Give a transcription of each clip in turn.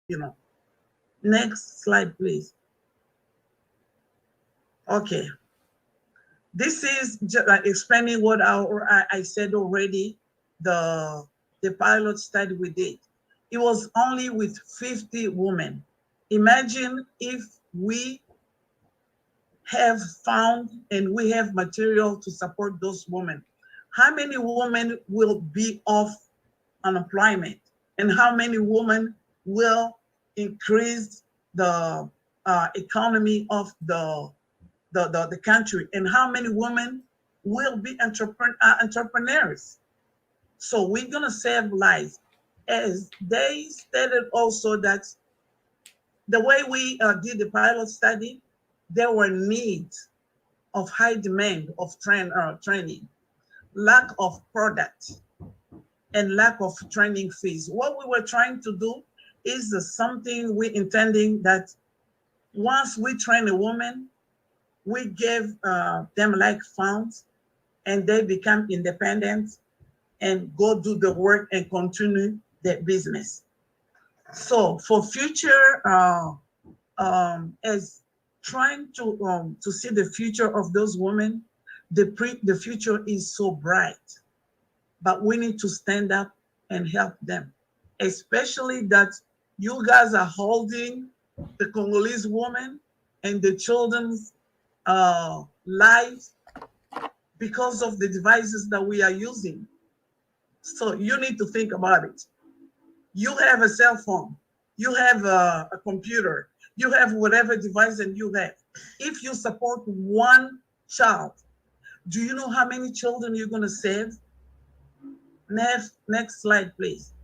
you know. Next slide, please. Okay. This is just like explaining what I said already, the pilot study we did. It was only with 50 women. Imagine if we have found and we have material to support those women. How many women will be off unemployment? And how many women will increase the economy of the country? And how many women will be entrepreneurs? So we're going to save lives. As they stated also that the way we did the pilot study, there were needs of high demand of training, lack of product, and lack of training fees. What we were trying to do is something we intending that once we train a woman, we give them like funds and they become independent and go do the work and continue their business. So for future, as trying to see the future of those women, the future is so bright, but we need to stand up and help them, especially that you guys are holding the Congolese women and the children's lives because of the devices that we are using. So you need to think about it. You have a cell phone, you have a computer, you have whatever device that you have. If you support one child, do you know how many children you're going to save? Next slide, please.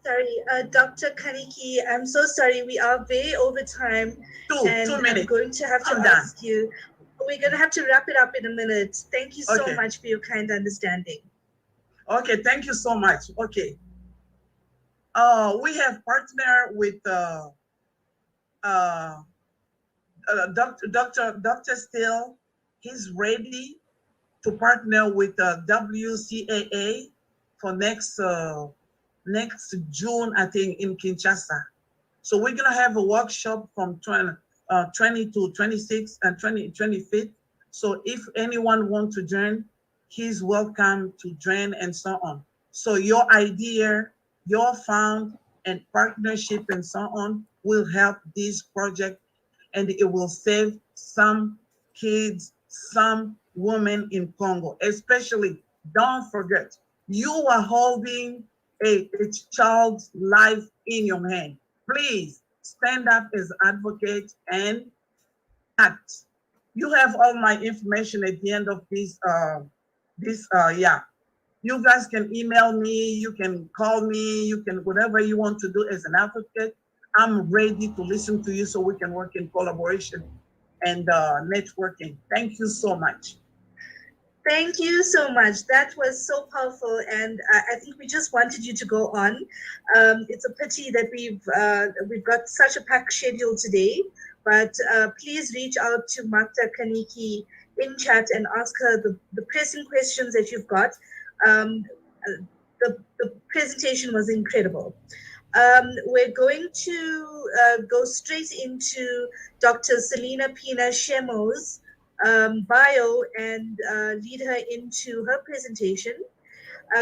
Sorry, Dr. Kaniki, I'm so sorry. We are way over time. Two minutes. I'm going to have to ask you. We're going to have to wrap it up in a minute. Thank you so much for your kind understanding. Okay, thank you so much. Okay. We have partnered with Dr. Steele. He's ready to partner with WCAA for next June, I think, in Kinshasa. So we're gonna have a workshop from 20 to 26 and 25th. So if anyone wants to join, he's welcome to join and so on. So your idea, your fund and partnership and so on will help this project, and it will save some kids, some women in Congo. Especially, don't forget, you are holding a child's life in your hand. Please stand up as advocate and act. You have all my information at the end of this. Yeah. You guys can email me, you can call me, you can whatever you want to do as an advocate. I'm ready to listen to you so we can work in collaboration and networking. Thank you so much. Thank you so much. That was so powerful, and I think we just wanted you to go on. It's a pity that we've got such a packed schedule today, but please reach out to Magda Kaniki in chat and ask her the pressing questions that you've got. The presentation was incredible. We're going to go straight into Dr. Selena Pina Shemo's bio and lead her into her presentation.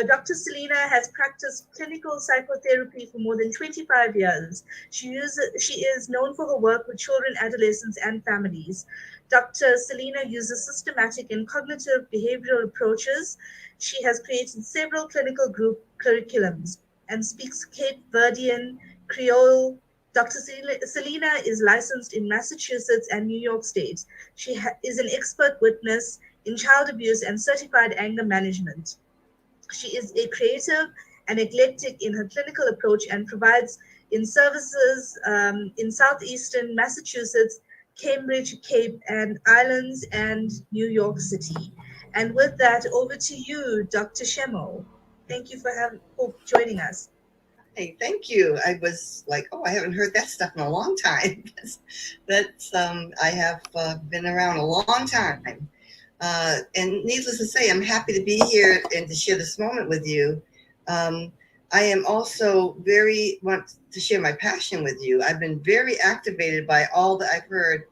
Dr. Selena has practiced clinical psychotherapy for more than 25 years. She is known for her work with children, adolescents, and families. Dr. Selena uses systematic and cognitive behavioral approaches. She has created several clinical group curriculums and speaks Cape Verdean, Creole. Dr. Selena is licensed in Massachusetts and New York State. She is an expert witness in child abuse and certified anger management. She is a creative and eclectic in her clinical approach and provides in services in southeastern Massachusetts, Cambridge, Cape and Islands, and New York City. And with that, over to you, Dr. Shemo. Thank you for joining us. Hey, thank you. I was like, oh, I haven't heard that stuff in a long time. I have been around a long time. And needless to say, I'm happy to be here and to share this moment with you. I am also want to share my passion with you. I've been very activated by all that I've heard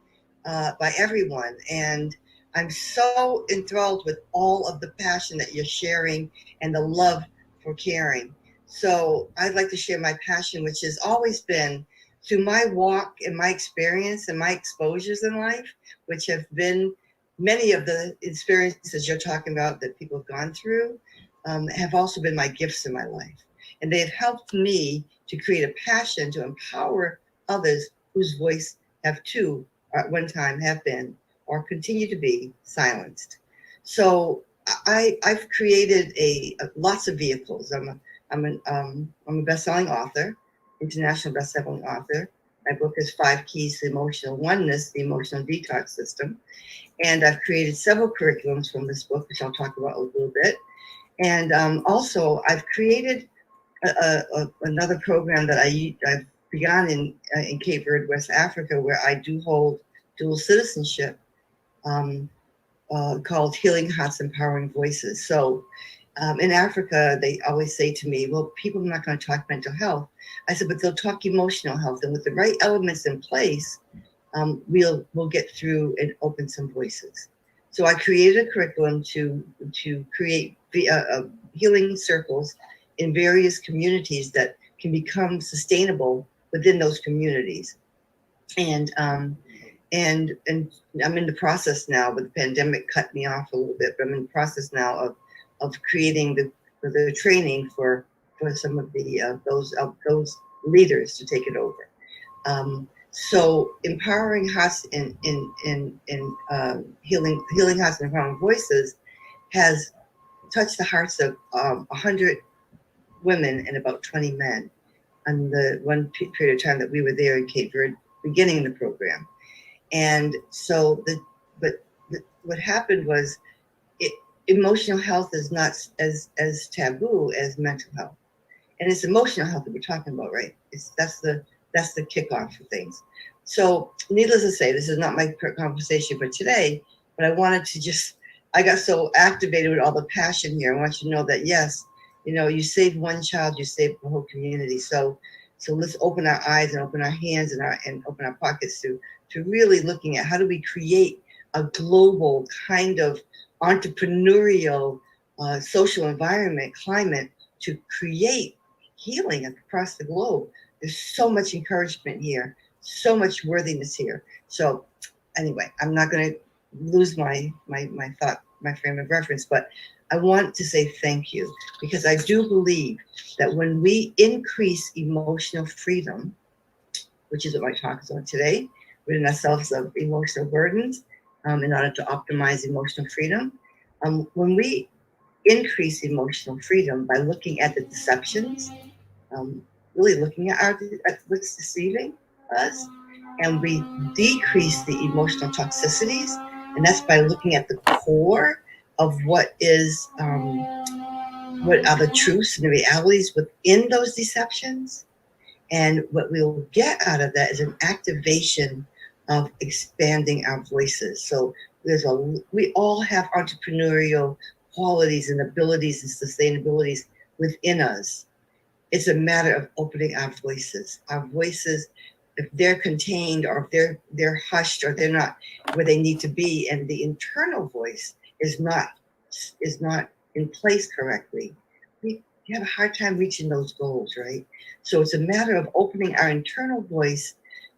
by everyone. And I'm so enthralled with all of the passion that you're sharing and the love for caring. So I'd like to share my passion, which has always been through my walk and my experience and my exposures in life, which have been many of the experiences you're talking about that people have gone through, have also been my gifts in my life. And they have helped me to create a passion to empower others whose voice have too, at one time, have been or continue to be silenced. So I've created lots of vehicles. I'm a best-selling author, international best-selling author. My book is 5 Keys to Emotional Oneness, the Emotional Detox System. And I've created several curriculums from this book, which I'll talk about a little bit. And also, I've created another program that I've begun in Cape Verde, West Africa, where I do hold dual citizenship, called Healing Hearts, Empowering Voices. So in Africa, they always say to me, well, people are not going to talk mental health. I said, but they'll talk emotional health. And with the right elements in place, we'll get through and open some voices. So I created a curriculum to create healing circles in various communities that can become sustainable within those communities. And I'm in the process now, but the pandemic cut me off a little bit, but I'm in the process now of creating the training for some of those leaders to take it over. So empowering hearts in healing hearts and empowering voices has touched the hearts of 100 women and about 20 men on the one period of time that we were there in Cape Verde, beginning the program. And so what happened was emotional health is not as taboo as mental health. And it's emotional health that we're talking about, right? That's the kickoff for things. So needless to say, this is not my conversation for today, but I wanted to I got so activated with all the passion here. I want you to know that, yes, you save one child, you save the whole community. So let's open our eyes and open our hands and open our pockets to really looking at how do we create a global kind of entrepreneurial social environment, climate to create healing across the globe. There's so much encouragement here, so much worthiness here. So anyway, I'm not going to lose my thought, my frame of reference, but I want to say thank you, because I do believe that when we increase emotional freedom, which is what my talk is on today, ridding ourselves of emotional burdens in order to optimize emotional freedom, when we increase emotional freedom by looking at the deceptions, really looking at what's deceiving us, and we decrease the emotional toxicities, and that's by looking at the core of what are the truths and the realities within those deceptions. And what we'll get out of that is an activation of expanding our voices. So we all have entrepreneurial qualities and abilities and sustainabilities within us. It's a matter of opening our voices. Our voices, if they're contained or if they're hushed or they're not where they need to be, and the internal voice is not in place correctly, we have a hard time reaching those goals, right? So it's a matter of opening our internal voice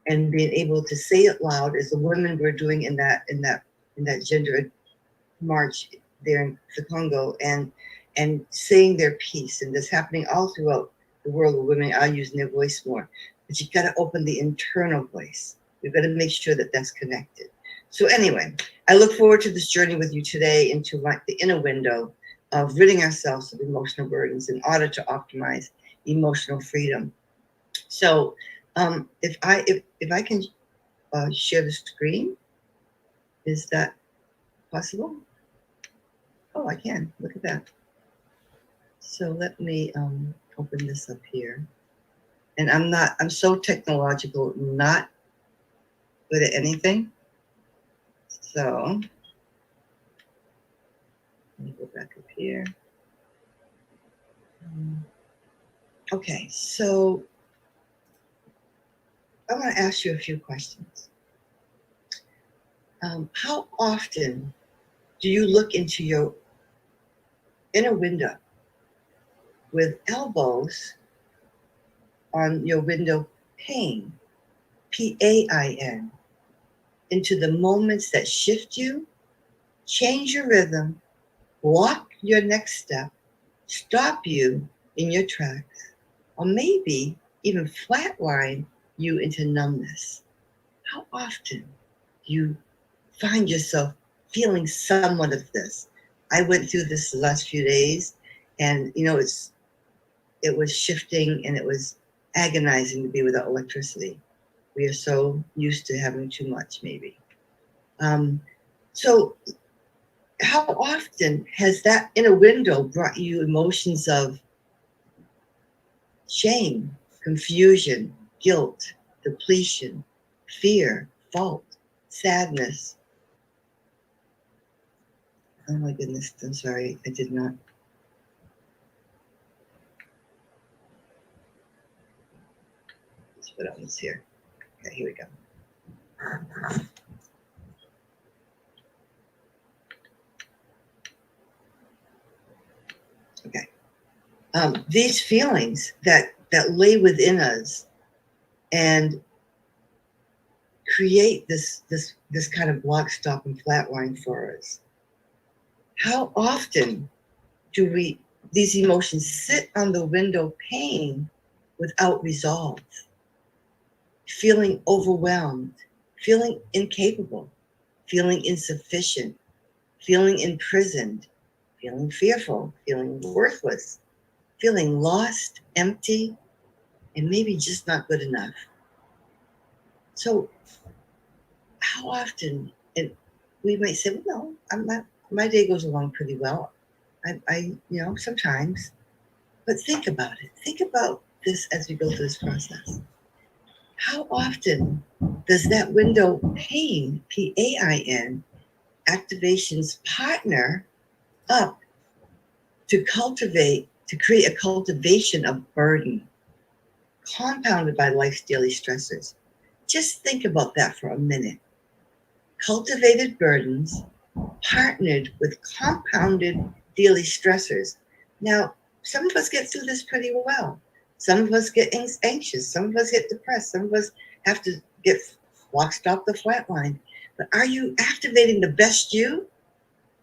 and being able to say it loud, as the women were doing in that gender march there in the Congo, and saying their piece. And this happening all throughout the world where women are using their voice more. But you've got to open the internal voice. We've got to make sure that that's connected. So anyway, I look forward to this journey with you today into the inner window of ridding ourselves of emotional burdens in order to optimize emotional freedom. So if I can share the screen, is that possible? Oh, I can. Look at that. So let me open this up here. And I'm so technological, not good at anything. So let me go back up here. Okay, so I want to ask you a few questions. How often do you look into your inner window with elbows on your window pane, PAIN, into the moments that shift you, change your rhythm, block your next step, stop you in your tracks, or maybe even flatline you into numbness? How often do you find yourself feeling somewhat of this? I went through this the last few days, and it was shifting and it was agonizing to be without electricity. We are so used to having too much, maybe. So how often has that inner window brought you emotions of shame, confusion, guilt, depletion, fear, fault, sadness? Oh my goodness, I'm sorry, I did not. Let's put on this here. Okay, here we go. Okay. These feelings that lay within us and create this kind of block, stop, and flatline for us. How often do these emotions sit on the window pane without resolve, feeling overwhelmed, feeling incapable, feeling insufficient, feeling imprisoned, feeling fearful, feeling worthless, feeling lost, empty, and maybe just not good enough? So how often, and we might say, well, no, I'm not, my day goes along pretty well. I sometimes, but think about it. Think about this as we go through this process. How often does that window pane, PAIN, activations partner up to create a cultivation of burden, compounded by life's daily stressors? Just think about that for a minute. Cultivated burdens partnered with compounded daily stressors. Now, some of us get through this pretty well. Some of us get anxious. Some of us get depressed. Some of us have to get locked off the flatline. But are you activating the best you?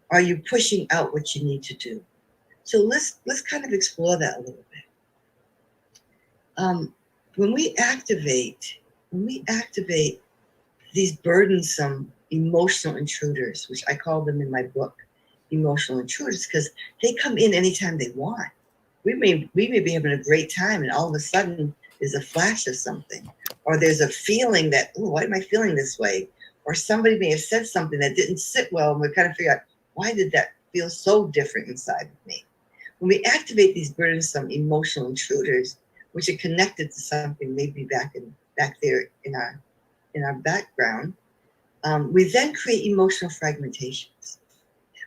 Or are you pushing out what you need to do? So let's kind of explore that a little bit. When we activate these burdensome emotional intruders, which I call them in my book emotional intruders, because they come in anytime they want. We may be having a great time, and all of a sudden there's a flash of something, or there's a feeling that, oh, why am I feeling this way? Or somebody may have said something that didn't sit well, and we kind of figure out, why did that feel so different inside of me? When we activate these burdensome emotional intruders, which are connected to something maybe back there in our background, we then create emotional fragmentations,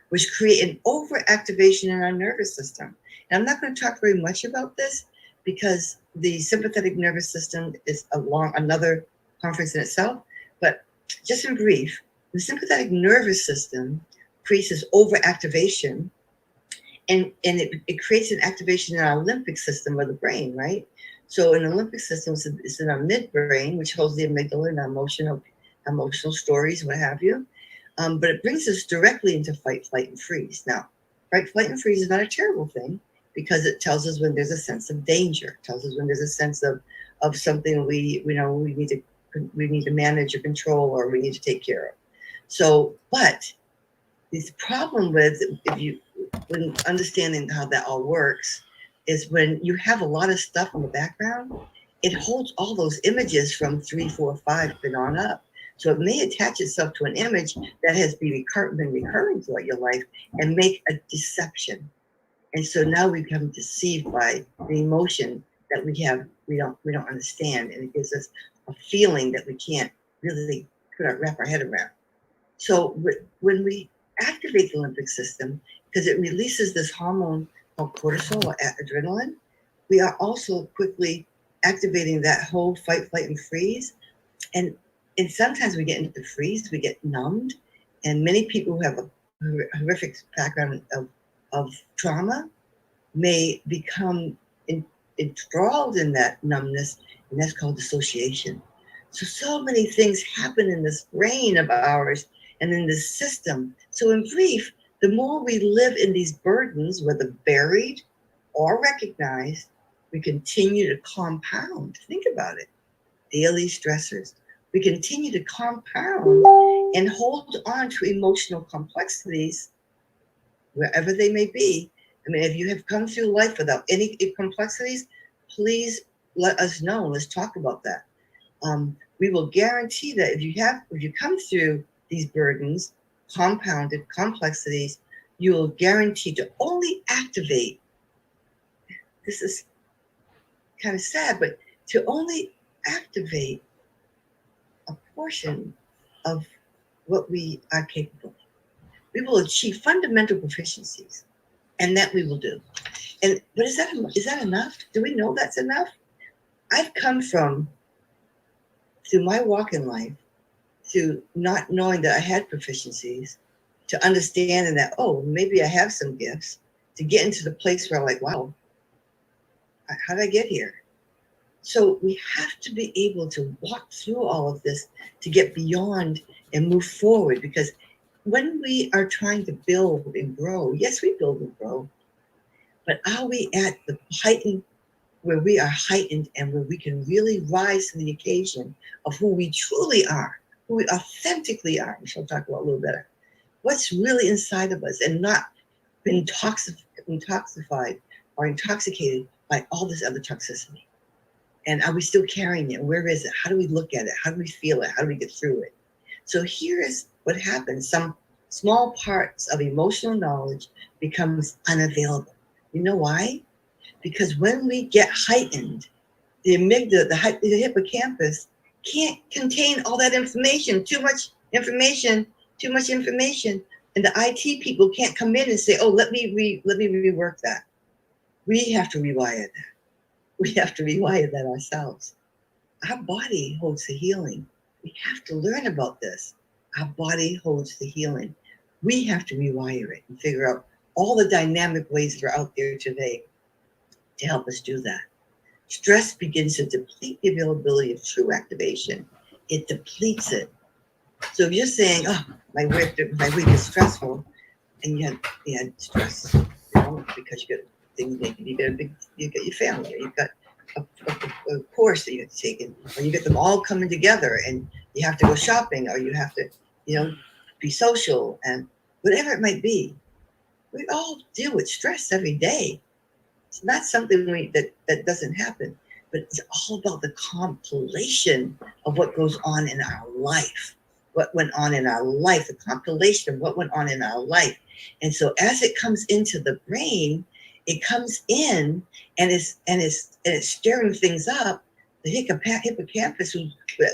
which create an overactivation in our nervous system. And I'm not going to talk very much about this because the sympathetic nervous system is another conference in itself. But just in brief, the sympathetic nervous system creates this overactivation, and it creates an activation in our limbic system of the brain, right? So in the limbic system, it's in our midbrain, which holds the amygdala and emotional stories, what have you. But it brings us directly into fight, flight, and freeze. Now, fight, flight, and freeze is not a terrible thing because it tells us when there's a sense of danger. It tells us when there's a sense of something we need to manage or control, or we need to take care of. So, but the problem with when understanding how that all works is when you have a lot of stuff in the background, it holds all those images from 3, 4, 5 and on up. So it may attach itself to an image that has been recurring throughout your life and make a deception. And so now we become deceived by the emotion that we don't understand, and it gives us a feeling that we can't really wrap our head around. So when we activate the limbic system, because it releases this hormone called cortisol or adrenaline, we are also quickly activating that whole fight, flight, and freeze. And sometimes we get into freeze, we get numbed. And many people who have a horrific background of trauma may become enthralled in that numbness, and that's called dissociation. So many things happen in this brain of ours and in this system. So in brief, the more we live in these burdens, whether buried or recognized, we continue to compound. Think about it. Daily stressors. We continue to compound and hold on to emotional complexities wherever they may be. I mean, if you have come through life without any complexities, please let us know. Let's talk about that. We will guarantee that if you come through these burdens, compounded complexities, you will guarantee to only activate. This is kind of sad, but to only activate a portion of what we are capable of. We will achieve fundamental proficiencies, and that we will do. But is that enough? Do we know that's enough? I've come from, through my walk in life, to not knowing that I had proficiencies, to understanding that, oh, maybe I have some gifts, to get into the place where I'm like, wow, how did I get here? So we have to be able to walk through all of this to get beyond and move forward, because when we are trying to build and grow, yes, we build and grow, but are we at the heightened, where we are heightened and where we can really rise to the occasion of who we truly are, who we authentically are, which I'll talk about a little better, what's really inside of us, and not been intoxicated or intoxicated by all this other toxicity. And are we still carrying it? Where is it? How do we look at it? How do we feel it? How do we get through it? So here is what happens. Some small parts of emotional knowledge becomes unavailable. You know why? Because when we get heightened, the amygdala, the hippocampus can't contain all that information, too much information, and the IT people can't come in and say, oh, let me rework that. We have to rewire that. We have to rewire that ourselves. Our body holds the healing. We have to learn about this. Our body holds the healing. We have to rewire it and figure out all the dynamic ways that are out there today to help us do that. Stress begins to deplete the availability of true activation. It depletes it. So if you're saying, oh, my week is stressful, and you had stress, because you got things, you got your family, or you've got a course that you have to take, or you get them all coming together, and you have to go shopping, or you have to, be social, and whatever it might be. We all deal with stress every day. It's not something that doesn't happen, but it's all about the compilation of what goes on in our life. What went on in our life, the compilation of what went on in our life. And so as it comes into the brain, it comes in and it's stirring things up. The hippocampus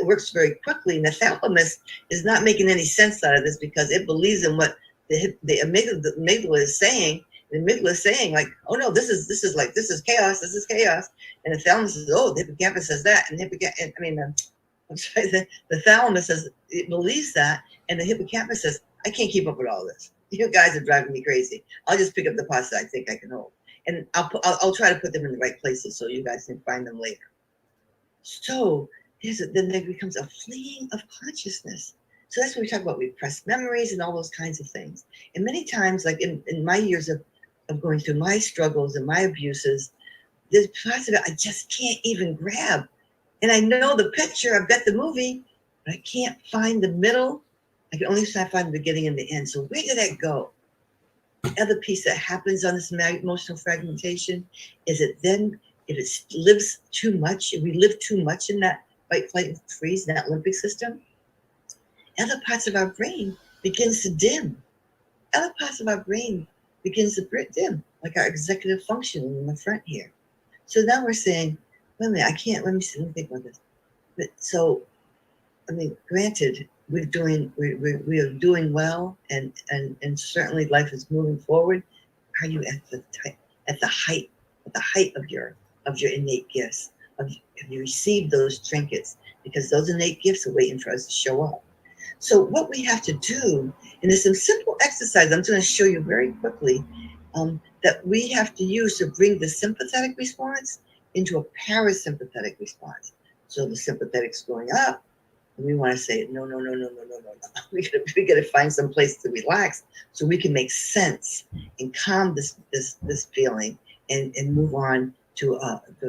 works very quickly, and the thalamus is not making any sense out of this because it believes in what the amygdala is saying. The amygdala is saying, like, oh no, this is chaos, and the thalamus says, oh, the hippocampus says that, and the thalamus says it believes that, and the hippocampus says, I can't keep up with all this. You guys are driving me crazy. I'll just pick up the parts that I think I can hold, and I'll try to put them in the right places so you guys can find them later. So then there becomes a fleeing of consciousness. So that's what we talk about, repressed memories and all those kinds of things. And many times, like in my years of going through my struggles and my abuses, there's parts of it I just can't even grab. And I know the picture, I've got the movie, but I can't find the middle. I can only find the beginning and the end. So where did that go? The other piece that happens on this emotional fragmentation is that then if it lives too much, if we live too much in that fight, flight, and freeze, in that limbic system, other parts of our brain begins to dim. Other parts of our brain begins to dim, like our executive function in the front here. So now we're saying, wait a minute, let me think about this. But so, granted, we are doing well, and certainly life is moving forward. Are you at the height of your of your innate gifts, have you received those trinkets, because those innate gifts are waiting for us to show up. So what we have to do, and there's some simple exercise I'm going to show you very quickly, that we have to use to bring the sympathetic response into a parasympathetic response. So the sympathetic's going up, and we want to say, no, no, no, no, no, no, no, no. We gotta find some place to relax so we can make sense and calm this feeling and move on to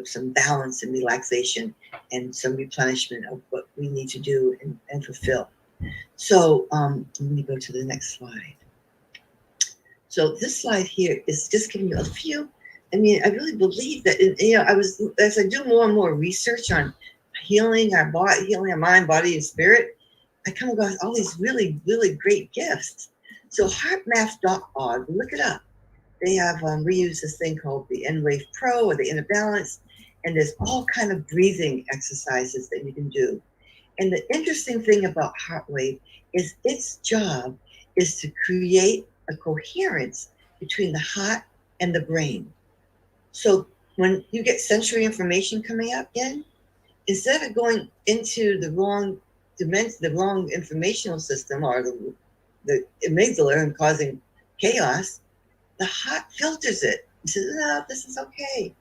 some balance and relaxation and some replenishment of what we need to do and fulfill. So let me go to the next slide. So this slide here is just giving you a few. I mean, I really believe that, as I do more and more research on healing our body, healing our mind, body, and spirit, I come across all these really, really great gifts. So heartmath.org, look it up. They have, we use this thing called the N-Wave Pro or the Inner Balance, and there's all kind of breathing exercises that you can do. And the interesting thing about HeartWave is its job is to create a coherence between the heart and the brain. So when you get sensory information coming up in, instead of going into the wrong dimension, the wrong informational system or the amygdala and causing chaos, the heart filters it. It says, no, this is okay.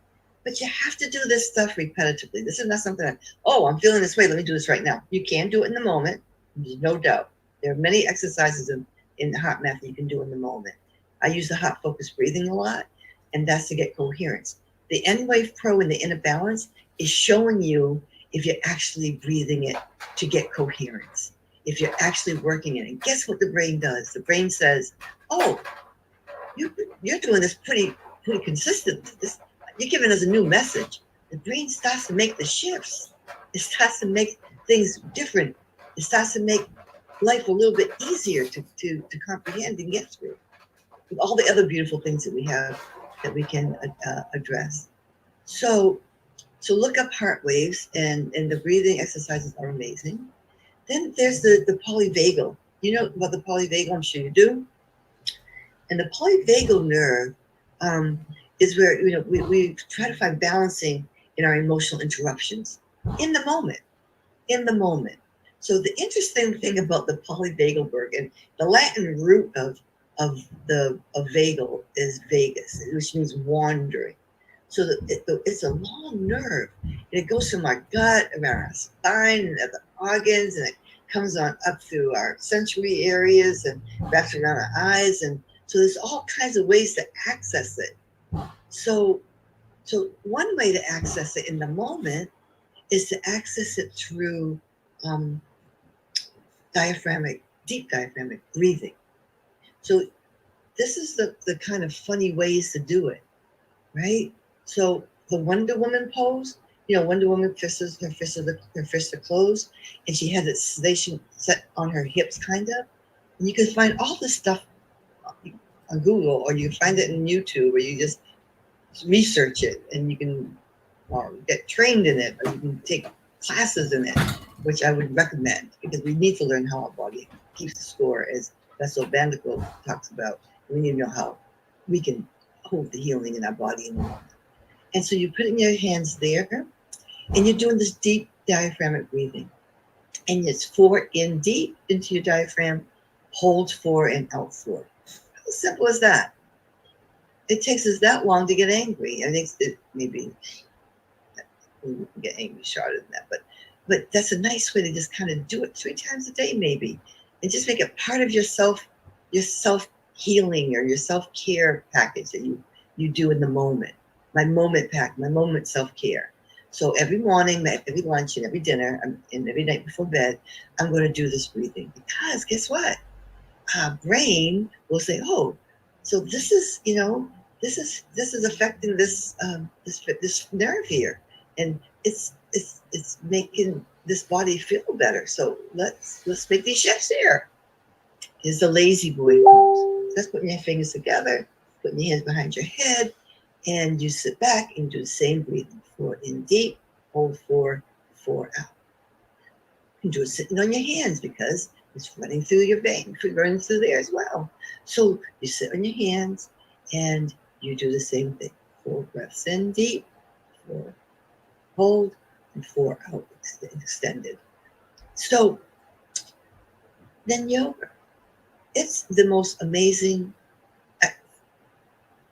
But you have to do this stuff repetitively. This is not something that, oh, I'm feeling this way, let me do this right now. You can do it in the moment, there's no doubt. There are many exercises in the heart math that you can do in the moment. I use the heart focused breathing a lot, and that's to get coherence. The N-Wave Pro and the Inner Balance is showing you if you're actually breathing it to get coherence, if you're actually working it. And guess what the brain does? The brain says, oh, you're doing this pretty consistent. You're giving us a new message. The brain starts to make the shifts. It starts to make things different. It starts to make life a little bit easier to comprehend and get through, with all the other beautiful things that we have that we can address. So look up heart waves, and the breathing exercises are amazing. Then there's the polyvagal. You know about the polyvagal? I'm sure you do. And the polyvagal nerve is where we try to find balancing in our emotional interruptions in the moment. In the moment. So the interesting thing about the polyvagal nerve, and the Latin root of vagal is vagus, which means wandering. So it's a long nerve, and it goes from our gut, around our spine, and the organs, and it comes on up through our sensory areas and wraps around our eyes, and so there's all kinds of ways to access it. So one way to access it in the moment is to access it through deep diaphragmatic breathing. So this is the kind of funny ways to do it, right? So the Wonder Woman pose, Wonder Woman her fists are closed, and she has it set on her hips, kind of. And you can find all this stuff on Google, or you find it in YouTube, or you just research it, and you can get trained in it, or you can take classes in it, which I would recommend, because we need to learn how our body keeps the score, as Bessel van der Kolk talks about. We need to know how we can hold the healing in our body in the moment. And so you put in your hands there, and you're doing this deep diaphragmatic breathing. And it's 4 in deep into your diaphragm, hold 4 and out 4. How simple is that? It takes us that long to get angry. I think maybe we can get angry shorter than that, but that's a nice way to just kind of do it 3 times a day, maybe, and just make it part of your self healing or your self-care package that you do in the moment. My moment pack, my moment self-care. So every morning, every lunch, and every dinner, and every night before bed, I'm going to do this breathing, because guess what? Our brain will say, "Oh, so this is affecting this nerve here, and it's making this body feel better. So let's make these shifts here." Here's the lazy boy pose. That's putting your fingers together, putting your hands behind your head, and you sit back and do the same breathing. 4 in deep, hold 4, 4 out. You can do it sitting on your hands, because it's running through your vein, running through there as well. So you sit on your hands and you do the same thing. 4 breaths in deep, 4 hold, and 4 out, extended. So then yoga, it's the most amazing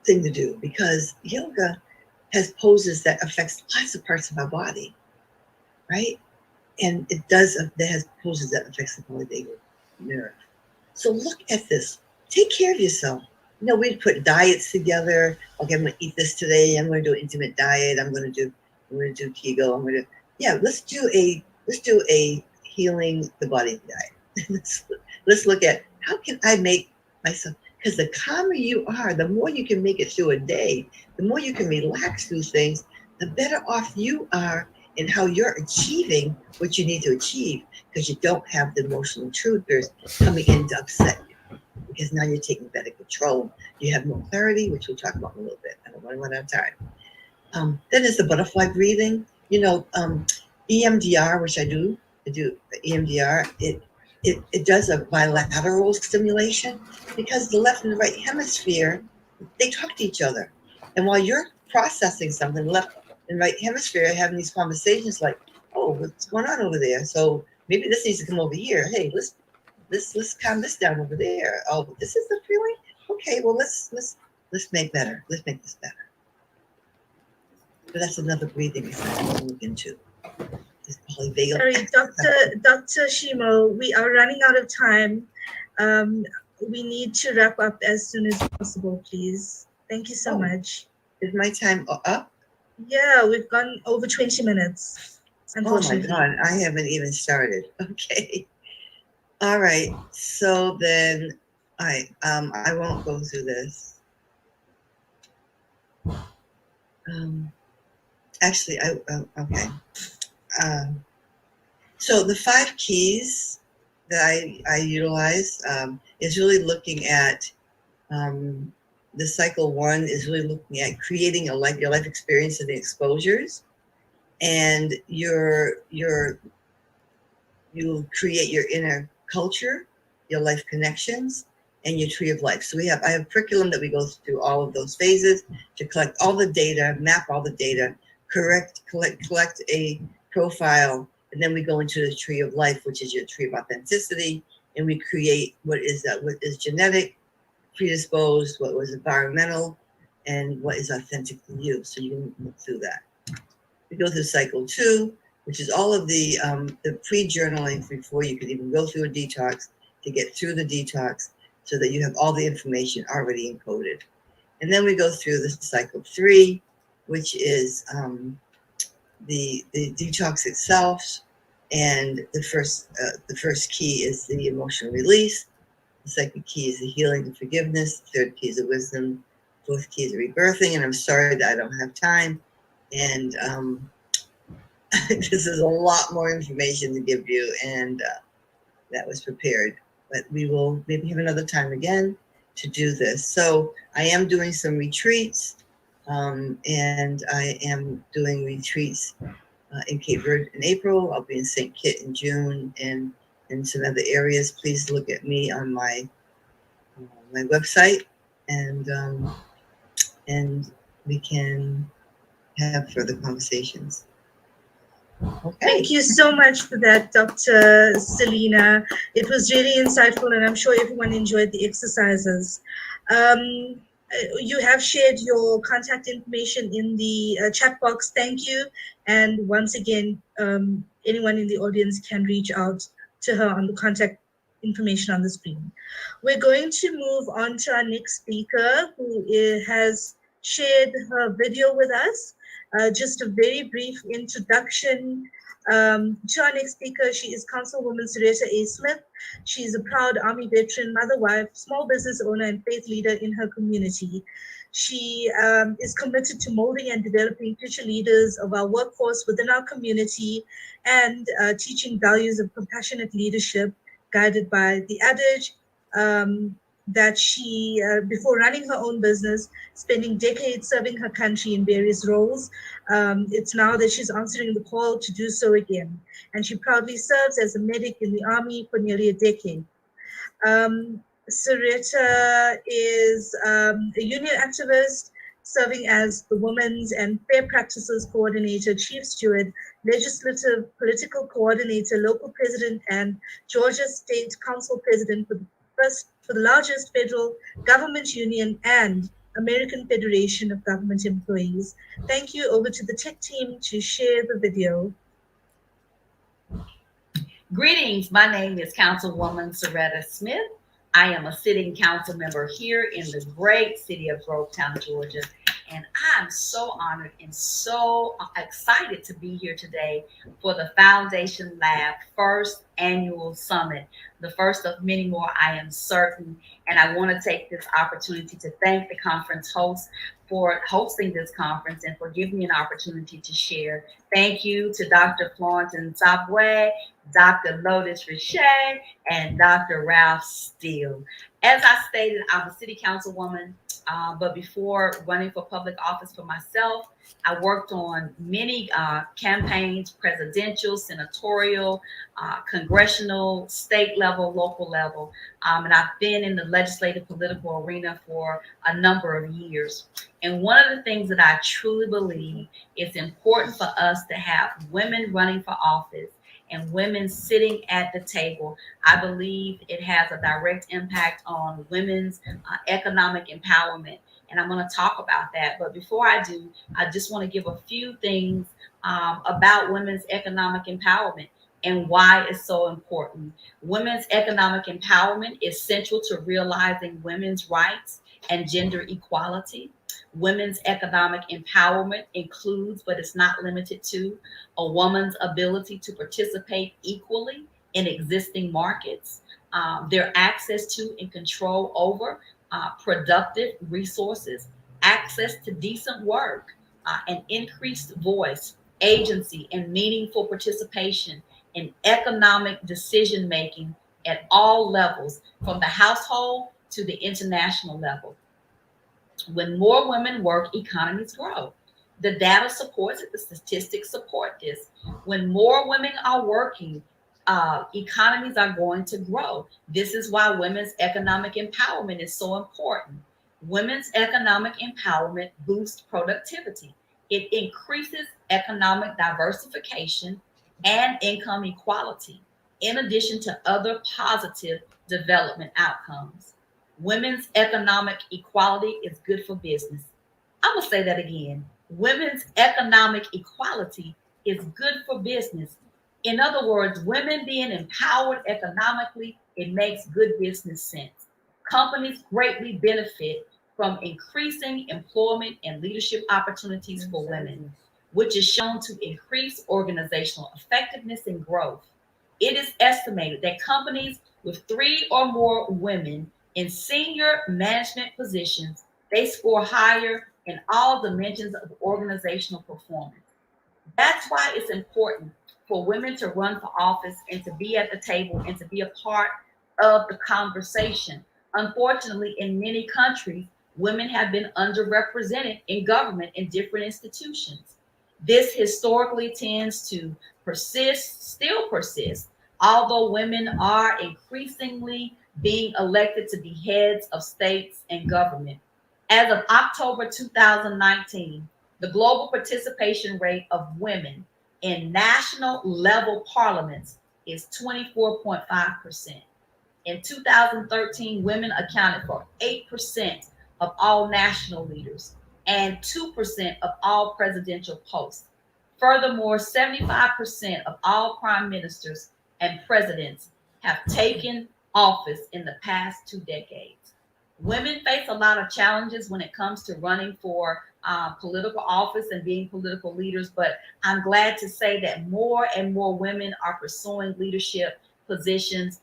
thing to do, because yoga has poses that affects lots of parts of our body, right? And it has poses that affects the polyvagal nerve. So look at this. Take care of yourself. You know, we'd put diets together. Okay, I'm gonna eat this today. I'm gonna do an intermittent diet. I'm gonna do keto. Let's do a healing the body diet. let's look at how can I make myself, because the calmer you are, the more you can make it through a day, the more you can relax through things, the better off you are in how you're achieving what you need to achieve, because you don't have the emotional intruders coming in to upset you, because now you're taking better control. You have more clarity, which we'll talk about in a little bit. I don't want to run out of time. Then there's the butterfly breathing. You know, EMDR, which I do EMDR. It does a bilateral stimulation, because the left and the right hemisphere, they talk to each other. And while you're processing something, the left and right hemisphere are having these conversations like, oh, what's going on over there? So maybe this needs to come over here. Hey, let's calm this down over there. Oh, this is the feeling? Okay, well let's make better. Let's make this better. But that's another breathing exercise to look into. Sorry, Dr. Shimo, we are running out of time. We need to wrap up as soon as possible, please. Thank you so much. Is my time up? Yeah, we've gone over 20 minutes, unfortunately. Oh my God, I haven't even started. Okay. All right. So then I won't go through this. Actually, okay. So the 5 keys that I utilize is really looking at the cycle 1 is really looking at creating your life experience and the exposures, and you'll create your inner culture, your life connections, and your tree of life. So I have curriculum that we go through all of those phases to collect all the data, map all the data, collect a profile, and then we go into the tree of life, which is your tree of authenticity, and we create what is genetic, predisposed, what was environmental, and what is authentic to you. So you can look through that. We go through cycle 2, which is all of the pre-journaling before you can even go through a detox, to get through the detox so that you have all the information already encoded. And then we go through the cycle 3, which is the detox itself. And the first key is the emotional release. The second key is the healing and forgiveness. The third key is the wisdom. Fourth key is the rebirthing. And I'm sorry that I don't have time. And this is a lot more information to give you, and that was prepared. But we will maybe have another time again to do this. So I am doing some retreats, and I am doing retreats in Cape Verde in April. I'll be in St. Kitts in June, and in some other areas. Please look at me on my website, and we can have further conversations. Okay. Thank you so much for that, Dr. Selena. It was really insightful, and I'm sure everyone enjoyed the exercises. You have shared your contact information in the chat box. Thank you. And once again, anyone in the audience can reach out to her on the contact information on the screen. We're going to move on to our next speaker, who has shared her video with us. Just a very brief introduction to our next speaker. She is Councilwoman Sarita A. Smith. She is a proud Army veteran, mother, wife, small business owner, and faith leader in her community. She is committed to molding and developing future leaders of our workforce within our community, and teaching values of compassionate leadership, guided by the adage that she, before running her own business, spending decades serving her country in various roles, it's now that she's answering the call to do so again. And she proudly serves as a medic in the Army for nearly a decade. Sarita is a union activist, serving as the Women's and Fair Practices Coordinator, Chief Steward, Legislative Political Coordinator, Local President, and Georgia State Council President for the largest federal government union and American Federation of Government Employees. Thank you. Over to the tech team to share the video. Greetings, my name is Councilwoman Soretta Smith. I am a sitting council member here in the great city of Grovetown, Georgia. And I'm so honored and so excited to be here today for the Fondation-Lab first annual summit, the first of many more, I am certain. And I want to take this opportunity to thank the conference host for hosting this conference and for giving me an opportunity to share. Thank you to Dr. Florence Nsabwe, Dr. Lotus Richey, and Dr. Ralph Steele. As I stated, I'm a city councilwoman, but before running for public office for myself, I worked on many campaigns, presidential, senatorial, congressional, state level, local level, and I've been in the legislative political arena for a number of years. And one of the things that I truly believe is important for us to have women running for office and women sitting at the table. I believe it has a direct impact on women's economic empowerment. And I'm going to talk about that. But before I do, I just want to give a few things about women's economic empowerment and why it's so important. Women's economic empowerment is central to realizing women's rights and gender equality. Women's economic empowerment includes, but it's not limited to, a woman's ability to participate equally in existing markets, their access to and control over productive resources, access to decent work, an increased voice, agency, and meaningful participation in economic decision-making at all levels, from the household to the international level. When more women work, economies grow. The data supports it. The statistics support this. When more women are working, economies are going to grow. This is why women's economic empowerment is so important. Women's economic empowerment boosts productivity. It increases economic diversification and income equality, in addition to other positive development outcomes. Women's economic equality is good for business. I'm going to say that again. Women's economic equality is good for business. In other words, women being empowered economically, it makes good business sense. Companies greatly benefit from increasing employment and leadership opportunities for women, which is shown to increase organizational effectiveness and growth. It is estimated that companies with 3 or more women in senior management positions, they score higher in all dimensions of organizational performance. That's why it's important for women to run for office and to be at the table and to be a part of the conversation. Unfortunately, in many countries, women have been underrepresented in government in different institutions. This historically tends to persist, still persists, although women are increasingly being elected to be heads of states and government. As of October 2019, the global participation rate of women in national level parliaments is 24.5%. In 2013, women accounted for 8% of all national leaders and 2% of all presidential posts. Furthermore, 75% of all prime ministers and presidents have taken office in the past 2 decades. Women face a lot of challenges when it comes to running for political office and being political leaders, but I'm glad to say that more and more women are pursuing leadership positions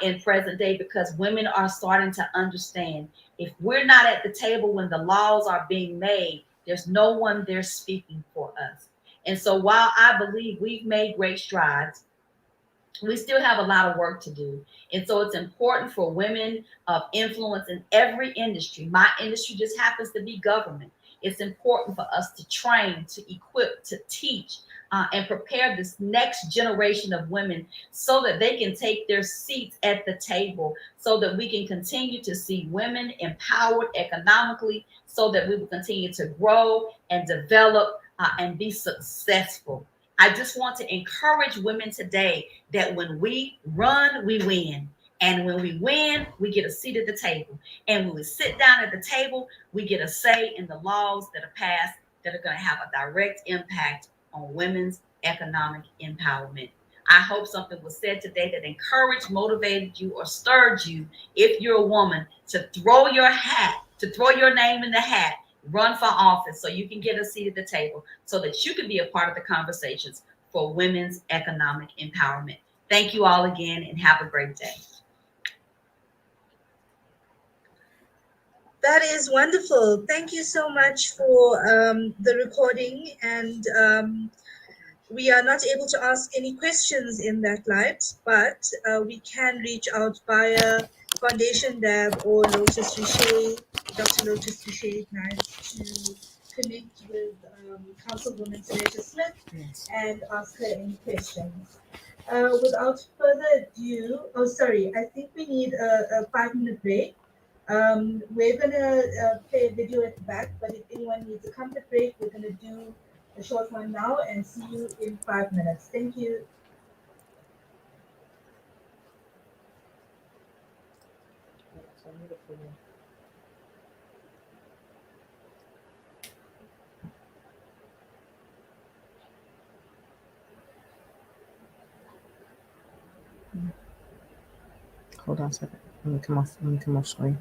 in present day, because women are starting to understand, if we're not at the table when the laws are being made, there's no one there speaking for us. And so while I believe we've made great strides, we still have a lot of work to do. And so it's important for women of influence in every industry. My industry just happens to be government. It's important for us to train, to equip, to teach and prepare this next generation of women so that they can take their seats at the table, so that we can continue to see women empowered economically, so that we will continue to grow and develop and be successful. I just want to encourage women today that when we run, we win. And when we win, we get a seat at the table. And when we sit down at the table, we get a say in the laws that are passed that are going to have a direct impact on women's economic empowerment. I hope something was said today that encouraged, motivated you, or stirred you, if you're a woman, to throw your hat, to throw your name in the hat, run for office so you can get a seat at the table, so that you can be a part of the conversations for women's economic empowerment. Thank you all again, and have a great day. That is wonderful. Thank you so much for the recording. And we are not able to ask any questions in that light, but we can reach out via Fondation-Lab or Lotus Richer, Dr. Lotus Richer Ignite, to connect with Councilwoman Loretta Smith and ask her any questions. Without further ado, I think we need a 5-minute break. We're gonna play a video at the back, but if anyone needs a comfort break, we're gonna do a short one now and see you in 5 minutes. Thank you. Hold on a second. Let me come off screen.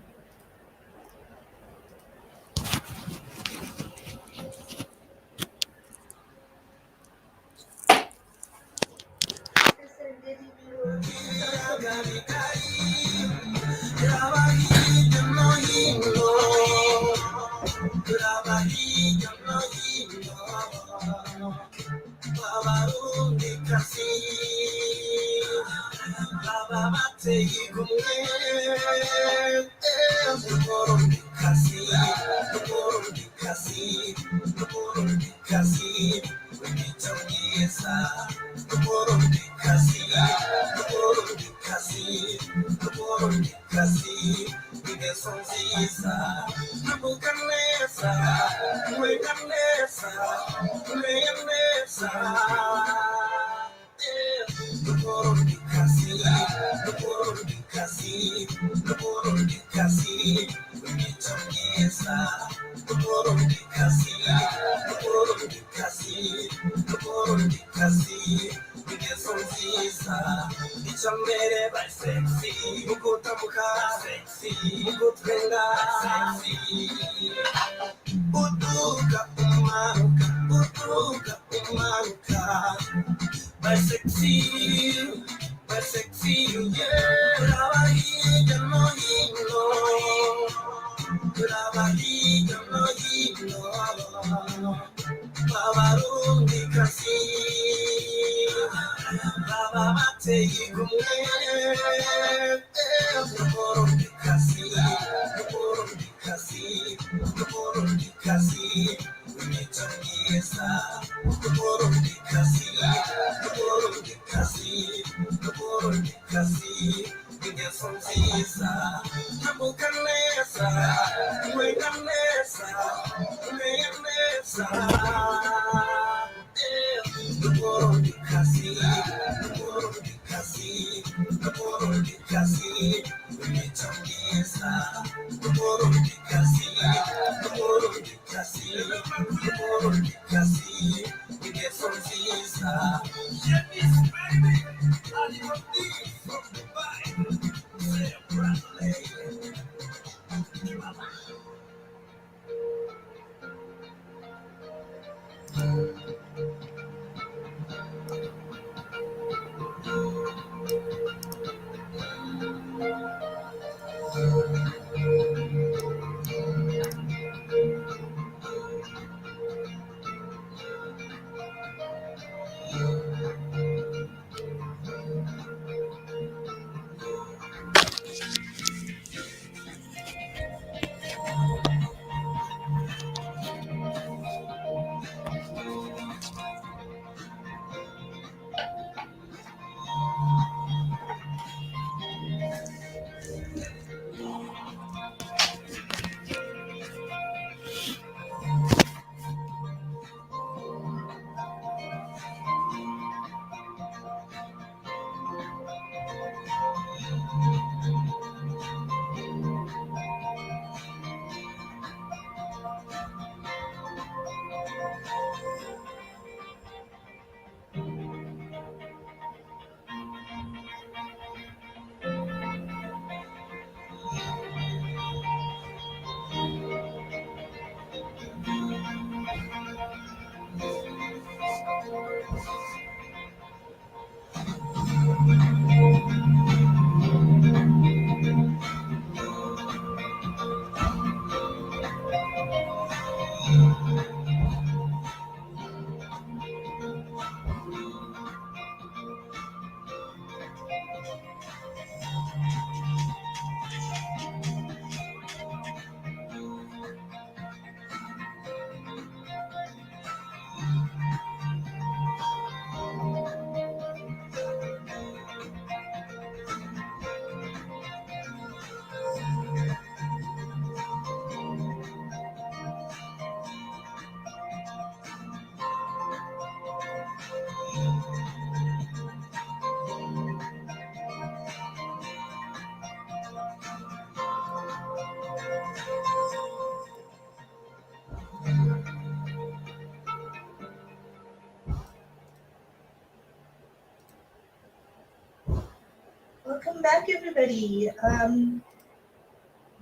Welcome back, everybody.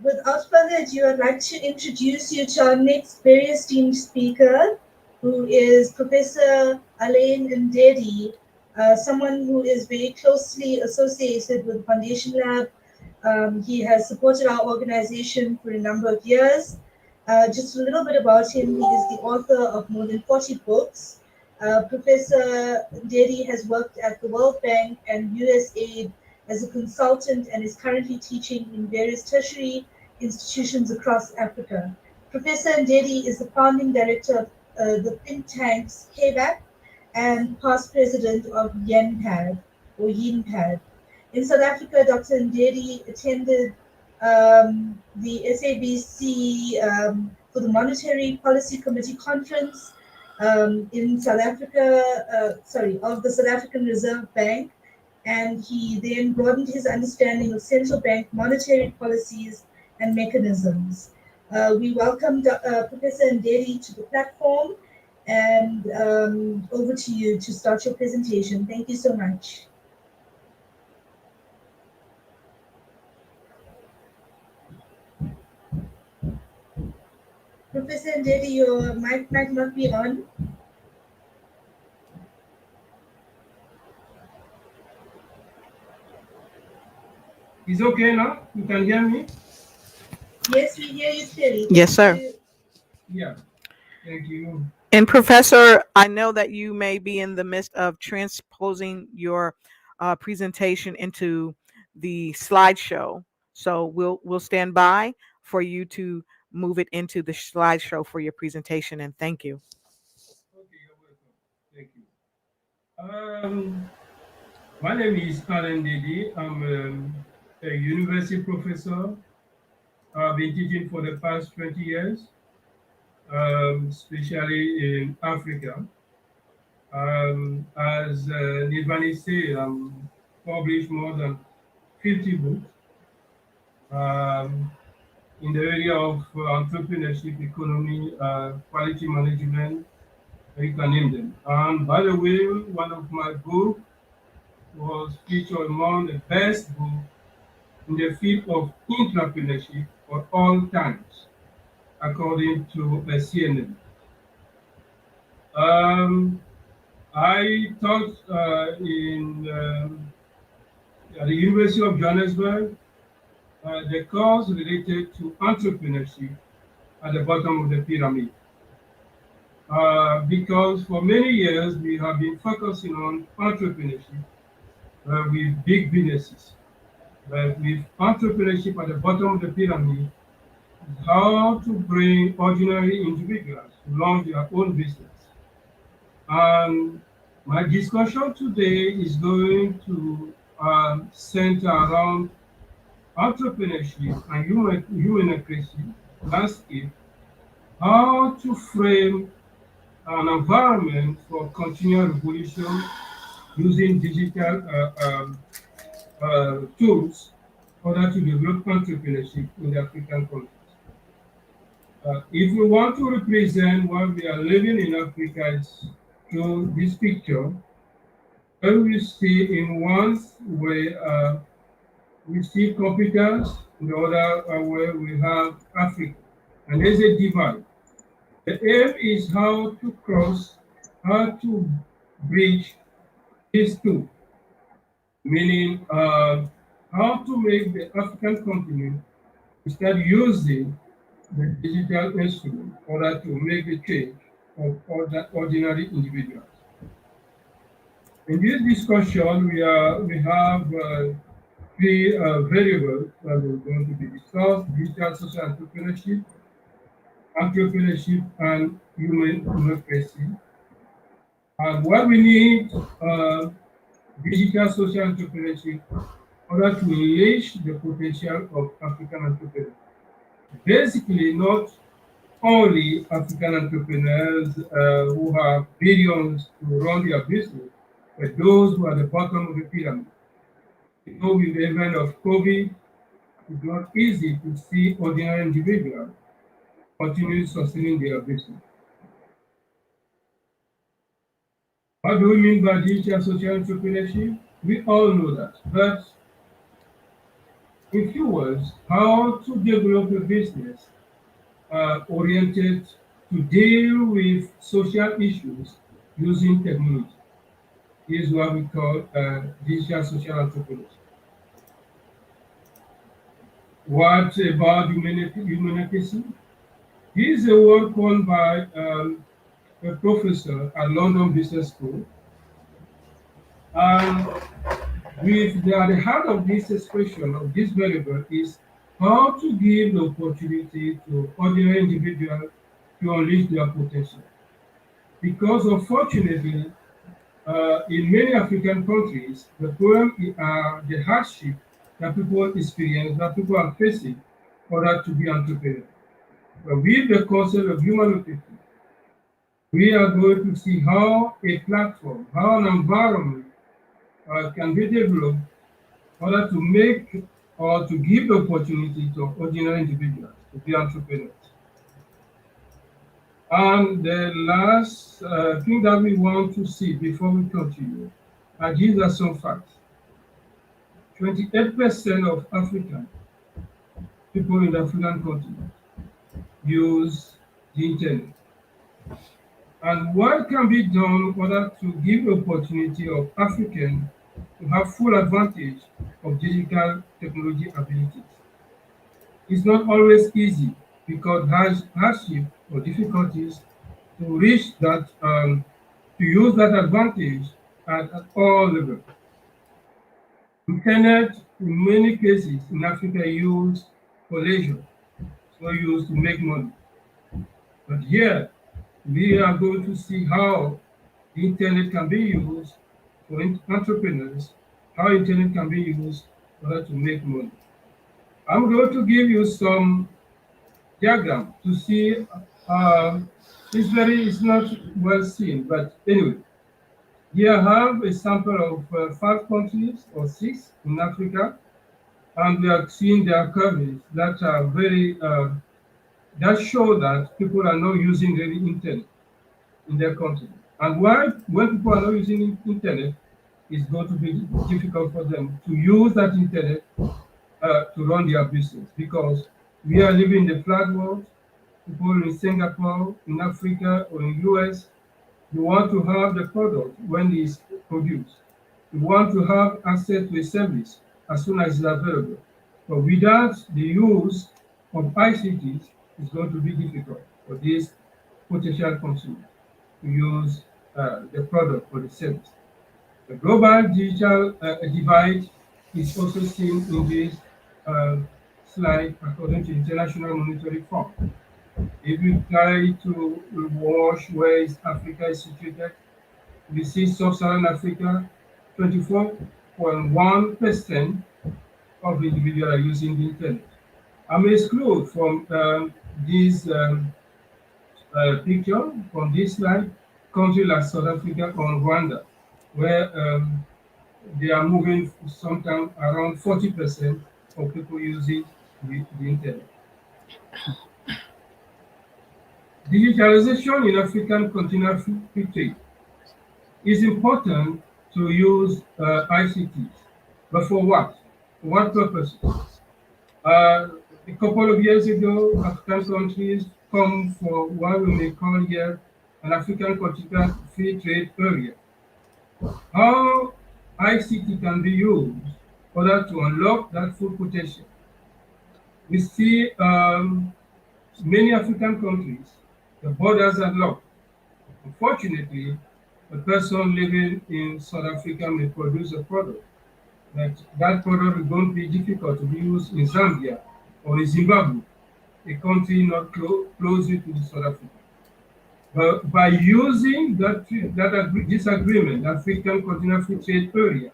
Without further ado, I'd like to introduce you to our next very esteemed speaker, who is Professor Alain Ndedi, someone who is very closely associated with Fondation-Lab. He has supported our organization for a number of years. Just a little bit about him: he is the author of more than 40 books. Professor Ndedi has worked at the World Bank and USAID as a consultant and is currently teaching in various tertiary institutions across Africa. Professor Ndedi is the founding director of the think tanks KBAC and past president of YINPAD. In South Africa, Dr. Ndedi attended the SABC for the Monetary Policy Committee Conference in South Africa, of the South African Reserve Bank, and he then broadened his understanding of central bank monetary policies and mechanisms. We welcomed Professor Ndedi to the platform, and over to you to start your presentation. Thank you so much. Professor Ndedi, your mic might not be on. It's okay now? You can hear me? Yes, we hear you clearly. Yes, sir. Yeah. Thank you. And Professor, I know that you may be in the midst of transposing your presentation into the slideshow. So we'll stand by for you to move it into the slideshow for your presentation, and thank you. Okay, you're welcome. Thank you. My name is Alain Ndedi. I'm a university professor. I've been teaching for the past 20 years, especially in Africa. As Nirvani said, published more than 50 books in the area of entrepreneurship, economy, quality management, you can name them. And by the way, one of my books was featured among the best books in the field of entrepreneurship for all times, according to CNN. I taught at the University of Johannesburg the course related to entrepreneurship at the bottom of the pyramid. Because for many years we have been focusing on entrepreneurship with big businesses. But with entrepreneurship at the bottom of the pyramid, how to bring ordinary individuals to launch their own business. And my discussion today is going to center around entrepreneurship and humanocracy landscape, how to frame an environment for continual revolution using digital tools in order to develop entrepreneurship in the African countries. If we want to represent what we are living in Africa through this picture, where we see in one way we see competence, in the other way we have Africa, and there's a divide. The aim is how to bridge these two, meaning how to make the African continent start using the digital instrument in order to make the change of ordinary individuals. In this discussion, we have three variables that are going to be discussed: digital social entrepreneurship, and human democracy. And what we need digital social entrepreneurship in order to unleash the potential of African entrepreneurs. Basically, not only African entrepreneurs who have billions to run their business, but those who are at the bottom of the pyramid. You know, with the event of COVID, it's not easy to see ordinary individuals continue sustaining their business. What do we mean by digital social entrepreneurship? We all know that, but In few words, how to develop a business oriented to deal with social issues using technology. This is what we call digital social entrepreneurship. What about humanity? This is a work coined by a professor at London Business School. And at the heart of this expression of this variable is how to give the opportunity to ordinary individuals to unleash their potential. Because unfortunately, in many African countries, the problem are the hardship that people experience, that people are facing, in order to be entrepreneurs. But with the concept of humanity, we are going to see how a platform, how an environment can be developed in order to make or to give the opportunity to ordinary individuals to be entrepreneurs. And the last thing that we want to see before we continue, these are some facts. 28% of African people in the African continent use the internet. And what can be done in order to give the opportunity of Africans to have full advantage of digital technology abilities? It's not always easy because hardship or difficulties to reach that, to use that advantage at all levels. Internet, in many cases in Africa, used for leisure, it's not used to make money. But here, we are going to see how the internet can be used for entrepreneurs, how internet can be used in order to make money. I'm going to give you some diagram to see. It's not well seen, but anyway, here I have a sample of 5 countries or 6 in Africa, and we are seeing their curves that are very that show that people are not using the internet in their country. And why, when people are not using internet, it's going to be difficult for them to use that internet to run their business, because we are living in the flat world. People in Singapore, in Africa, or in US, you want to have the product when it's produced. You want to have access to a service as soon as it's available. But without the use of ICTs, it's going to be difficult for these potential consumers to use the product or the service. The global digital divide is also seen in this uh, slide according to International Monetary Fund. If you try to watch where is Africa is situated, we see sub-Saharan Africa, 24.1% of individuals are using the internet. I may exclude from this picture, from this slide, countries like South Africa or Rwanda, where they are moving sometimes around 40% of people using the internet. Digitalization in African continental free trade is important to use ICTs, but for what? For what purposes? A couple of years ago, African countries come for what we may call here an African continental free trade area. How ICT can be used in order to unlock that full potential. We see many African countries, the borders are locked. Unfortunately, a person living in South Africa may produce a product, but that product is going to be difficult to be used in Zambia or in Zimbabwe, a country not closely to South Africa. But by using this agreement, African Continental Free Trade Area,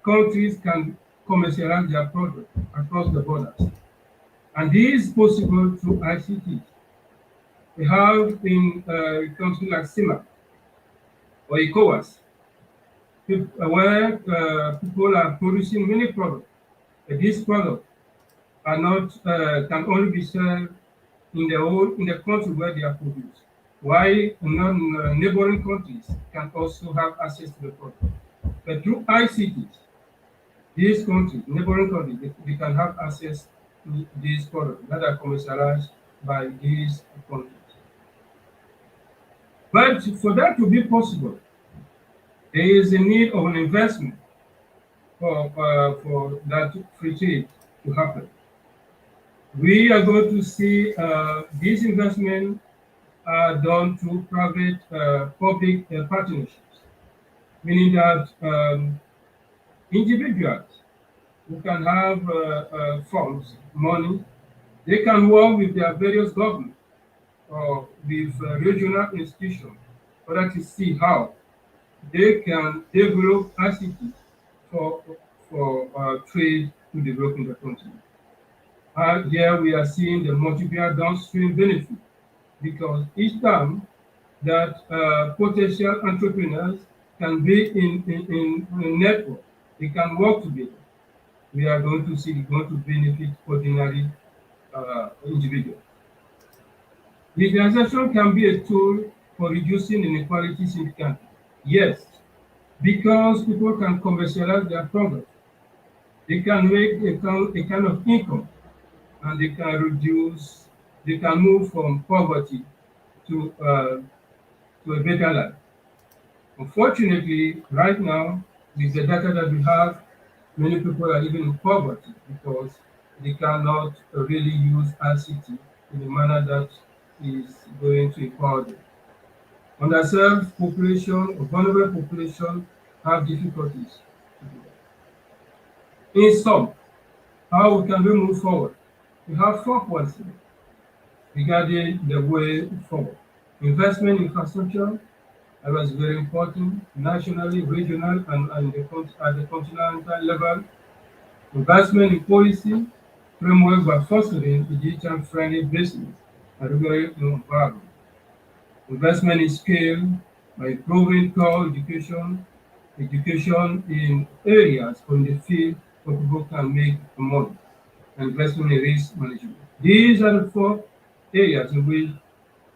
countries can commercialize their product across the borders. And this is possible through ICT. We have in countries like CIMA or ECOWAS, where people are producing many products. These products are not can only be sold in the country where they are produced, while neighboring countries can also have access to the product. But through ICTs, these countries, neighboring countries, they can have access to these products that are commercialized by these countries. But for that to be possible, there is a need of an investment for that free trade to happen. We are going to see these investments are done through private public partnerships, meaning that individuals who can have funds, money, they can work with their various governments or with regional institutions in order to see how they can develop ICT for, for trade to develop in the country. Here we are seeing the multiplier downstream benefit because each time that potential entrepreneurs can be in a network, they can work together. We are going to see going to benefit ordinary individuals. Digitalization can be a tool for reducing inequalities in the country. Yes, because people can commercialize their products. They can make a kind of income and they can move from poverty to a better life. Unfortunately, right now, with the data that we have, many people are living in poverty because they cannot really use ICT in a manner that is going to empower them. Underserved population or vulnerable population have difficulties to do that. In sum, how can we move forward? We have 4 points regarding the way forward. Investment in infrastructure, that was very important, nationally, regional, and at the continental level. Investment in policy, framework by fostering a digital-friendly business and regulatory environment. Investment in scale by improving core education, education in areas on the field where people can make money, and investment in risk management. These are the 4 areas in which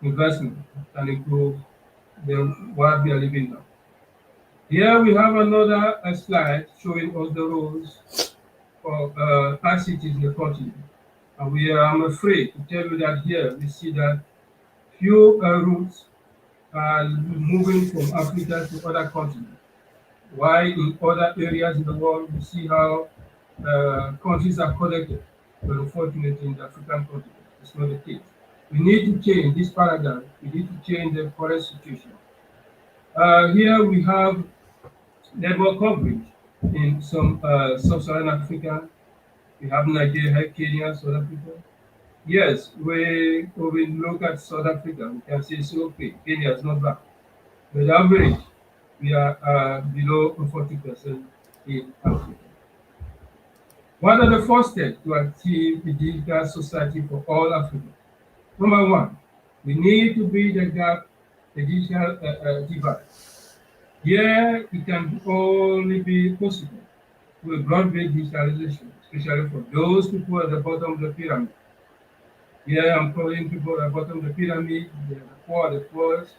investment can improve the world we are living now. Here we have another slide showing us the roles of ICT in the continent. And I'm afraid to tell you that here we see that few routes are moving from Africa to other continents. While in other areas in the world, we see how countries are connected. But unfortunately, in the African continent, it's not the case. We need to change this paradigm. We need to change the current situation. Here we have network coverage in some sub-Saharan Africa. We have Nigeria, Kenya, South Africa. Yes, when we look at South Africa, we can say, so okay, Kenya is not bad. But the average, we are below 40% in Africa. What are the first steps to achieve a digital society for all Africans? Number 1, we need to bridge the gap, the digital divide. Here, it can only be possible with broad-based digitalization, especially for those people at the bottom of the pyramid. Here, I'm calling people at the bottom of the pyramid, the poorest,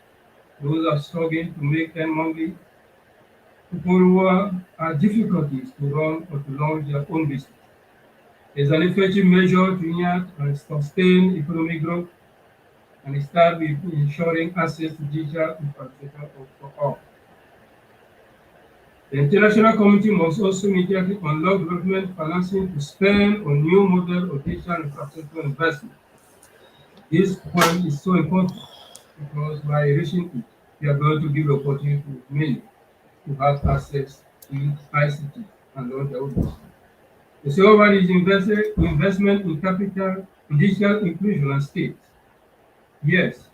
those are struggling to make them money, people who have difficulties to run or to launch their own business. It's an effective measure to enhance and sustain economic growth and start with ensuring access to digital infrastructure for all. The international community must also immediately unlock development financing to spend on new model of digital infrastructure investment. This point is so important because by reaching it, we are going to give opportunity to many to have access to ICT and all the others. The second one is investment in capital, in digital inclusion and states. Yes,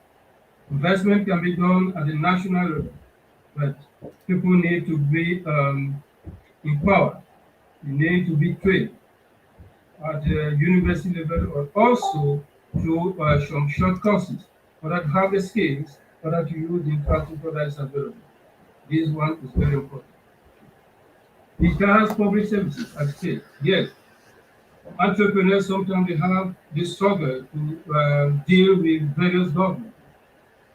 investment can be done at the national level, but people need to be empowered. They need to be trained at the university level or also through some short courses for that have the skills for that to use the infrastructure that is available. This one is very important. Digital public services at scale. Yes, entrepreneurs sometimes they have this struggle to deal with various governments.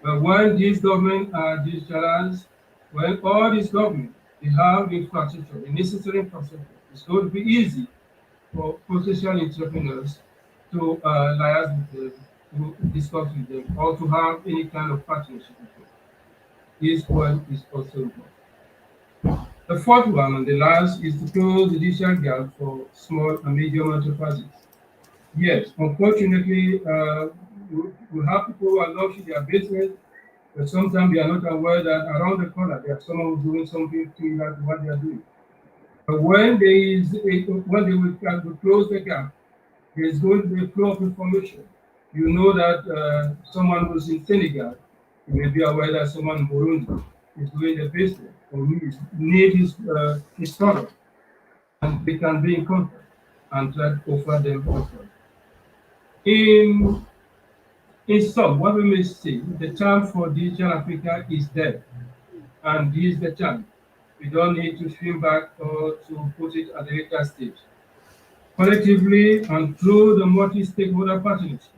But when these governments are digitalized, when all these governments They have the infrastructure, the necessary infrastructure. It's going to be easy for potential entrepreneurs to liaise with them, to discuss with them, or to have any kind of partnership with them. This one is also important. The fourth one and the last is to close the digital gap for small and medium enterprises. Yes, unfortunately, we have people who are launching their business, but sometimes they are not aware that around the corner there's someone who's doing something similar to what they are doing. But when when they will close the gap, there is going to be a flow of information. You know that someone who's in Senegal, you may be aware that someone in Burundi is doing the business or need his product, and they can be in contact and try to offer them offer. In in sum, what we may say, the chance for digital Africa is there, and this is the chance. We don't need to swim back or to put it at a later stage. Collectively and through the multi-stakeholder partnership,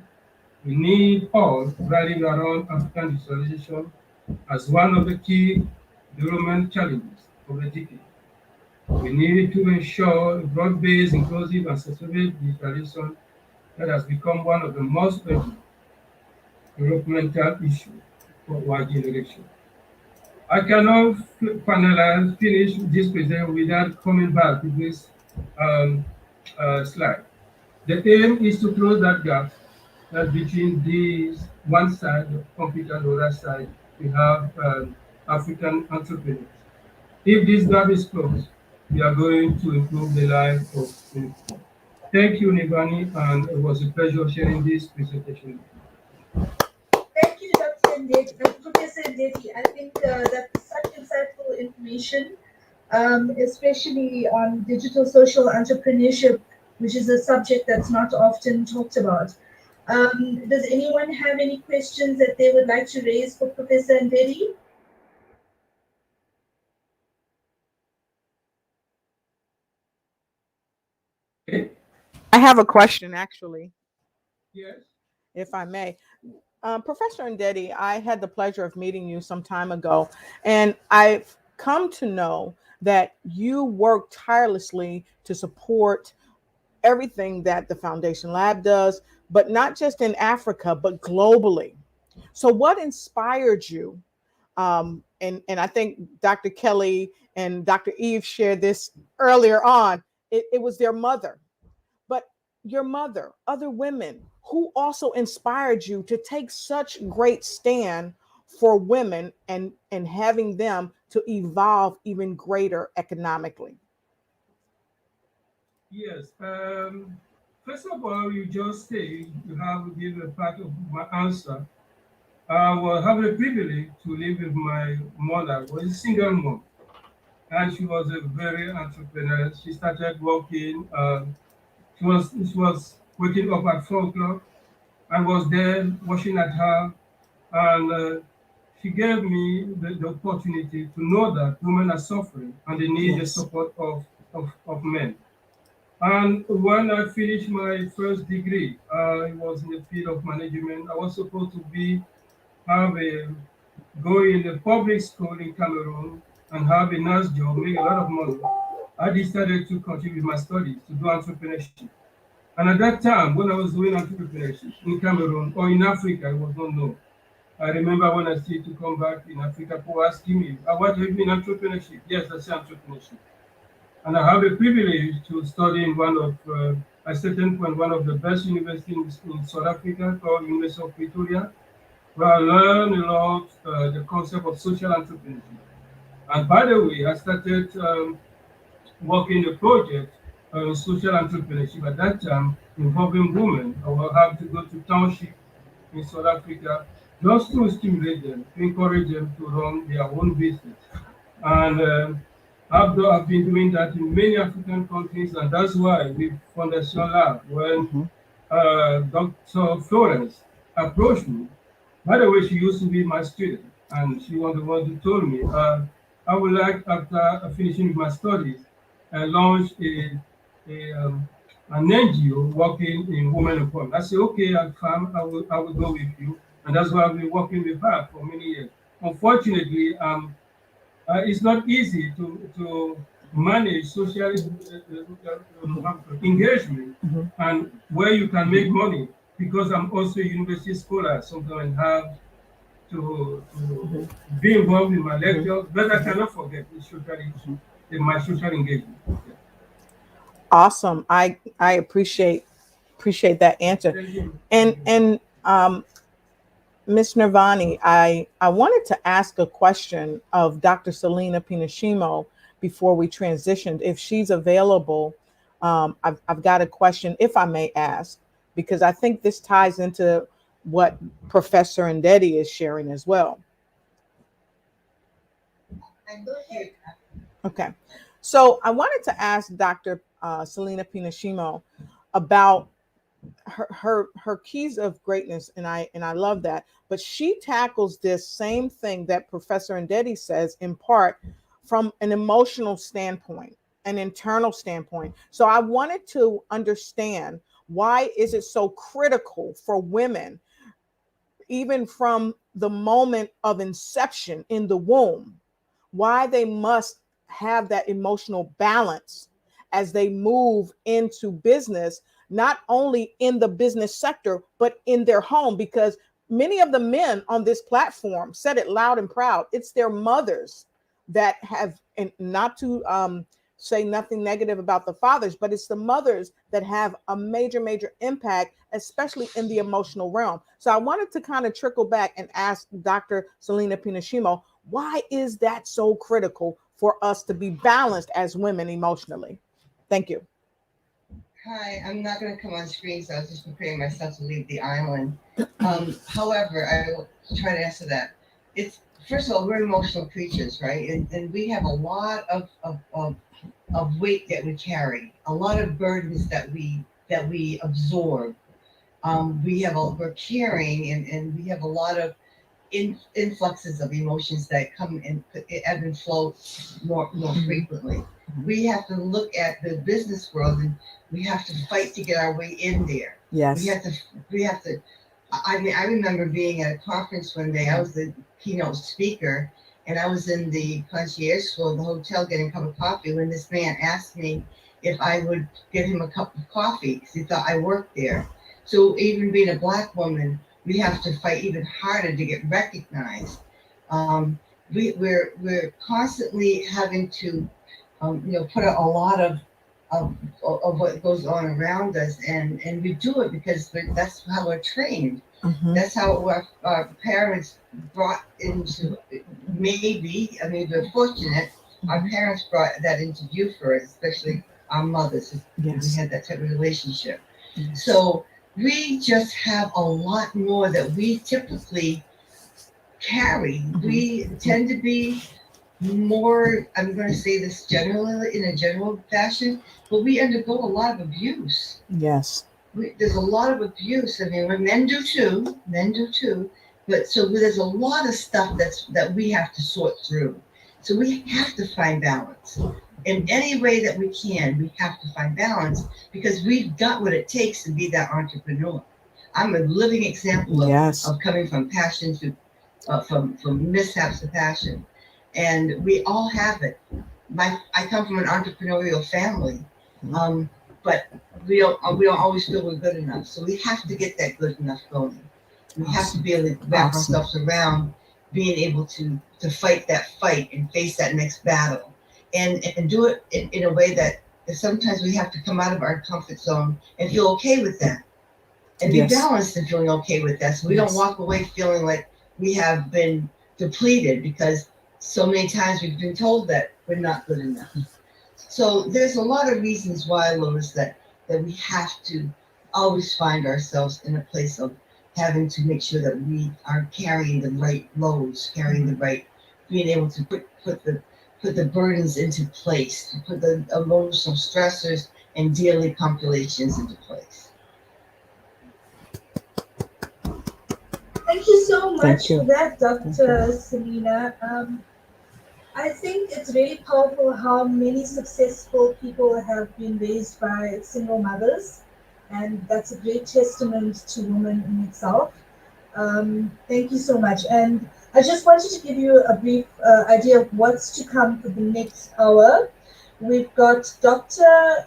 we need all rallying around African digitalization as one of the key development challenges of the decade. We need to ensure broad-based, inclusive, and sustainable digitalization that has become one of the most urgent developmental issues for our generation. I cannot finish this presentation without coming back to this um, slide. The aim is to close that gap between these one side of conflict and the other side. We have African entrepreneurs. If this gap is closed, we are going to improve the life of people. Thank you, Nibani, and it was a pleasure sharing this presentation. Thank you, Dr. Professor Ndeti. I think that's such insightful information, especially on digital social entrepreneurship, which is a subject that's not often talked about. Does anyone have any questions that they would like to raise for Professor Ndeti? I have a question, actually, Yes. if I may. Professor Ndeti, I had the pleasure of meeting you some time ago, and I've come to know that you work tirelessly to support everything that the Fondation-Lab does, but not just in Africa, but globally. So, what inspired you? And I think Dr. Kelly and Dr. Eve shared this earlier on. It was their mother, but your mother, other women who also inspired you to take such great stand for women and having them to evolve even greater economically. Yes. First of all, you just say you have given a part of my answer. I was having a privilege to live with my mother, who was a single mom, and she was a very entrepreneur. She started working. She was waking up at 4 o'clock. I was there watching at her, and she gave me the opportunity to know that women are suffering and they need the Yes. support of men. And when I finished my first degree, I was in the field of management. I was supposed to have a go in a public school in Cameroon and have a nice job, make a lot of money. I decided to continue with my studies to do entrepreneurship. And at that time, when I was doing entrepreneurship in Cameroon or in Africa, it was not known. I remember when I started to come back in Africa, people asking me, what have you been entrepreneurship? Yes, I say entrepreneurship. And I have a privilege to study in at a certain point, one of the best universities in South Africa called University of Pretoria, where I learned a lot the concept of social entrepreneurship. And by the way, I started working a project social entrepreneurship at that time involving women. I will have to go to township in South Africa just to stimulate them, to encourage them to run their own business. And I've been doing that in many African countries, and that's why with Fondation-Lab, when Mhm. Dr. Florence approached me, by the way, she used to be my student, and she was the one who told me, I would like, after finishing my studies, launch an NGO working in women empowerment. I said, okay, I will go with you. And that's why I've been working with her for many years. Unfortunately, it's not easy to manage social engagement Mhm. and where you can make money. Because I'm also a university scholar, sometimes I have to be involved in my lectures, but I cannot forget my social engagement. Yeah. Awesome. I appreciate that answer. Thank you. And Ms. Nirvani, I wanted to ask a question of Dr. Selena Pinashimo before we transitioned. If she's available, I've got a question, if I may ask, because I think this ties into what Professor Ndedi is sharing as well. Okay. So I wanted to ask Dr. Selena Pinashimo about her keys of greatness, and I love that. But she tackles this same thing that Professor Ndedi says in part from an emotional standpoint, an internal standpoint. So I wanted to understand, why is it so critical for women, even from the moment of inception in the womb, why they must have that emotional balance as they move into business, not only in the business sector, but in their home. Because many of the men on this platform said it loud and proud. It's their mothers that have, and not to say nothing negative about the fathers, but it's the mothers that have a major impact, especially in the emotional realm. So I wanted to kind of trickle back and ask Dr. Selena Pinashimo, why is that so critical for us to be balanced as women emotionally? Thank you. Hi, I'm not going to come on screen, so I was just preparing myself to leave the island. However, I will try to answer that. It's first of all, we're emotional creatures, right? And we have a lot of weight that we carry, a lot of burdens that we absorb. We're carrying, and we have a lot of influxes of emotions that come and ebb and flow more frequently. We have to look at the business world, and we have to fight to get our way in there. Yes. We have to. I mean, I remember being at a conference one day. I was the keynote speaker, and I was in the concierge floor of the hotel getting a cup of coffee when this man asked me if I would get him a cup of coffee because he thought I worked there. So even being a Black woman, we have to fight even harder to get recognized. We're constantly having to, put a lot of what goes on around us, and we do it because that's how we're trained. That's how our parents brought into, maybe, I mean, we're fortunate, our parents brought that into view for us, especially our mothers. Yes. We had that type of relationship. Yes. So we just have a lot more that we typically carry. We tend to be more, I'm going to say this generally in a general fashion, but we undergo a lot of abuse. Yes. There's a lot of abuse. I mean, men do too. But so there's a lot of stuff that we have to sort through. So we have to find balance. In any way that we can, we have to find balance because we've got what it takes to be that entrepreneur. I'm a living example of coming from passion to, from mishaps to passion. And we all have it. I come from an entrepreneurial family, but we don't always feel we're good enough. So we have to get that good enough going. We have to be able to wrap ourselves around being able to fight that fight and face that next battle, and do it in a way that sometimes we have to come out of our comfort zone and feel okay with that, and be balanced and feeling okay with that. So we don't walk away feeling like we have been depleted because so many times we've been told that we're not good enough. So there's a lot of reasons why, Lois, that we have to always find ourselves in a place of having to make sure that we are carrying the right loads, carrying the right, being able to put the burdens into place, to put the emotional stressors and daily compilations into place. Thank you so much for that, Dr. Selena. I think it's very powerful how many successful people have been raised by single mothers, and that's a great testament to women in itself. Thank you so much. And I just wanted to give you a brief idea of what's to come for the next hour. We've got Dr.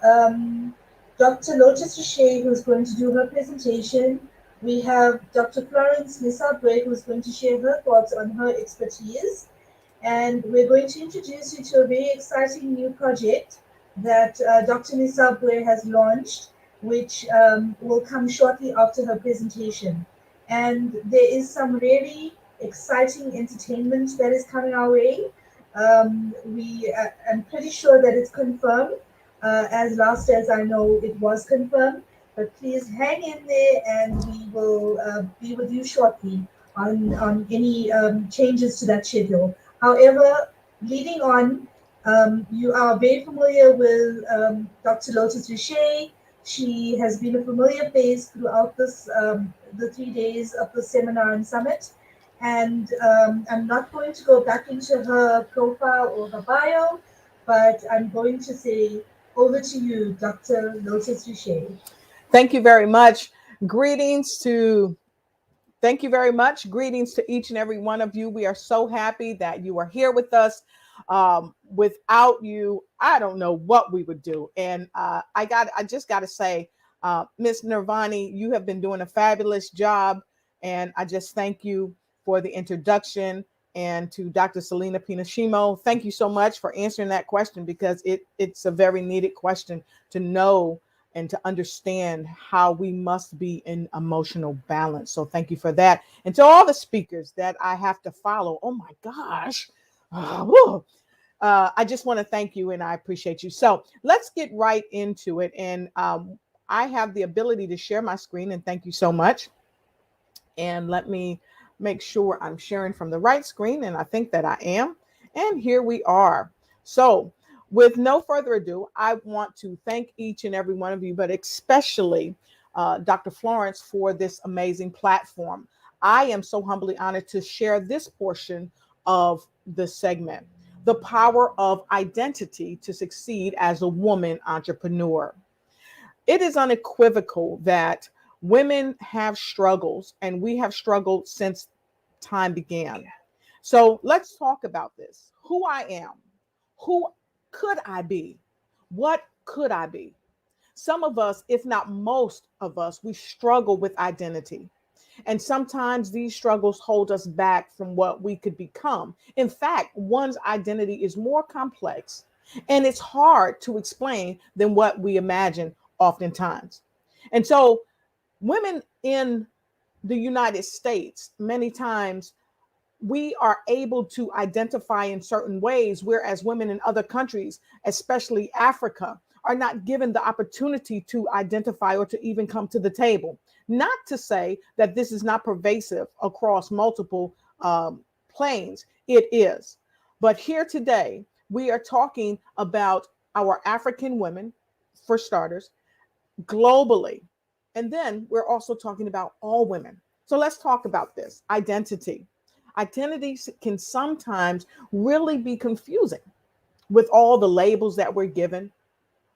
Lotus Riche, who's going to do her presentation. We have Dr. Florence Nisabre, who's going to share her thoughts on her expertise. And we're going to introduce you to a very exciting new project that Dr. Nisabre has launched, which will come shortly after her presentation. And there is some really exciting entertainment that is coming our way. I'm pretty sure that it's confirmed. As last as I know, it was confirmed. But please hang in there, and we will be with you shortly on any changes to that schedule. However, leading on, you are very familiar with Dr. Lotus Riche. She has been a familiar face throughout the 3 days of the seminar and summit. And I'm not going to go back into her profile or her bio, but I'm going to say over to you, Dr. Lotus Riche. Thank you very much. Greetings to Thank you very much. Greetings to each and every one of you. We are so happy that you are here with us. Without you, I don't know what we would do. And I just got to say, Miss Nirvani, you have been doing a fabulous job. And I just thank you for the introduction. And to Dr. Selena Pinashimo, thank you so much for answering that question, because it's a very needed question to know and to understand how we must be in emotional balance. So thank you for that. And to all the speakers that I have to follow, oh my gosh, I just want to thank you and I appreciate you. So let's get right into it. And I have the ability to share my screen, and thank you so much. And let me make sure I'm sharing from the right screen, and I think that I am. And here we are. So with no further ado, I want to thank each and every one of you, but especially Dr. Florence, for this amazing platform. I am so humbly honored to share this portion of the segment, the power of identity to succeed as a woman entrepreneur. It is unequivocal that women have struggles, and we have struggled since time began. So let's talk about this. Who I am, who could I be? What could I be? Some of us, if not most of us, we struggle with identity. And sometimes these struggles hold us back from what we could become. In fact, one's identity is more complex and it's hard to explain than what we imagine oftentimes. And so, women in the United States, many times we are able to identify in certain ways, whereas women in other countries, especially Africa, are not given the opportunity to identify or to even come to the table. Not to say that this is not pervasive across multiple planes, it is. But here today, we are talking about our African women, for starters, globally. And then we're also talking about all women. So let's talk about this identity. Identity can sometimes really be confusing with all the labels that we're given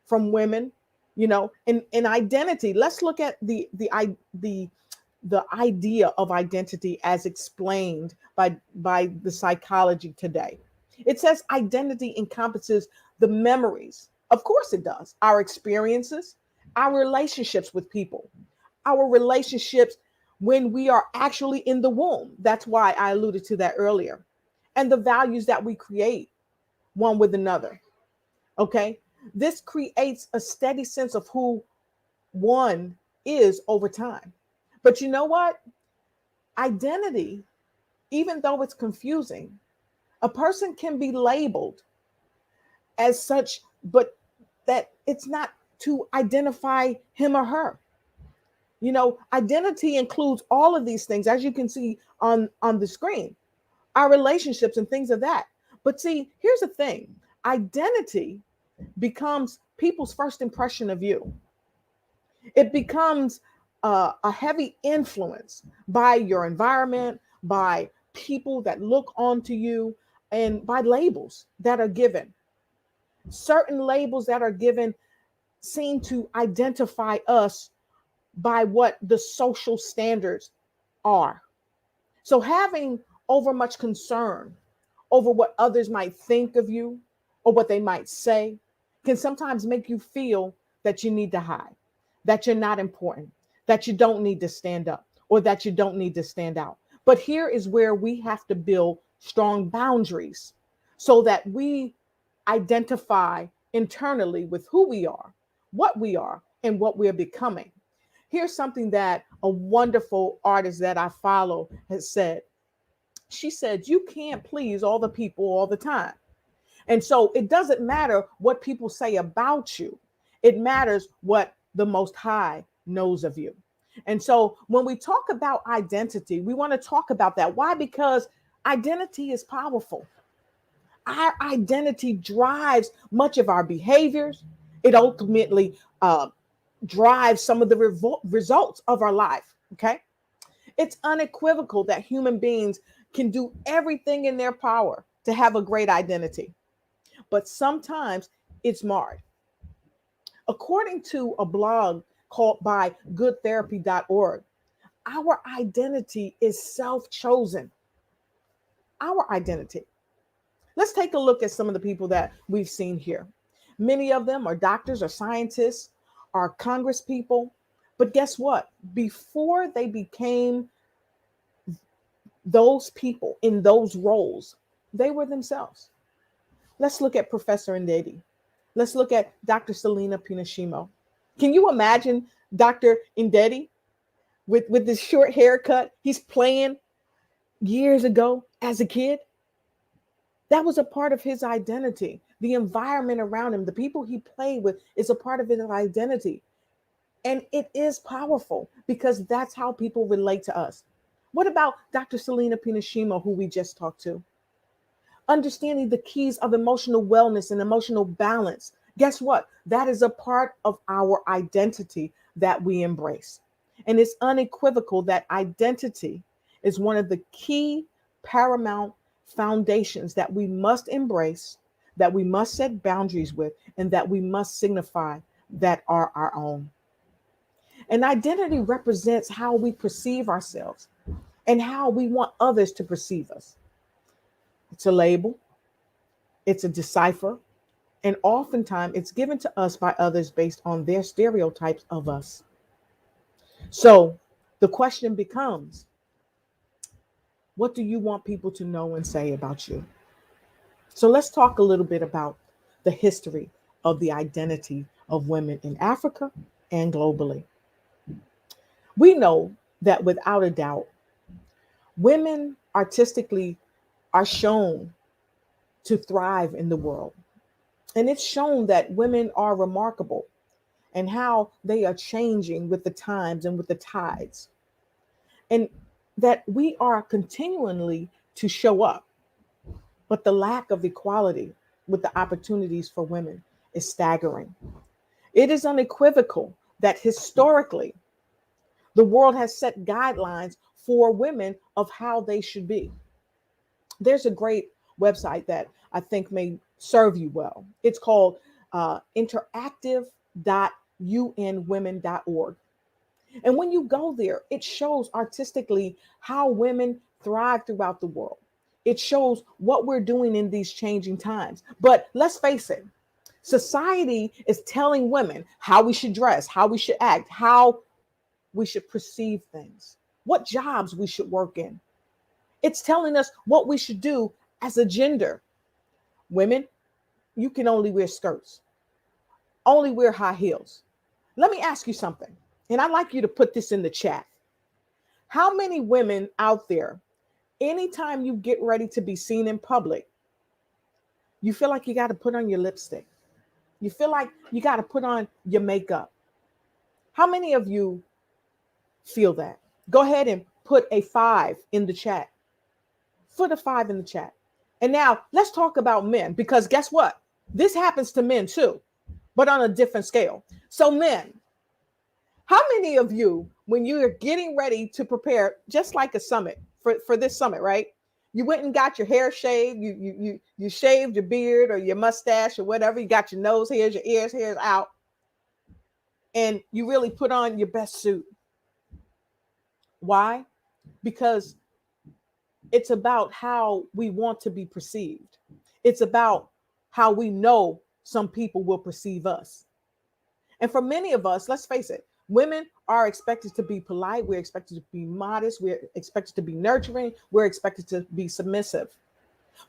from women, in identity. Let's look at the idea of identity as explained by the psychology today. It says identity encompasses the memories. Of course it does. Our experiences, our relationships with people, our relationships when we are actually in the womb. That's why I alluded to that earlier. And the values that we create one with another. Okay. This creates a steady sense of who one is over time. But you know what? Identity, even though it's confusing, a person can be labeled as such, but that it's not to identify him or her. Identity includes all of these things, as you can see on the screen, our relationships and things of that. But see, here's the thing. Identity becomes people's first impression of you. It becomes a heavy influence by your environment, by people that look onto you, and by labels that are given. Certain labels that are given seem to identify us by what the social standards are. So having over much concern over what others might think of you or what they might say can sometimes make you feel that you need to hide, that you're not important, that you don't need to stand up, or that you don't need to stand out. But here is where we have to build strong boundaries so that we identify internally with who we are, and what we're becoming. Here's something that a wonderful artist that I follow has said. She said, you can't please all the people all the time. And so it doesn't matter what people say about you. It matters what the Most High knows of you. And so when we talk about identity, we want to talk about that. Why? Because identity is powerful. Our identity drives much of our behaviors. It ultimately drives some of the results of our life. Okay. It's unequivocal that human beings can do everything in their power to have a great identity, but sometimes it's marred. According to a blog called by goodtherapy.org, our identity is self-chosen. Our identity. Let's take a look at some of the people that we've seen here. Many of them are doctors or scientists or Congress people. But guess what? Before they became those people in those roles, they were themselves. Let's look at Professor Ndedi. Let's look at Dr. Selena Pinashimo. Can you imagine Dr. Ndedi with this short haircut he's playing years ago as a kid? That was a part of his identity. The environment around him, the people he played with, is a part of his identity. And it is powerful because that's how people relate to us. What about Dr. Selena Pinashimo, who we just talked to? Understanding the keys of emotional wellness and emotional balance. Guess what? That is a part of our identity that we embrace. And it's unequivocal that identity is one of the key paramount foundations that we must embrace, that we must set boundaries with, and that we must signify that are our own. And identity represents how we perceive ourselves and how we want others to perceive us. It's a label, it's a decipher, and oftentimes it's given to us by others based on their stereotypes of us. So the question becomes, what do you want people to know and say about you? So let's talk a little bit about the history of the identity of women in Africa and globally. We know that without a doubt, women artistically are shown to thrive in the world. And it's shown that women are remarkable and how they are changing with the times and with the tides. And that we are continually to show up. But the lack of equality with the opportunities for women is staggering. It is unequivocal that historically, the world has set guidelines for women of how they should be. There's a great website that I think may serve you well. It's called interactive.unwomen.org. And when you go there, it shows artistically how women thrive throughout the world. It shows what we're doing in these changing times. But let's face it, society is telling women how we should dress, how we should act, how we should perceive things, what jobs we should work in. It's telling us what we should do as a gender. Women, you can only wear skirts, only wear high heels. Let me ask you something, and I'd like you to put this in the chat. How many women out there, anytime you get ready to be seen in public, you feel like you got to put on your lipstick? You feel like you got to put on your makeup? How many of you feel that? Go ahead and put a 5 in the chat. Put a 5 in the chat. And now let's talk about men, because guess what? This happens to men too, but on a different scale. So men, how many of you, when you are getting ready to prepare, just like a summit for this summit, right? You went and got your hair shaved, you shaved your beard or your mustache or whatever, you got your nose hairs, your ears hairs out, and you really put on your best suit. Why? Because It's about how we want to be perceived. It's about how we know some people will perceive us. And for many of us, let's face it, women are expected to be polite. We're expected to be modest. We're expected to be nurturing. We're expected to be submissive.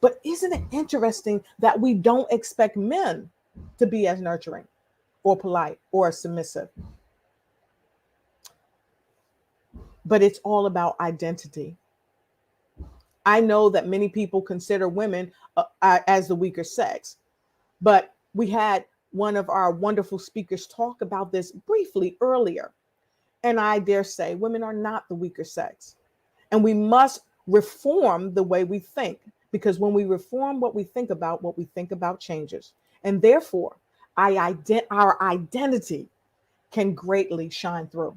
But isn't it interesting that we don't expect men to be as nurturing or polite or submissive? But it's all about identity. I know that many people consider women as the weaker sex, but we had one of our wonderful speakers talk about this briefly earlier. And I dare say women are not the weaker sex. And we must reform the way we think, because when we reform what we think about changes. And therefore, our identity can greatly shine through.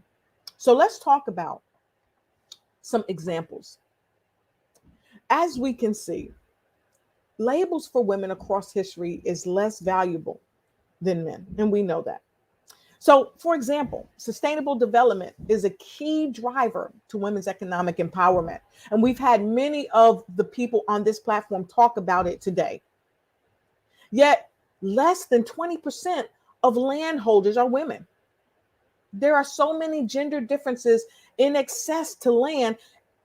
So let's talk about some examples. As we can see, labels for women across history is less valuable than men, and we know that. So, for example, sustainable development is a key driver to women's economic empowerment. And we've had many of the people on this platform talk about it today. Yet, less than 20% of landholders are women. There are so many gender differences in access to land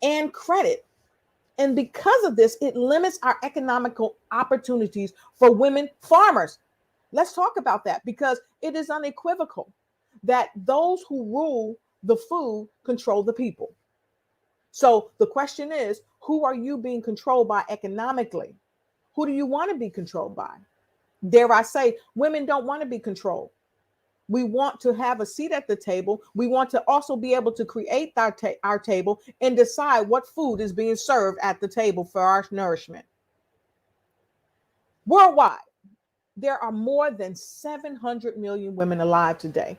and credit. And because of this, it limits our economical opportunities for women farmers. Let's talk about that, because it is unequivocal that those who rule the food control the people. So the question is, who are you being controlled by economically? Who do you want to be controlled by? Dare I say, women don't want to be controlled. We want to have a seat at the table. We want to also be able to create our table and decide what food is being served at the table for our nourishment. Worldwide, there are more than 700 million women alive today,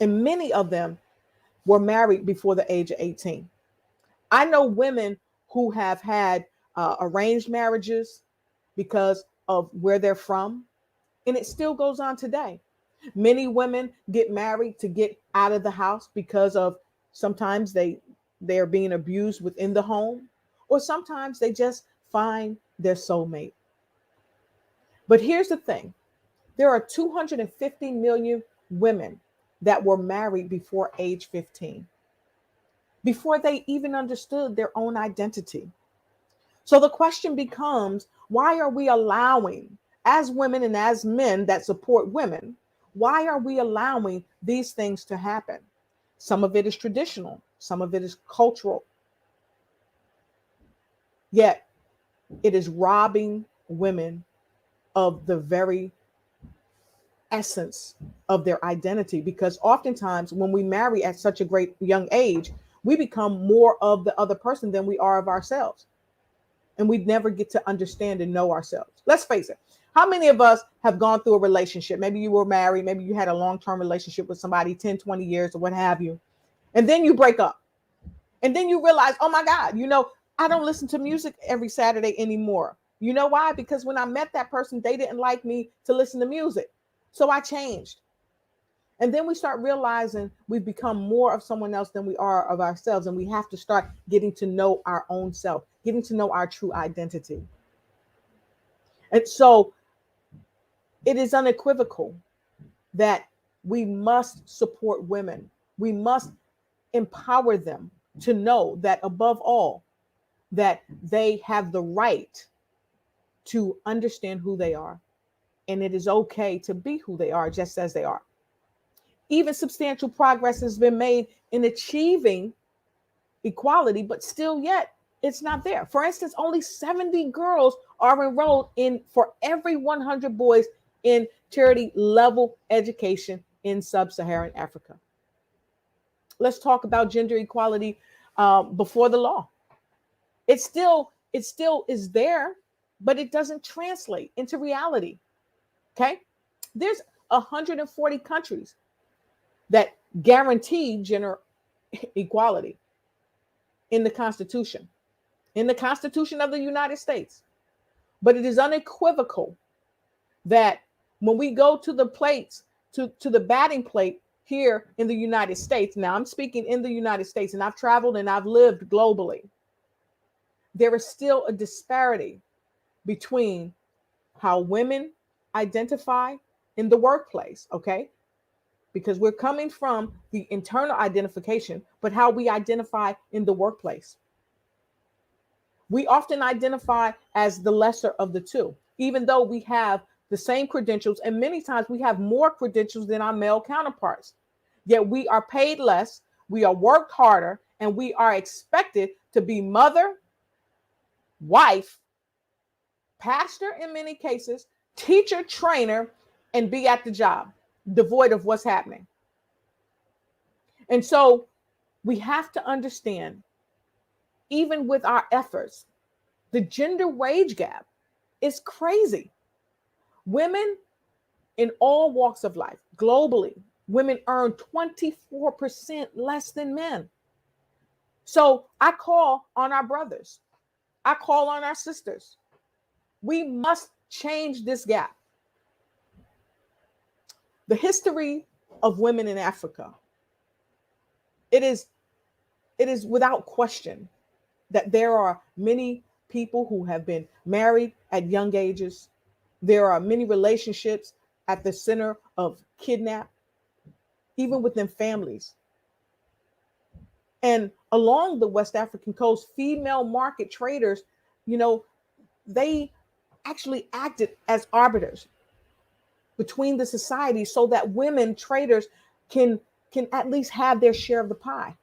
and many of them were married before the age of 18. I know women who have had arranged marriages because of where they're from, and it still goes on today. Many women get married to get out of the house because of sometimes they're being abused within the home, or sometimes they just find their soulmate. But here's the thing. There are 250 million women that were married before age 15, before they even understood their own identity. So the question becomes, why are we allowing, as women and as men that support women, why are we allowing these things to happen? Some of it is traditional, some of it is cultural. Yet it is robbing women of the very essence of their identity, because oftentimes when we marry at such a great young age, we become more of the other person than we are of ourselves. And we never get to understand and know ourselves. Let's face it. How many of us have gone through a relationship? Maybe you were married, maybe you had a long-term relationship with somebody, 10, 20 years or what have you. And then you break up. And then you realize, oh my God, I don't listen to music every Saturday anymore. You know why? Because when I met that person, they didn't like me to listen to music. So I changed. And then we start realizing we've become more of someone else than we are of ourselves. And we have to start getting to know our own self, getting to know our true identity. And so it is unequivocal that we must support women. We must empower them to know that above all, that they have the right to understand who they are. And it is okay to be who they are, just as they are. Even substantial progress has been made in achieving equality, but still yet it's not there. For instance, only 70 girls are enrolled for every 100 boys in charity level education in sub-Saharan Africa. Let's talk about gender equality before the law. It still is there, but it doesn't translate into reality. Okay, there's 140 countries that guarantee gender equality in the Constitution of the United States. But it is unequivocal that when we go to the plates, to the batting plate here in the United States, now I'm speaking in the United States, and I've traveled and I've lived globally. there is still a disparity between how women identify in the workplace, okay? Because we're coming from the internal identification, but how we identify in the workplace. We often identify as the lesser of the two, even though we have the same credentials, and many times we have more credentials than our male counterparts. Yet we are paid less, we are worked harder, and we are expected to be mother, wife, pastor in many cases, teacher, trainer, and be at the job, devoid of what's happening. And so we have to understand, even with our efforts, the gender wage gap is crazy. Women in all walks of life, globally, women earn 24% less than men. So I call on our brothers, I call on our sisters. We must change this gap. The history of women in Africa, it is without question that there are many people who have been married at young ages. There are many relationships at the center of kidnap, even within families. And along the West African coast, female market traders, they actually acted as arbiters between the society so that women traders can at least have their share of the pie.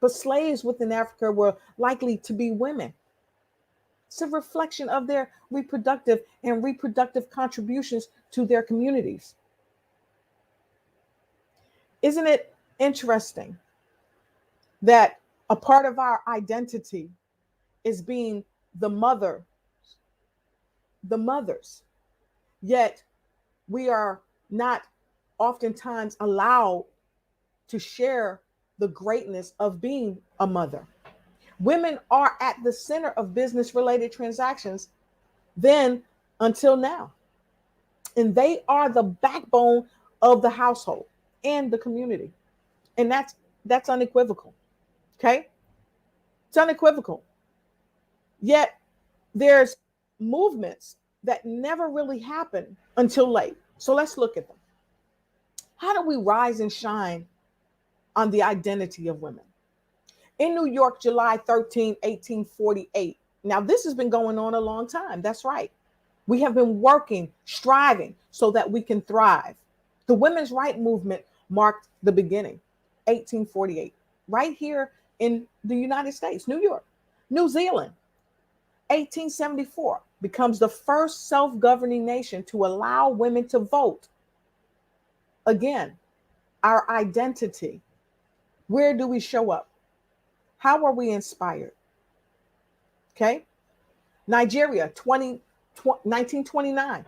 But slaves within Africa were likely to be women. It's a reflection of their reproductive contributions to their communities. Isn't it interesting that a part of our identity is being the mothers, yet we are not oftentimes allowed to share the greatness of being a mother. Women are at the center of business related transactions then until now. And they are the backbone of the household and the community. And that's unequivocal. Okay? It's unequivocal. Yet there's movements that never really happen until late. So let's look at them. How do we rise and shine on the identity of women? In New York, July 13, 1848. Now, this has been going on a long time. That's right. We have been working, striving so that we can thrive. The women's rights movement marked the beginning, 1848, right here in the United States, New York. New Zealand, 1874, becomes the first self-governing nation to allow women to vote. Again, our identity. Where do we show up? How are we inspired? Okay. Nigeria, 1929.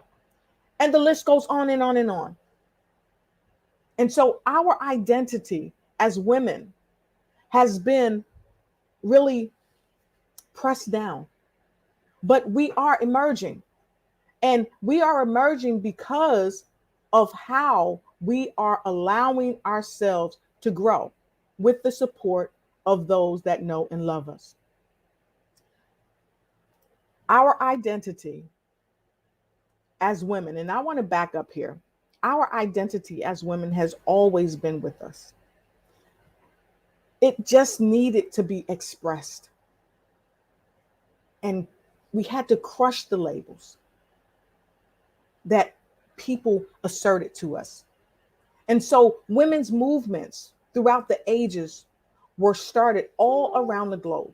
And the list goes on and on and on. And so our identity as women has been really pressed down. But we are emerging. And we are emerging because of how we are allowing ourselves to grow with the support of those that know and love us. Our identity as women, and I want to back up here, our identity as women has always been with us. It just needed to be expressed. And we had to crush the labels that people asserted to us. And so women's movements throughout the ages were started all around the globe.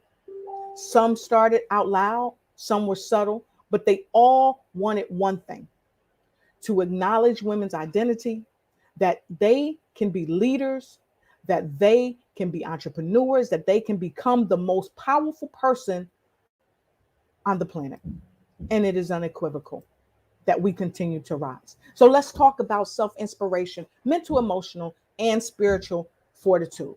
Some started out loud, some were subtle, but they all wanted one thing: to acknowledge women's identity, that they can be leaders, that they can be entrepreneurs, that they can become the most powerful person on the planet. And it is unequivocal that we continue to rise. So let's talk about self-inspiration, mental, emotional, and spiritual fortitude.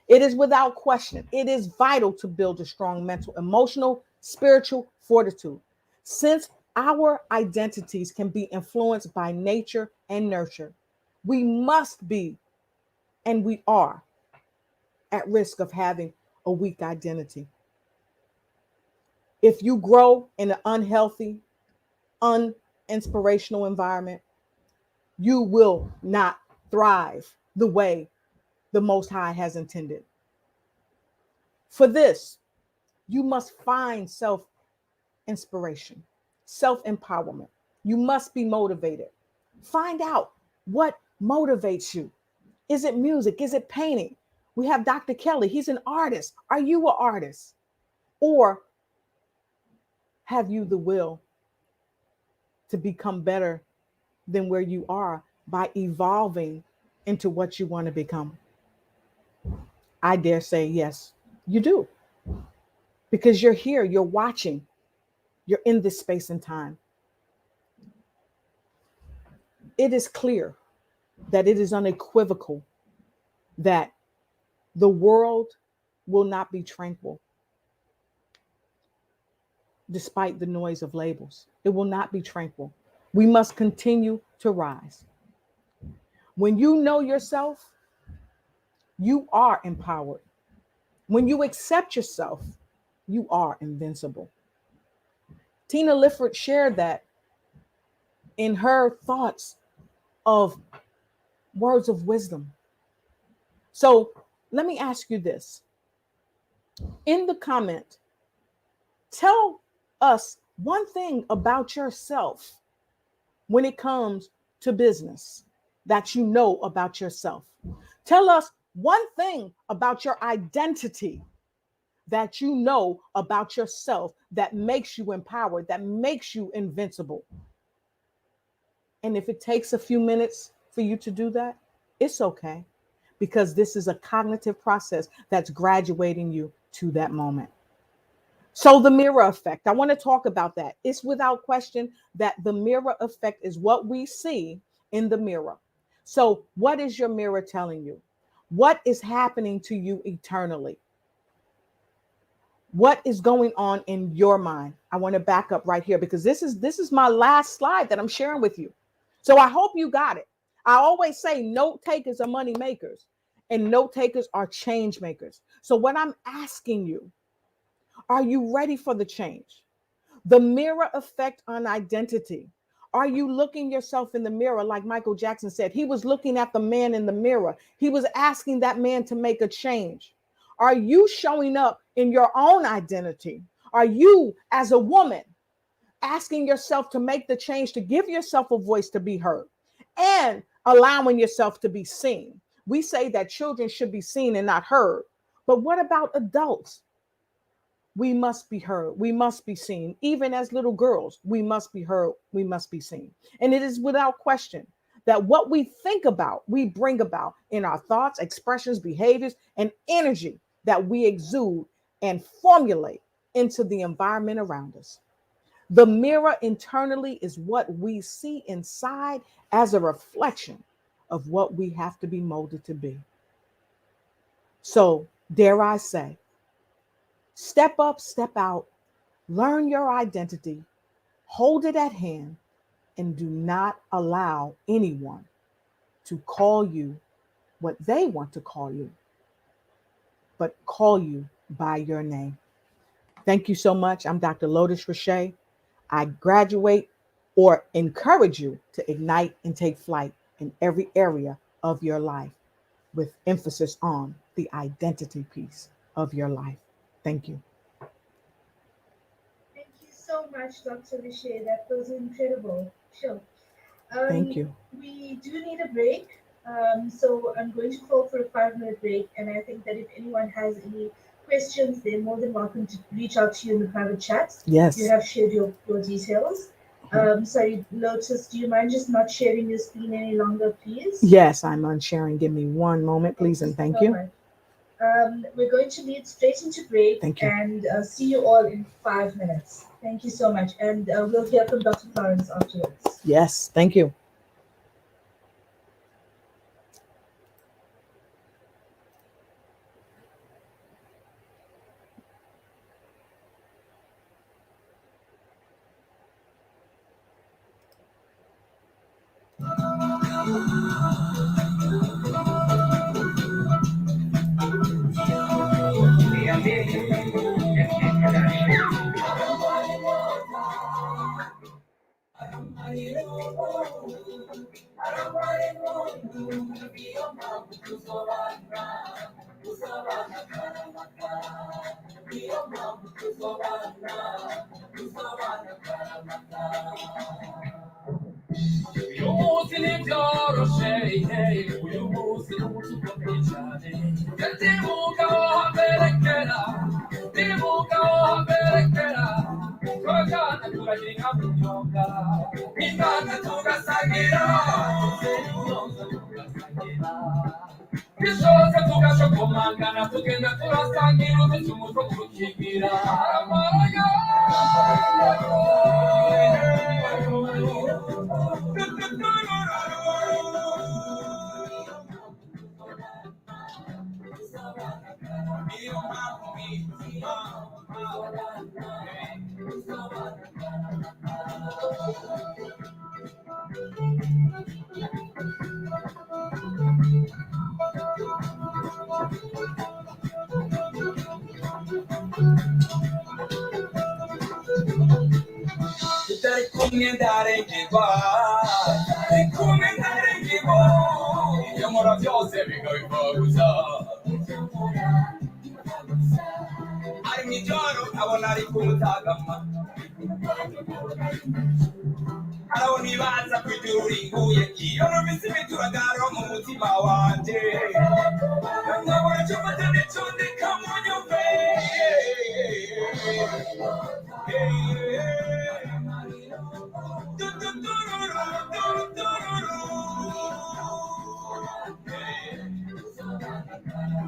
It is without question, it is vital to build a strong mental, emotional, spiritual fortitude. Since our identities can be influenced by nature and nurture, we must be, and we are, at risk of having a weak identity. If you grow in an unhealthy, uninspirational environment, you will not thrive the way the Most High has intended. For this, you must find self inspiration, self empowerment. You must be motivated. Find out what motivates you. Is it music? Is it painting? We have Dr. Kelly. He's an artist. Are you an artist? Or have you the will to become better than where you are by evolving into what you want to become? I dare say, yes, you do. Because you're here, you're watching, you're in this space and time. It is clear that it is unequivocal that the world will not be tranquil despite the noise of labels. It will not be tranquil. We must continue to rise. When you know yourself, you are empowered. When you accept yourself, you are invincible. Tina Lifford shared that in her thoughts of words of wisdom. So let me ask you this. In the comment, tell us one thing about yourself when it comes to business that you know about yourself. Tell us one thing about your identity that you know about yourself that makes you empowered, that makes you invincible. And if it takes a few minutes for you to do that, it's okay, because this is a cognitive process that's graduating you to that moment. So the mirror effect, I want to talk about that. It's without question that the mirror effect is what we see in the mirror. So what is your mirror telling you? What is happening to you eternally? What is going on in your mind? I want to back up right here because this is my last slide that I'm sharing with you. So I hope you got it. I always say note takers are money makers and note takers are change makers. So what I'm asking you, are you ready for the change? The mirror effect on identity. Are you looking yourself in the mirror like Michael Jackson said? He was looking at the man in the mirror. He was asking that man to make a change. Are you showing up in your own identity? Are you, as a woman, asking yourself to make the change, to give yourself a voice to be heard and allowing yourself to be seen? We say that children should be seen and not heard. But what about adults? We must be heard. We must be seen. Even as little girls, we must be heard. We must be seen. And it is without question that what we think about, we bring about in our thoughts, expressions, behaviors, and energy that we exude and formulate into the environment around us. The mirror internally is what we see inside as a reflection of what we have to be molded to be. So, dare I say, step up, step out, learn your identity, hold it at hand, and do not allow anyone to call you what they want to call you, but call you by your name. Thank you so much. I'm Dr. Lotus Richey. I graduate or encourage you to ignite and take flight in every area of your life with emphasis on the identity piece of your life. Thank you. Thank you so much, Dr. Richey. That was incredible. Sure. Thank you. We do need a break. So I'm going to call for a 5-minute break. And I think that if anyone has any questions, they're more than welcome to reach out to you in the private chat. Yes. You have shared your details. Sorry, Lotus, do you mind just not sharing your screen any longer, please? Yes, I'm unsharing. Give me one moment, please, and thank you. We're going to lead straight into break. Thank you. And see you all in 5 minutes. Thank you so much. And we'll hear from Dr. Florence afterwards. Yes, thank you. Bishoboka tugashokomangana tugenda turasangira uducumu two kukigira amaraga tutari kumwe ndarengerwa turi kumwe ndarengerwa ibyo nkora byose bikabipfagusa ari mu ijoro nkabona ari kumutagama arabona ibanza kw'ijuru ringuye iyo numvise imituragaro mu mutima wanje nkabona icyo mfata n'icyo ndeka mu nyumve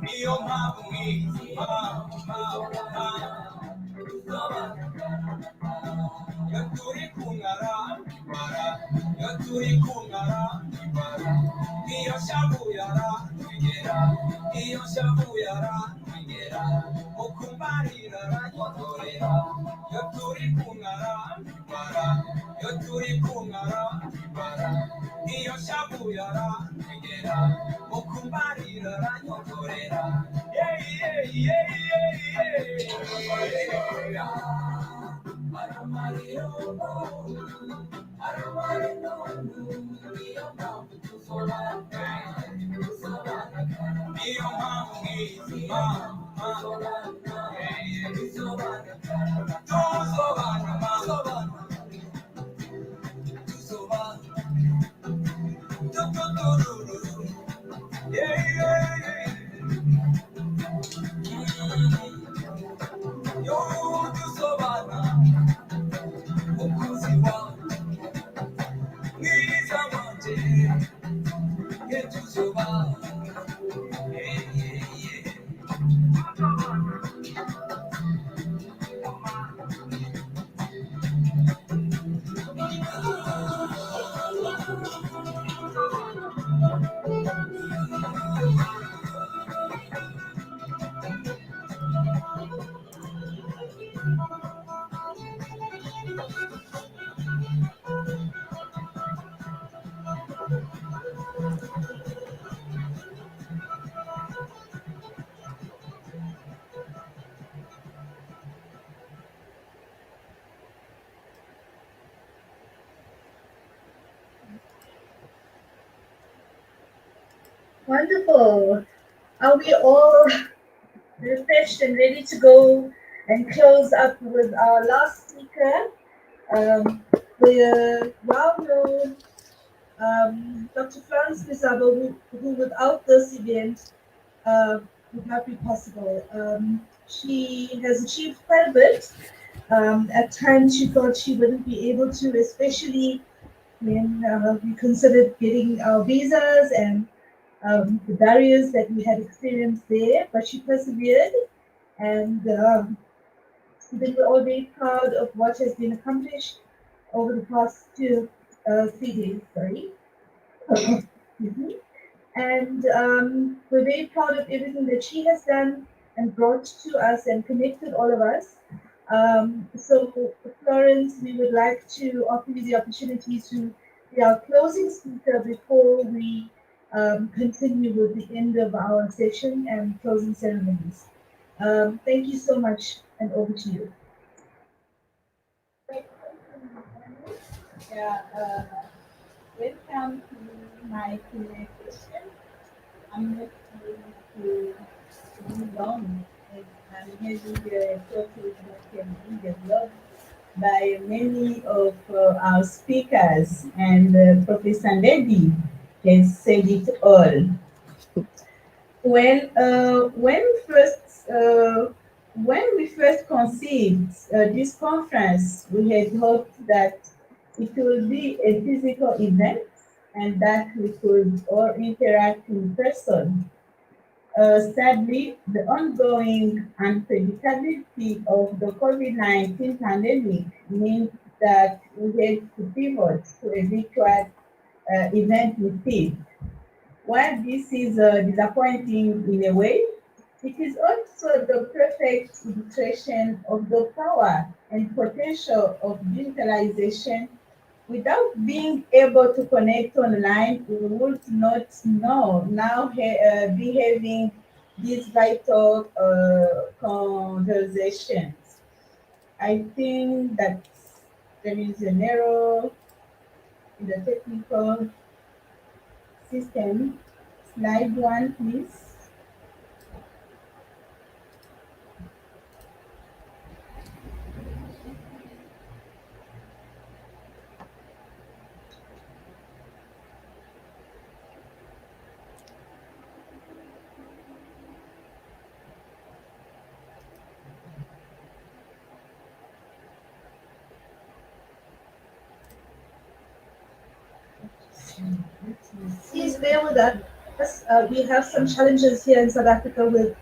niyo mpamvu mwiza turi kumara ibara turi kumara ibara niyo shabuyara twigera niyo shabuyara twigera mukumbarira rayotorera turi kumara ibara turi kumara ibara niyo shabuyara twigera mukumbarira rayotorera Wonderful. Are we all refreshed and ready to go and close up with our last speaker? The well-known Dr. Florence Mizabo, who without this event would not be possible. She has achieved quite a bit. At times she thought she wouldn't be able to, especially when we considered getting our visas and the barriers that we had experienced there, but she persevered, and then we're all very proud of what has been accomplished over the past 3 days. Sorry. And we're very proud of everything that she has done and brought to us and connected all of us. So, Florence, we would like to offer you the opportunity to be our closing speaker before we continue with the end of our session and closing ceremonies. Thank you so much, and over to you. Welcome to my Q&A session. I'm not going to move on, as I'm having a talk with what can be developed by many of our speakers, and Professor Lady has said it all. When we first conceived this conference, we had hoped that it would be a physical event and that we could all interact in person. Sadly, the ongoing unpredictability of the COVID-19 pandemic means that we had to pivot to a virtual event instead. While this is disappointing in a way, it is also the perfect illustration of the power and potential of digitalization. Without being able to connect online, we would not know now be having these vital conversations. I think that there is an error in the technical system. Slide one, please. Please bear with us. We have some challenges here in South Africa with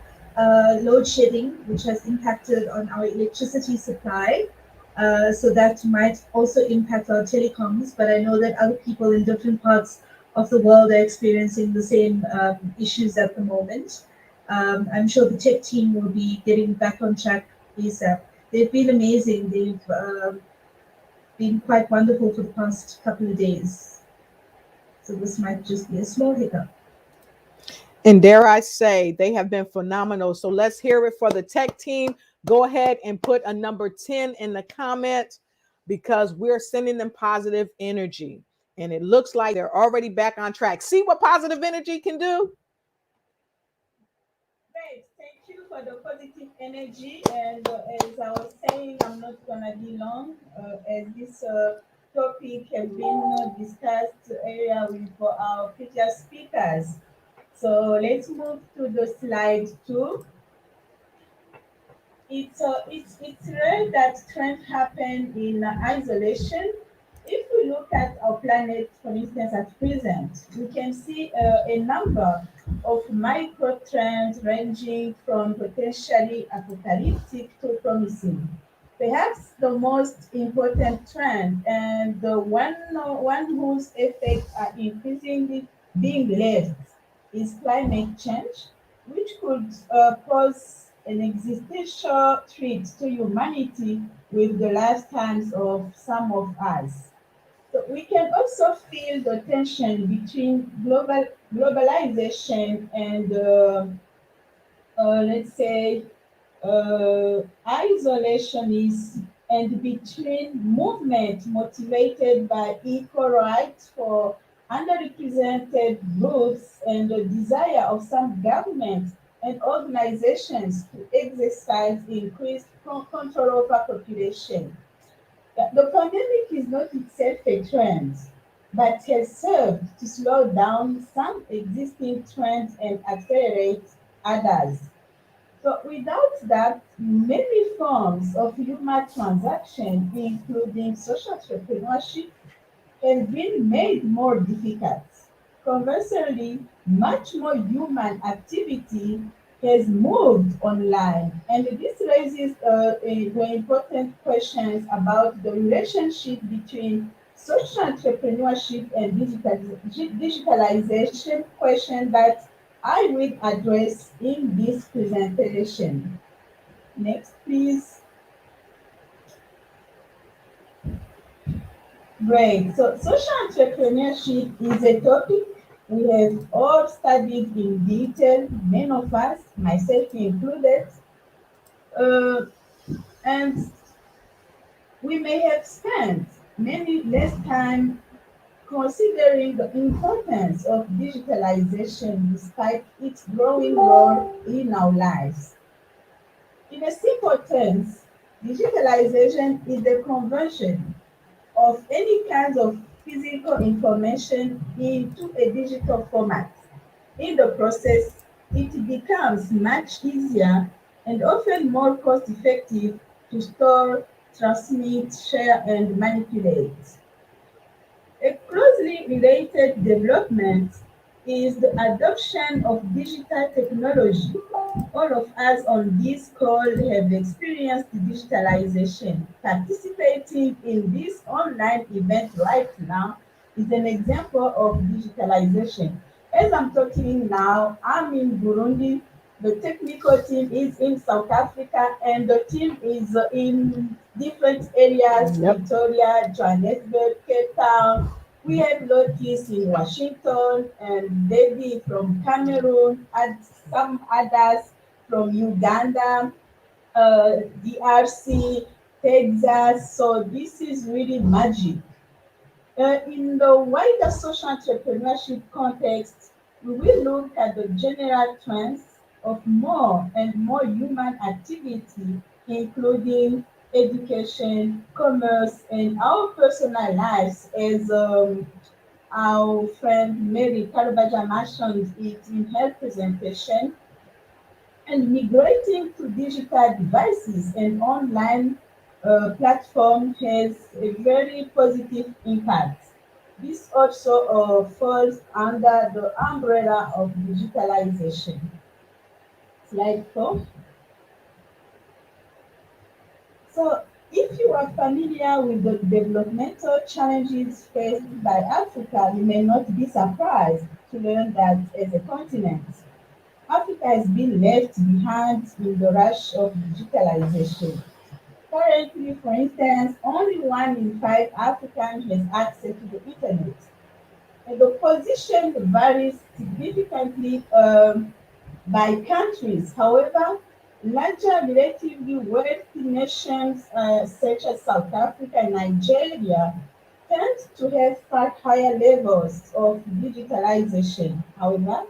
load shedding, which has impacted on our electricity supply. So that might also impact our telecoms, but I know that other people in different parts of the world are experiencing the same issues at the moment. I'm sure the tech team will be getting back on track ASAP. They've been amazing. They've been quite wonderful for the past couple of days. So this might just be a small hiccup. And dare I say, they have been phenomenal. So let's hear it for the tech team. Go ahead and put a number 10 in the comments because we're sending them positive energy. And it looks like they're already back on track. See what positive energy can do? Great, thank you for the positive energy. And as I was saying, I'm not gonna be long, as this topic has been discussed earlier with our previous speakers. So let's move to the slide two. It's rare that trends happen in isolation. If we look at our planet, for instance, at present, we can see a number of micro trends ranging from potentially apocalyptic to promising. Perhaps the most important trend and the one whose effects are increasingly being left is climate change, which could pose an existential threat to humanity with the lifetimes of some of us. So we can also feel the tension between globalization and let's say isolationism and between movement motivated by equal rights for underrepresented groups and the desire of some governments and organizations to exercise increased control over population. The pandemic is not itself a trend, but has served to slow down some existing trends and accelerate others. So without that, many forms of human transaction, including social entrepreneurship, have been made more difficult. Conversely, much more human activity has moved online, and this raises very important questions about the relationship between social entrepreneurship and digitalization, question that I will address in this presentation. Next, please. Great. So social entrepreneurship is a topic we have all studied in detail, many of us, myself included, uh, and we may have spent many less time considering the importance of digitalization despite its growing role in our lives. In a simple terms, digitalization is the conversion of any kinds of physical information into a digital format. In the process, it becomes much easier and often more cost effective to store, transmit, share, and manipulate. A closely related development is the adoption of digital technology. All of us on this call have experienced digitalization. Participating in this online event right now is an example of digitalization. As I'm talking now, I'm in Burundi. The technical team is in South Africa, and the team is in different areas: Yep. Victoria, Johannesburg, Cape Town. We have Lotus in Washington, and Debbie from Cameroon, and some others from Uganda, DRC, Texas. So this is really magic. In the wider social entrepreneurship context, we will look at the general trends of more and more human activity, including education, commerce, and our personal lives, as our friend Mary Karubaja mentioned it in her presentation, and migrating to digital devices and online platform has a very positive impact. This also falls under the umbrella of digitalization. Slide 4. So, if you are familiar with the developmental challenges faced by Africa, you may not be surprised to learn that as a continent, Africa has been left behind in the rush of digitalization. Currently, for instance, only 1 in 5 Africans has access to the internet. And the position varies significantly by countries. However, larger, relatively wealthy nations such as South Africa and Nigeria tend to have far higher levels of digitalization. However,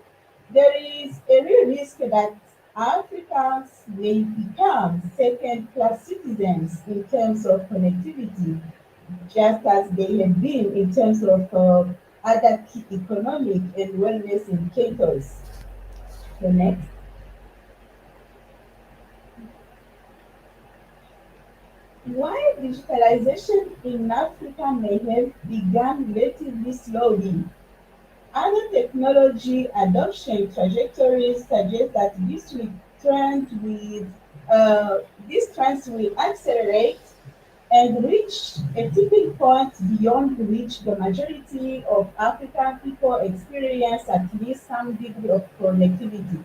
there is a real risk that Africans may become second-class citizens in terms of connectivity, just as they have been in terms of other key economic and wellness indicators. The next. While digitalization in Africa may have begun relatively slowly, other technology adoption trajectories suggest that trend with, these trends will accelerate and reach a tipping point beyond which the majority of African people experience at least some degree of connectivity.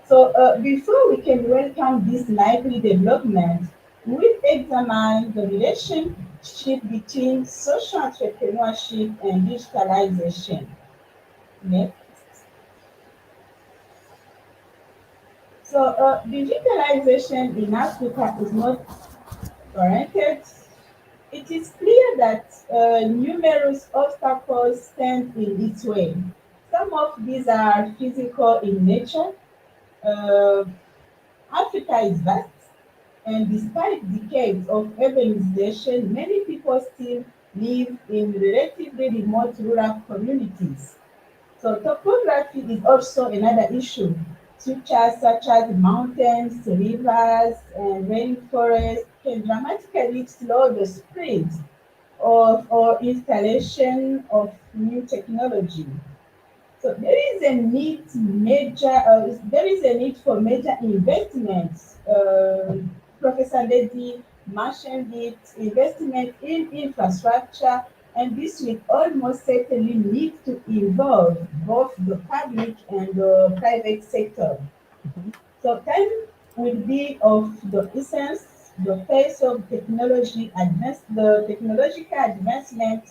So before we can welcome this likely development, we examine the relationship between social entrepreneurship and digitalization. Next. So digitalization in Africa is not warranted. It is clear that numerous obstacles stand in its way. Some of these are physical in nature. Uh, Africa is vast, and despite decades of urbanization, many people still live in relatively remote rural communities. So topography is also another issue. Such as mountains, rivers, and rainforests can dramatically slow the spread of or installation of new technology. So there is a need for major investments. Professor Lady mentioned it, investment in infrastructure, and this will almost certainly need to involve both the public and the private sector. Mhm. So time will be of the essence. The pace of the technological advancement,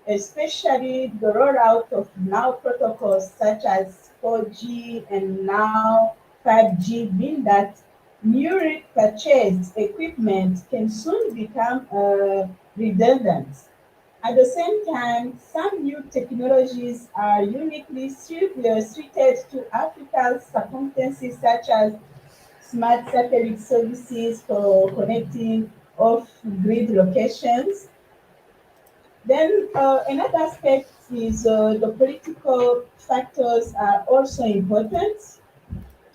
especially the rollout of now protocols such as 4G and now 5G, mean that newly purchased equipment can soon become redundant. At the same time, some new technologies are uniquely suited to Africa's circumstances, such as smart satellite services for connecting off-grid locations. Then another aspect is the political factors are also important.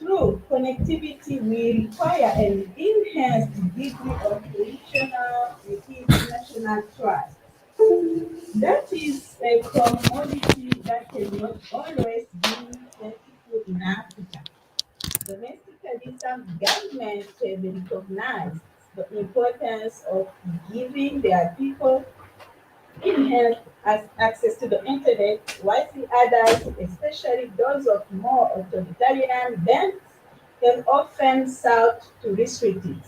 True connectivity will require an enhanced degree of regional and international trust. That is a commodity that cannot always be plentiful in Africa. Domestically, some governments have recognized the importance of giving their people enhanced access to the internet, while others, especially those of more authoritarian bents, have often sought to restrict it.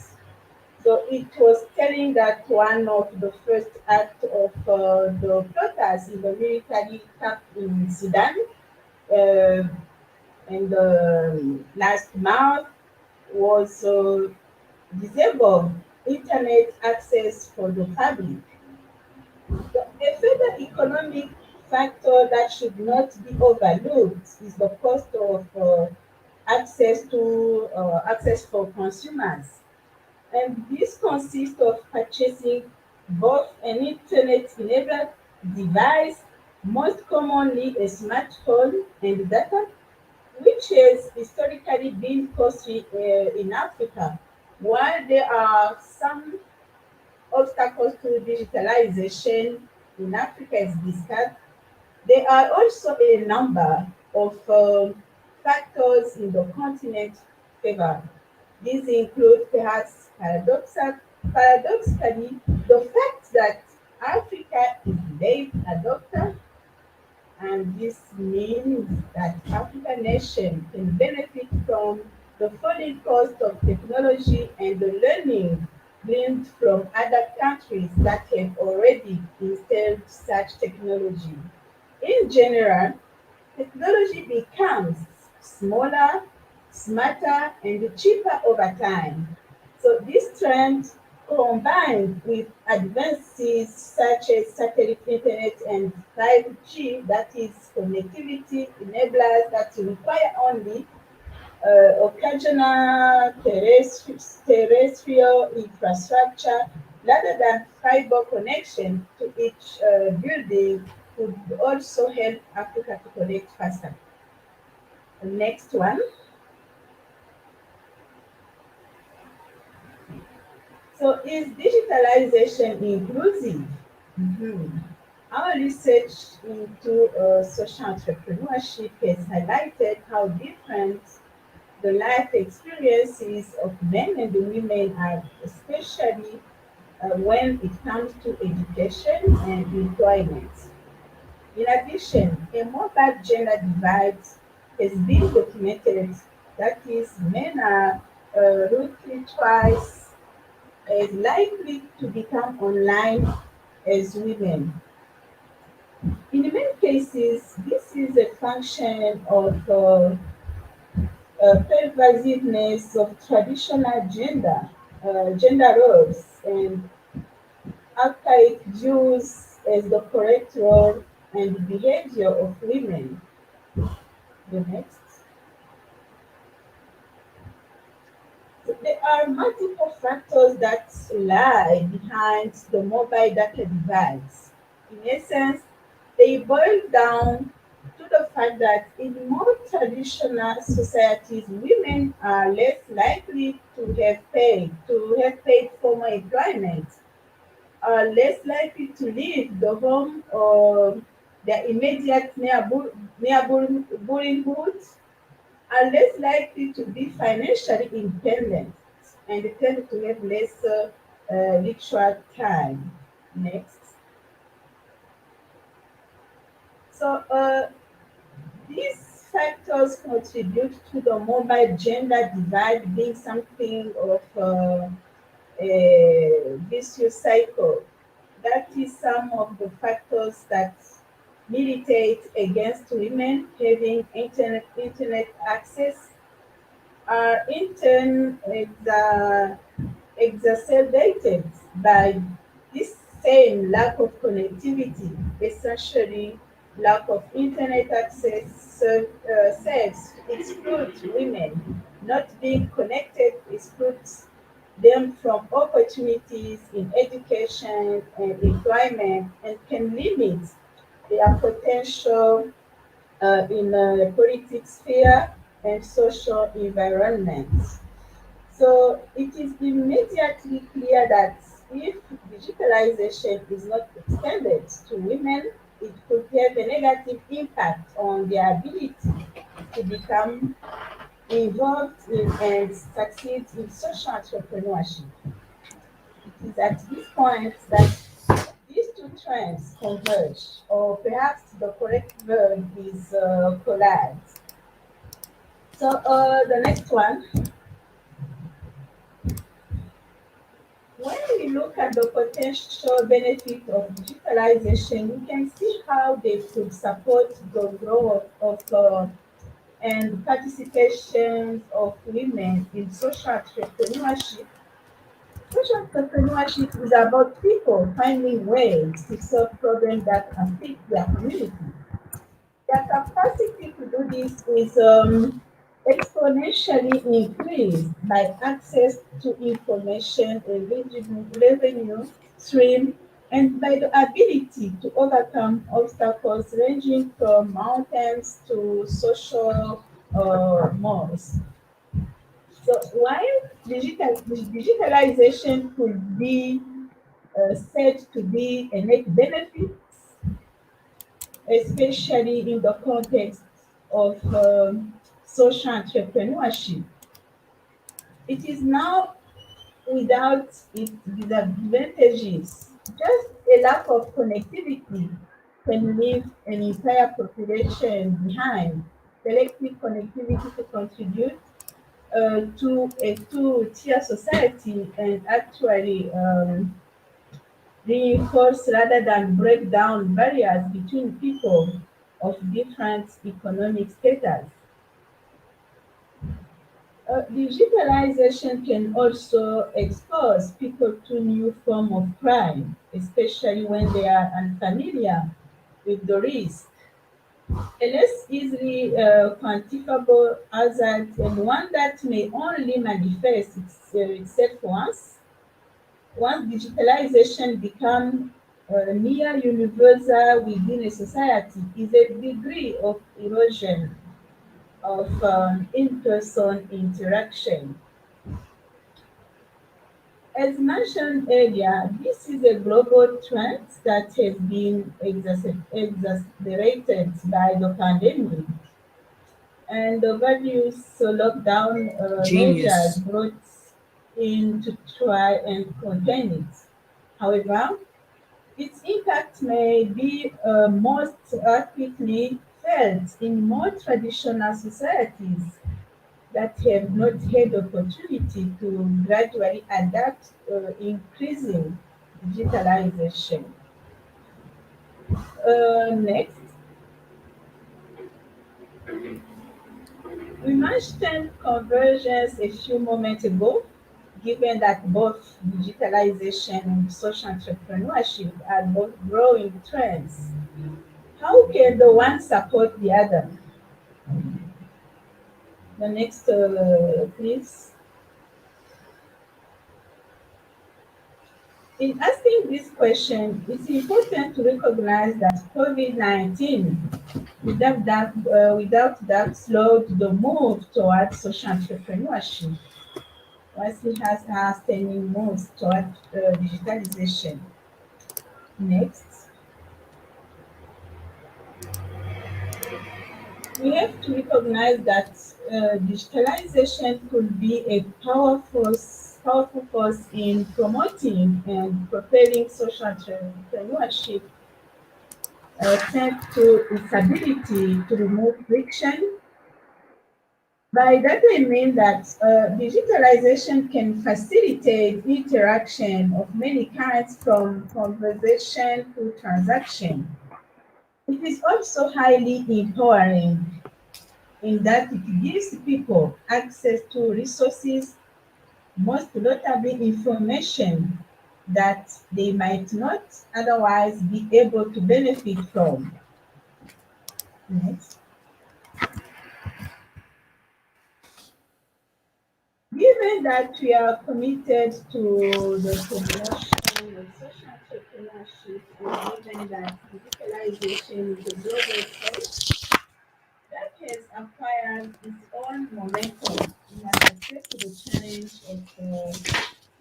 So it was telling that one of the first acts of the protests in the military camp in Sudan uh, in the last month was disable internet access for the public. A further economic factor that should not be overlooked is the cost of access for consumers. And this consists of purchasing both an internet-enabled device, most commonly a smartphone, and data, which has historically been costly in Africa. While there are some obstacles to digitalization in Africa is discussed, there are also a number of factors in the continent's favor. These include perhaps paradoxically the fact that Africa is late adopter, and this means that African nations can benefit from the falling cost of technology and the learning gleaned from other countries that have already installed such technology. In general, technology becomes smaller, smarter, and cheaper over time. So this trend, combined with advances such as satellite internet and 5G, that is connectivity enablers that require only occasional terrestrial infrastructure rather than fiber connection to each building could also help Africa to connect faster. The next one. So is digitalization inclusive? Mhm. Our research into social entrepreneurship has highlighted how different the life experiences of men and women are, especially when it comes to education and employment. In addition, a mobile gender divide has been documented. That is, men are roughly twice as likely to become online as women. In many cases, this is a function of pervasiveness of traditional gender roles and archaic views as the correct role and behavior of women. The next. So there are multiple factors that lie behind the mobile data device. In essence, they boil down to the fact that in more traditional societies, women are less likely to have paid formal employment, are less likely to leave the home or their immediate neighborhood, are less likely to be financially independent, and they tend to have less leisure time. Next. So these factors contribute to the mobile gender divide being something of a vicious cycle. That is some of the factors that militate against women having internet access, are in turn exacerbated by this same lack of connectivity, essentially lack of internet access serves to exclude women. Not being connected excludes them from opportunities in education and employment and can limit their potential in politics sphere, and social environments. So it is immediately clear that if digitalization is not extended to women, it could have a negative impact on their ability to become involved in and succeed in social entrepreneurship. It is at this point that these two trends converge, or perhaps the correct verb is collide. So the next one, when we look at the potential benefit of digitalization, we can see how they could support the growth of and participation of women in social entrepreneurship. Social entrepreneurship is about people finding ways to solve problems that affect their community. Their capacity to do this is exponentially increased by access to information, revenue stream, and by the ability to overcome obstacles ranging from mountains to social malls. So while digitalization could be said to be a net benefit, especially in the context of social entrepreneurship. It is now without its disadvantages. Just a lack of connectivity can leave an entire population behind. Selective connectivity to contribute to a two-tier society and actually reinforce rather than break down barriers between people of different economic status. Digitalization can also expose people to new form of crime, especially when they are unfamiliar with the risk. A less easily quantifiable hazard and one that may only manifest itself once digitalization becomes near universal within a society is a degree of erosion of in-person interaction. As mentioned earlier, this is a global trend that has been exacerbated by the pandemic and the various lockdown measures Genius. brought in to try and contain it. However, its impact may be most acutely felt in more traditional societies that have not had opportunity to gradually adapt increasing digitalization. Next, we mentioned convergence a few moments ago, given that both digitalization and social entrepreneurship are both growing trends. How can the one support the other? The next, please. In asking this question, it's important to recognize that COVID-19 without that slowed the move towards social entrepreneurship, whilst it has standing moves toward digitalization. Next, we have to recognize that digitalization could be a powerful force in promoting and propelling social entrepreneurship thanks to its ability to remove friction. By that I mean that digitalization can facilitate interaction of many kinds from conversation to transaction. It is also highly empowering in that it gives people access to resources, most notably information that they might not otherwise be able to benefit from. Next. Given that we are committed to the promotion of social entrepreneurship and given that digitalization is a global trend, that has acquired its own momentum. We must accept the challenge of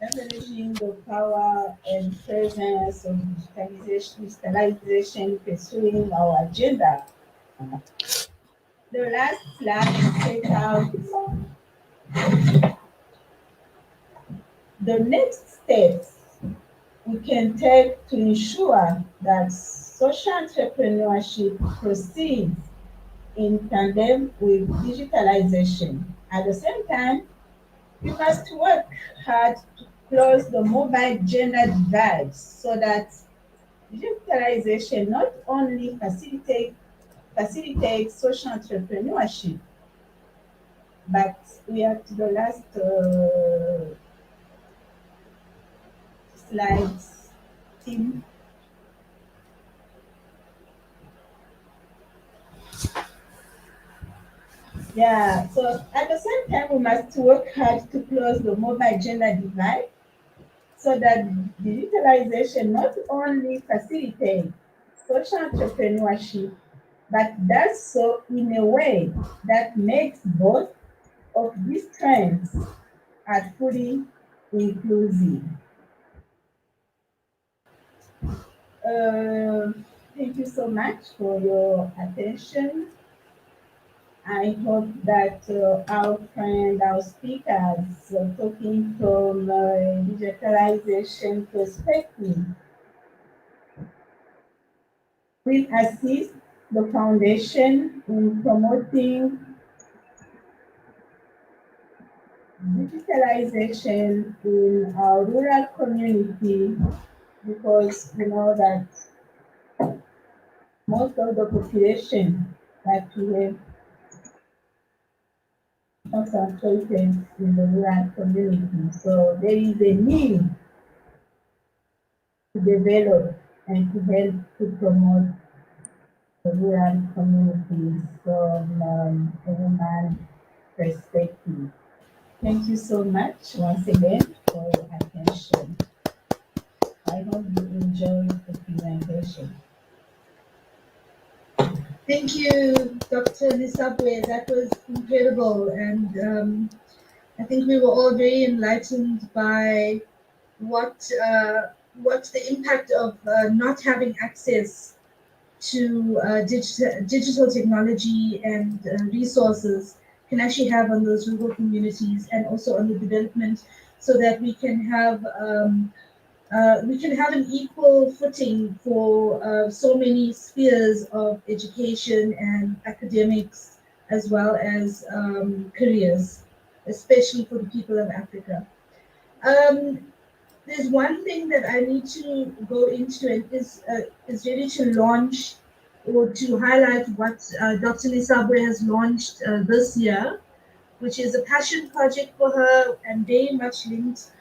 leveraging the power and presence of digitalization pursuing our agenda. The last slide set out the next steps we can take to ensure that social entrepreneurship proceeds in tandem with digitalization. At the same time, we must work hard to close the mobile gender divide so that digitalization not only facilitates social entrepreneurship, but we are to the last slides, Tim. Yeah, so at the same time, we must work hard to close the mobile gender divide so that digitalization not only facilitates social entrepreneurship, but does so in a way that makes both of these trends are fully inclusive. Uh, Thank you so much for your attention. I hope that our friend, our speakers, talking from a digitalization perspective, will assist the foundation in promoting digitalization in our rural community because we know that most of the population that we have concentrated in the rural community. So there is a need to develop and to help to promote the rural communities from a woman perspective. Thank you so much once again for your attention. I hope you enjoyed the presentation. Thank you, Dr. Nisabwe. That was incredible. And I think we were all very enlightened by what the impact of not having access to digital technology and resources can actually have on those rural communities and also on the development so that we can have an equal footing for so many spheres of education and academics as well as careers, especially for the people of Africa. Um, there's one thing that I need to go into and is ready to launch or to highlight what Dr. Nisabwe has launched this year, which is a passion project for her and very much linked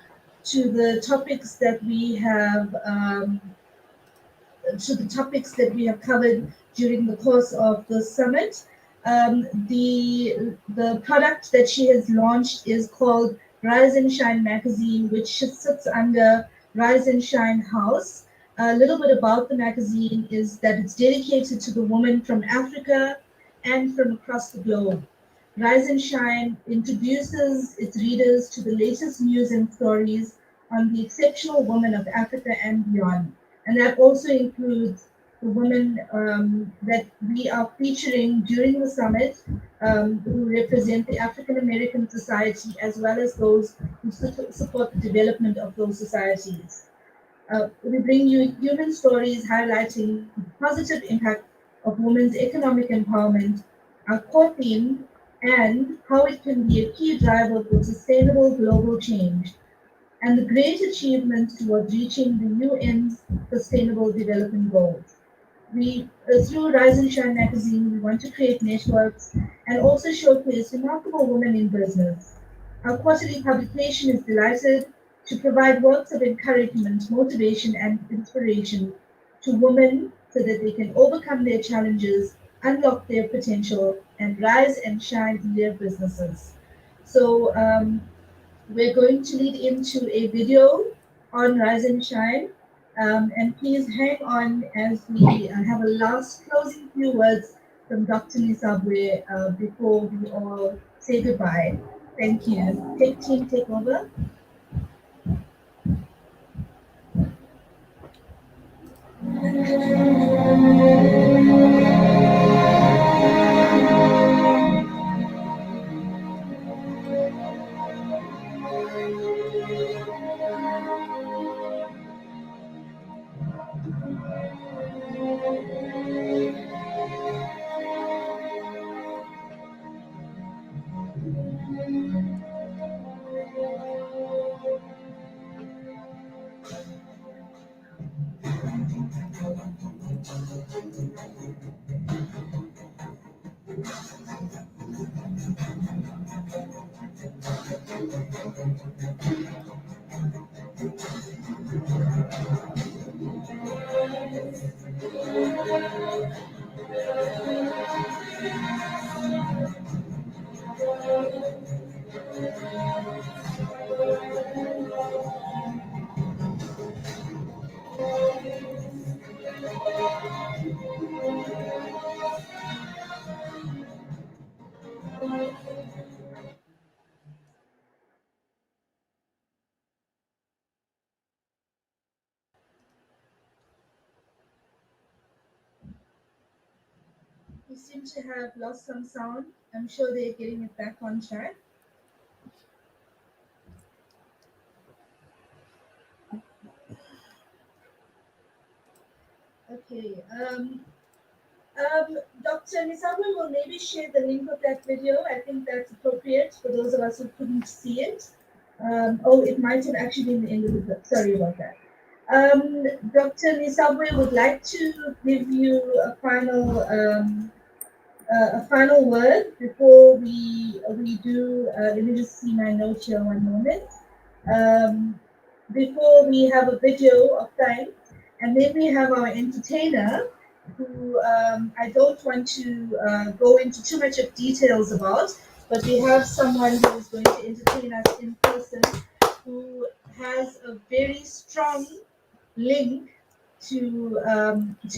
to the topics that we have covered during the course of the summit. The product that she has launched is called Rise and Shine magazine, which sits under Rise and Shine House. A little bit about the magazine is that it's dedicated to the woman from Africa and from across the globe. Rise and Shine introduces its readers to the latest news and stories on the exceptional women of Africa and beyond. And that also includes the women that we are featuring during the summit who represent the African American society as well as those who support the development of those societies. We bring you human stories highlighting the positive impact of women's economic empowerment, our core theme, and how it can be a key driver for sustainable global change and the great achievements towards reaching the UN's Sustainable Development Goals. Through Rise and Shine magazine, we want to create networks and also showcase remarkable women in business. Our quarterly publication is delighted to provide works of encouragement, motivation, and inspiration to women so that they can overcome their challenges, unlock their potential, and rise and shine in their businesses. So we're going to lead into a video on Rise and Shine. And please hang on as we have a last closing few words from Dr. Nisabwe before we all say goodbye. Thank you. Take over. We seem to have lost some sound. I'm sure they're getting it back on track. Okay. Dr. Nisabwe will maybe share the link of that video. I think that's appropriate for those of us who couldn't see it. Oh, it might have actually been the end of the book. Sorry about that. Dr. Nisabwe would like to give you a final word before we do. Let me just see my note here one moment. Before we have a video of thanks, and then we have our entertainer, who I don't want to go into too much of details about, but we have someone who is going to entertain us in person, who has a very strong link to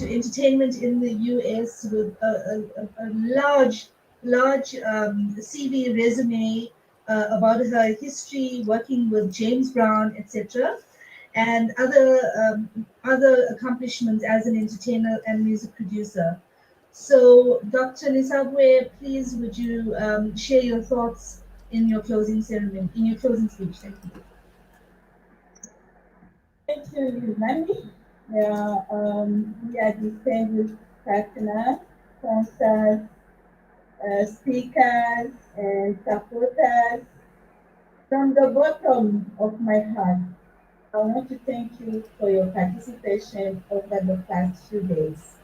entertainment in the US with a large CV resume about her history working with James Brown, etc., and other accomplishments as an entertainer and music producer. So, Dr. Nisabwe, please would you share your thoughts in your closing ceremony, in your closing speech? Thank you. Thank you, Mandy. Yeah, we are distinguished partners, sponsors, speakers, and supporters. From the bottom of my heart, I want to thank you for your participation over the past few days.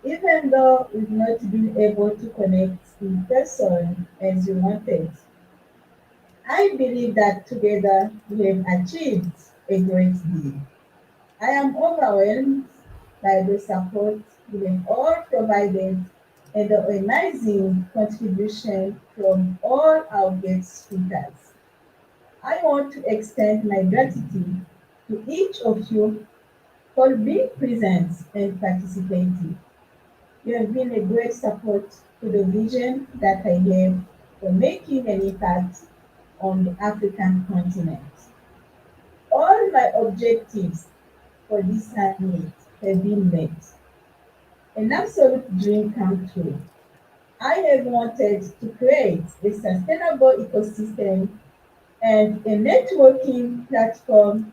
Even though we've not been able to connect in person as you wanted, I believe that together we have achieved a great deal. I am overwhelmed by the support you have all provided and the amazing contribution from all our guest speakers. I want to extend my gratitude to each of you for being present and participating. You have been a great support to the vision that I have for making an impact on the African continent. All my objectives for this summit have been met. An absolute dream come true. I have wanted to create a sustainable ecosystem and a networking platform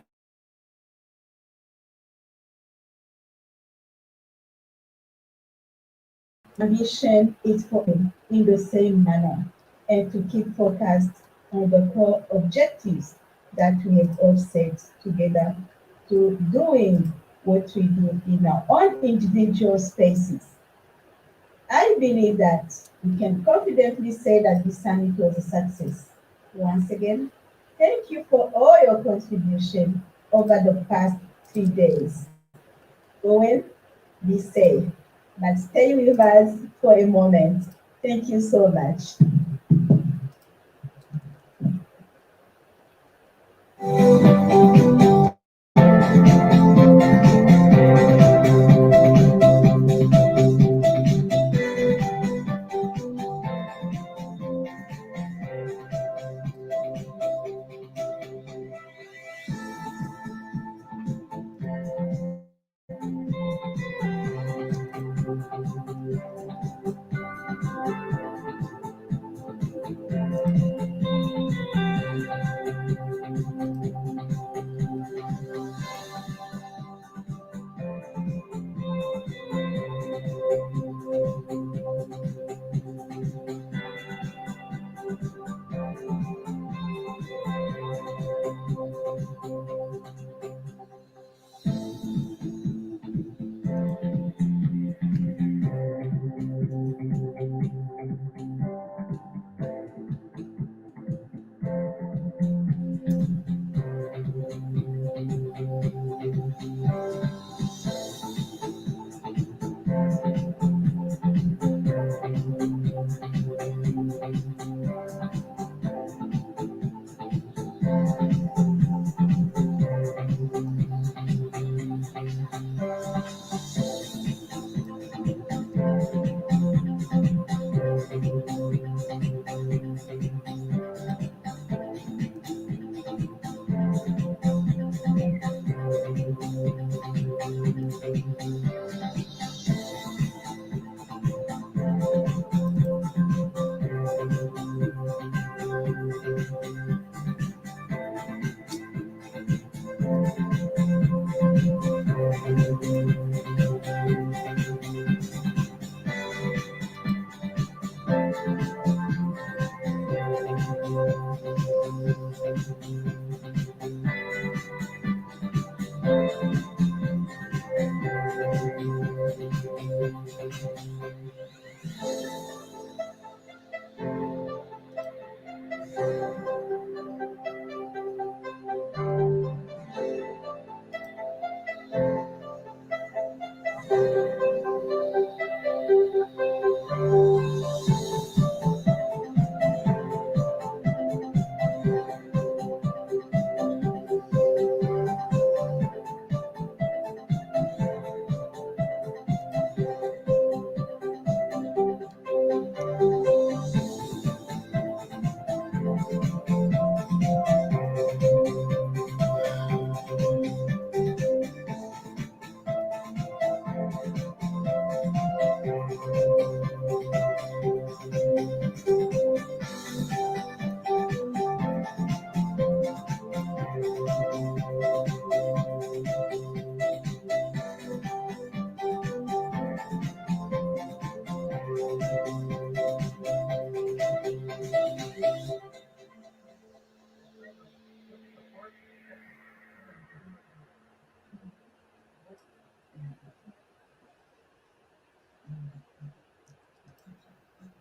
ambition is for in the same manner and to keep focused on the core objectives that we have all set together to doing what we do in our own individual spaces. I believe that we can confidently say that this summit was a success. Once again, thank you for all your contribution over the past 3 days. Go well, be safe, but stay with us for a moment. Thank you so much.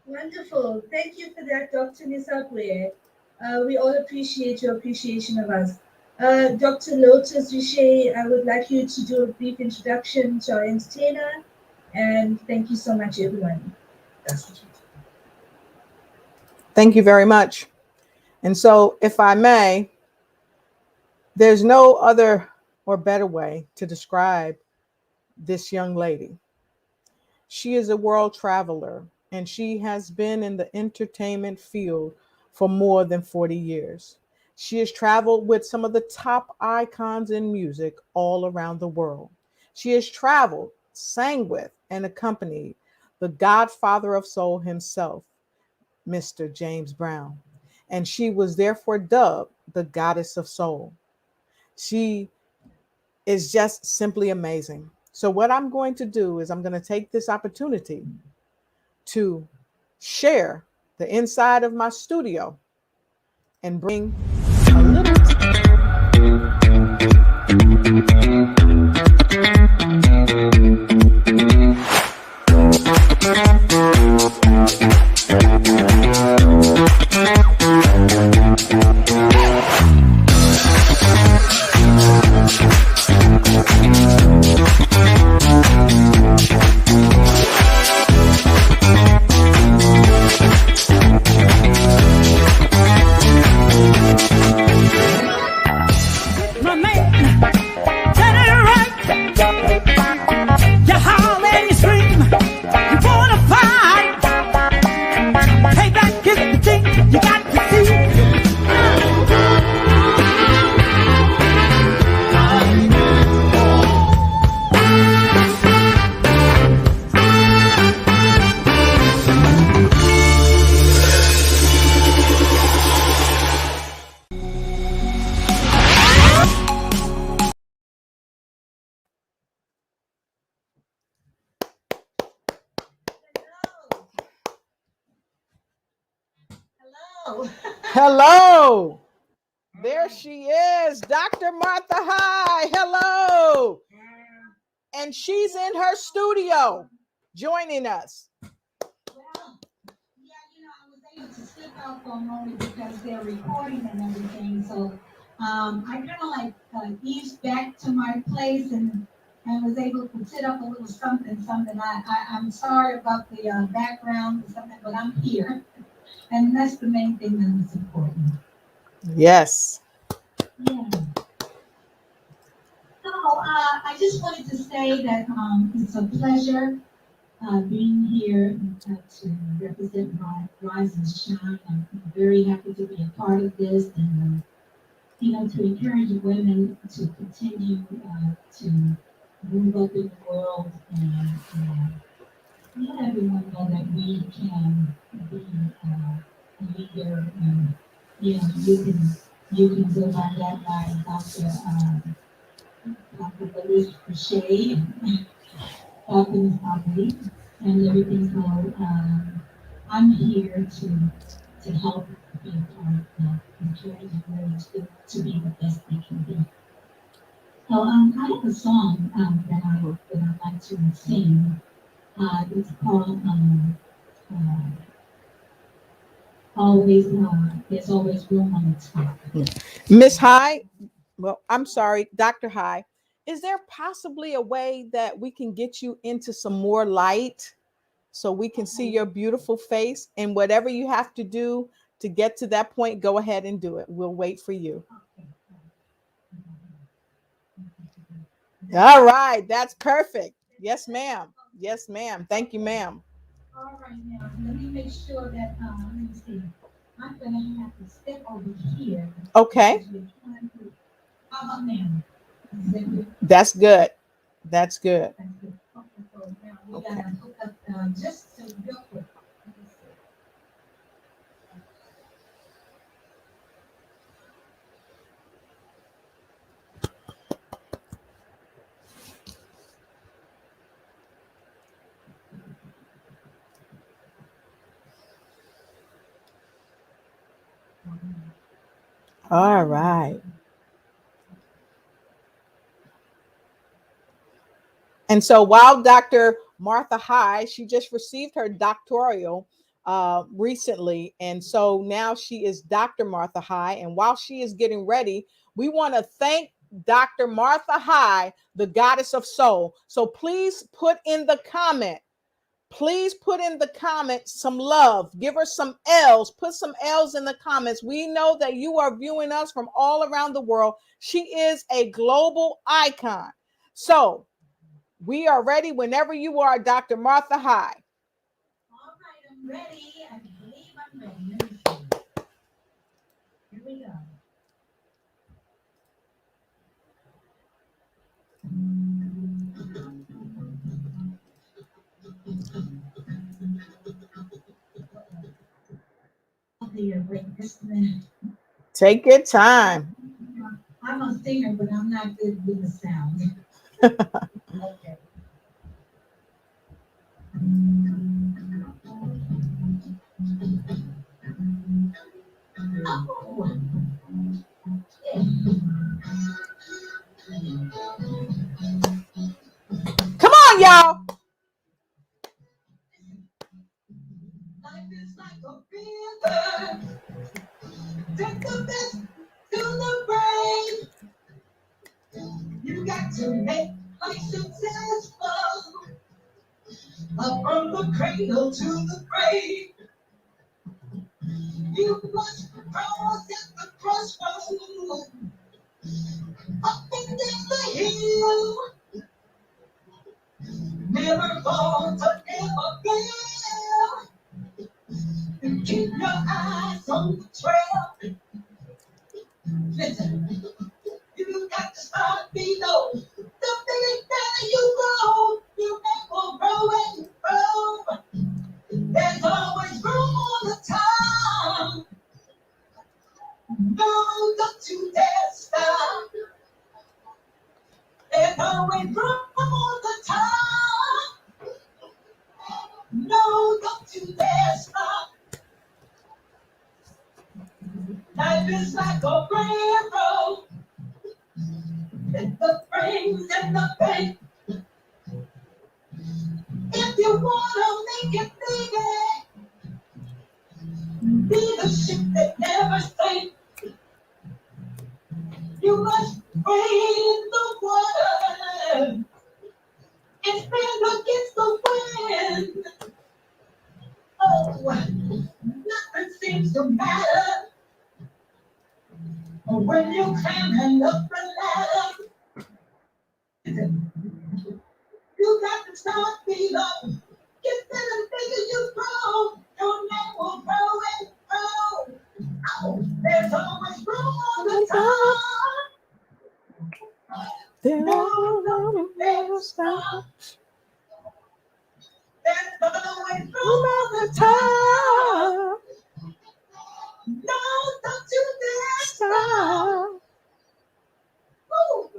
Wonderful. Thank you for that, Dr. Nisabwe. We all appreciate your appreciation of us. Dr. Lotus Riche, I would like you to do a brief introduction to our entertainer, and thank you so much, everyone. That's what you do. Thank you very much. And so, if I may, there's no other or better way to describe this young lady. She is a world traveler, and she has been in the entertainment field for more than 40 years. She has traveled with some of the top icons in music all around the world. She has traveled, sang with, and accompanied the godfather of soul himself, Mr. James Brown. And she was therefore dubbed the goddess of soul. She is just simply amazing. So, what I'm going to do is I'm going to take this opportunity to share the inside of my studio and bring a little. Hello. There she is, Dr. Martha High. Hello. And she's in her studio joining us. Well, yeah, I was able to slip out for a moment because they're recording and everything. So I kind of like eased back to my place and was able to sit up a little something. I'm sorry about the background or something, but I'm here. And that's the main thing that is important. Yes. Yeah. So I just wanted to say that it's a pleasure being here to represent my Rise and Shine. I'm very happy to be a part of this and, to encourage women to continue to move up in the world and let everyone know that we can be a leader and, you can go by that by Dr. Felicia Crochet and Dr. Ms. and everything. So I'm here to help be a part of that, encouraging women to be the best they can be. So I have a song that I like to sing. It's called Always There's Always Room on the Top. Miss High, well, I'm sorry, Dr. High, is there possibly a way that we can get you into some more light so we can see your beautiful face? And whatever you have to do to get to that point, go ahead and do it. We'll wait for you. All right, that's perfect. Yes, ma'am. Yes, ma'am. Thank you, ma'am. All right, now let me make sure that let me see. I'm gonna have to step over here. Okay. How about now? Is that good? That's good. That's good. That's good. Okay, so now we Okay. gotta hook up just to real quick. Let me see. All right. And so while Dr. Martha High, she just received her doctoral recently. And so now she is Dr. Martha High. And while she is getting ready, we want to thank Dr. Martha High, the goddess of soul. So please put in the comment. Please put in the comments some love. Give her some L's. Put some L's in the comments. We know that you are viewing us from all around the world. She is a global icon. So we are ready whenever you are, Dr. Martha High. All right, I'm ready. I believe I'm ready. Let me see. Here we go. Okay, wait just a minute. Take your time. I'm a singer, but I'm not good with the sound. Okay. Oh. Come on, y'all. Life is like a river. Take the best to the brave. You got to make life successful. Up from the cradle to the grave. You must cross at the crossroads. Up and down the hill. Never fall to never fail. And keep your eyes on the trail. Listen, you got to start below. The bigger that you go, you will grow and grow. There's always room on the top. No, don't you dare stop. There's always room on the top. No, don't you dare stop. Life is like a railroad. And the brains and the pain. If you wanna make it bigger, be the ship that never sinks. You must wade in the water. It's been against the wind. Oh, nothing seems to matter when you climbing up the ladder. You got to start being up. Get better, bigger you grow. Your name will grow and grow. Oh, there's always room on the top. There's There's stop. There's always room on the top. No, don't you dare stop. Woo.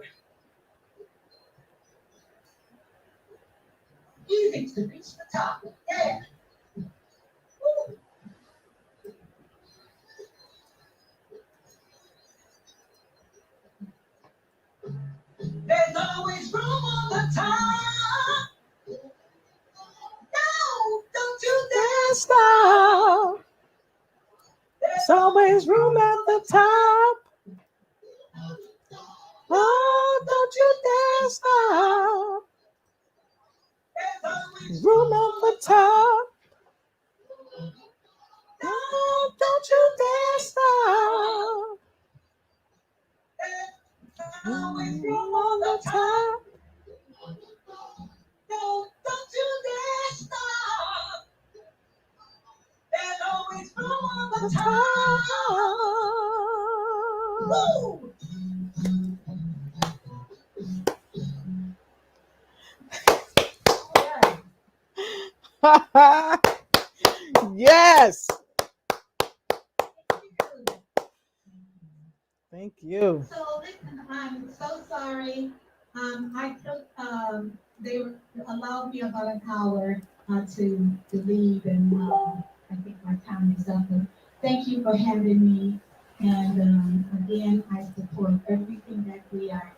Easy to reach the top. Yeah. Woo. There's always room on the top. No, don't you dare stop. There's always room at the top. Oh, don't you dare stop. There's always Room at the top. Oh, don't you dare stop. always room on the top. No, don't you dare stop. There's always room on the top. Woo! Yes. Thank you. So listen, I'm so sorry. I took they allowed me about an hour to leave, and I think my time is up. But thank you for having me. And again, I support everything that we are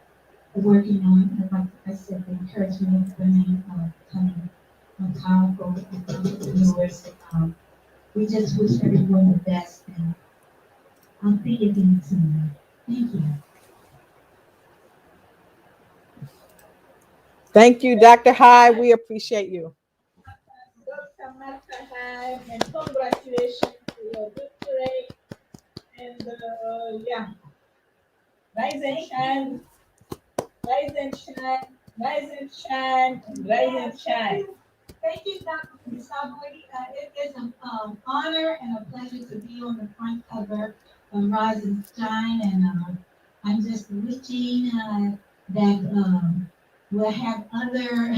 working on. And like I said, the encouragement of women becoming powerful entrepreneurs. We just wish everyone the best, and I'll see you again soon. Thank you. Thank you, Dr. Hyde. We appreciate you. Dr. Martha Hyde, and congratulations to your victory. And yeah, rise and shine, rise and shine, rise and shine, rise and shine. Thank you, Dr. Sabri. It is an honor and a pleasure to be on the front cover of Rise and Shine, and I'm just wishing that we'll have other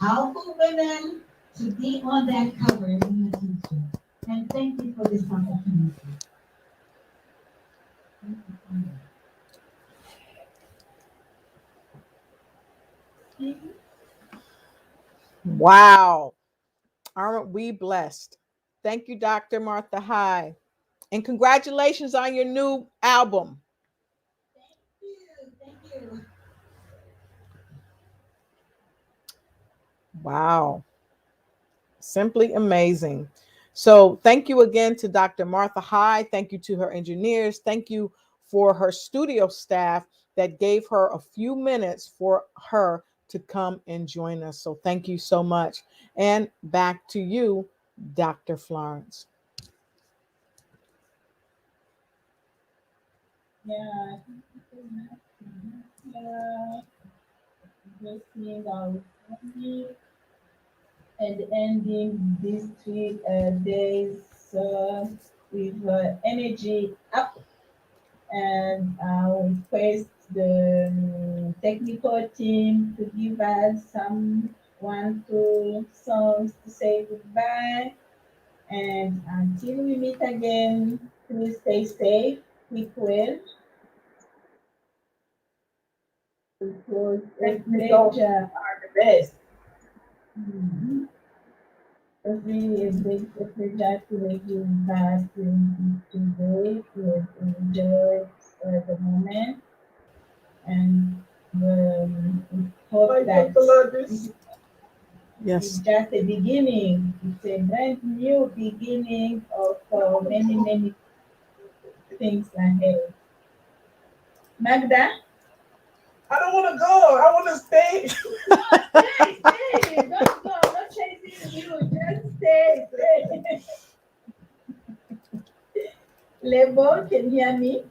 powerful women to be on that cover in the future. And thank you for this opportunity. Wow. Aren't we blessed? Thank you, Dr. Martha Hyde. And congratulations on your new album. Thank you. Wow. Simply amazing. So thank you again to Dr. Martha Hyde. Thank you to her engineers. Thank you for her studio staff that gave her a few minutes for her to come and join us. So thank you so much. And back to you, Dr. Florence. Yeah. Just seeing our family and ending these 3 days with energy up, and I request the technical team to give us some 1, 2 songs to say goodbye. And until we meet again, please stay safe, keep well. It was a pleasure. Are the best. It was really a pleasure to make you back today. We enjoyed the moment, and we hope that Yes. it's just a beginning. It's a brand new beginning of many, many things ahead. Magda? I don't want to go. I want to stay. Stay. Don't go. I'm not chasing you. Just stay. Lebo, can you hear me?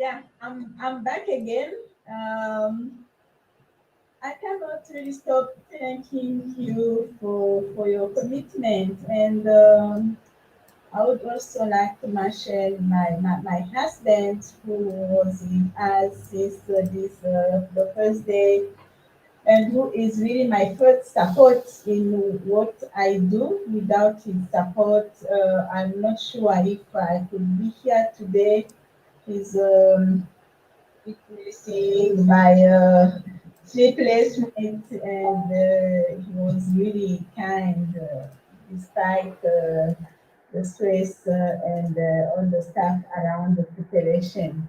Yeah, I'm back again. I cannot really stop thanking you for your commitment and I would also like to mention my husband who was with us since the first day and who is really my first support in what I do. Without his support, I'm not sure if I could be here today. He's witnessing my sleepless nights, and he was really kind despite the stress and all the stuff around the preparation.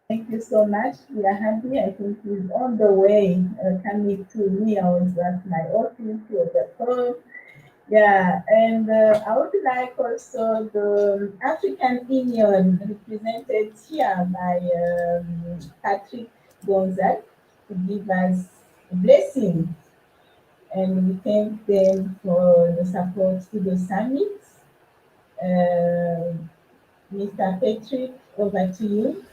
Thank you so much. We are happy. I think he's on the way coming to me. I was at my office, he was at home. Yeah, and I would like also the African Union represented here by Patrick Gonzague to give us a blessing. And we thank them for the support to the summit. Uh, Mr. Patrick, over to you.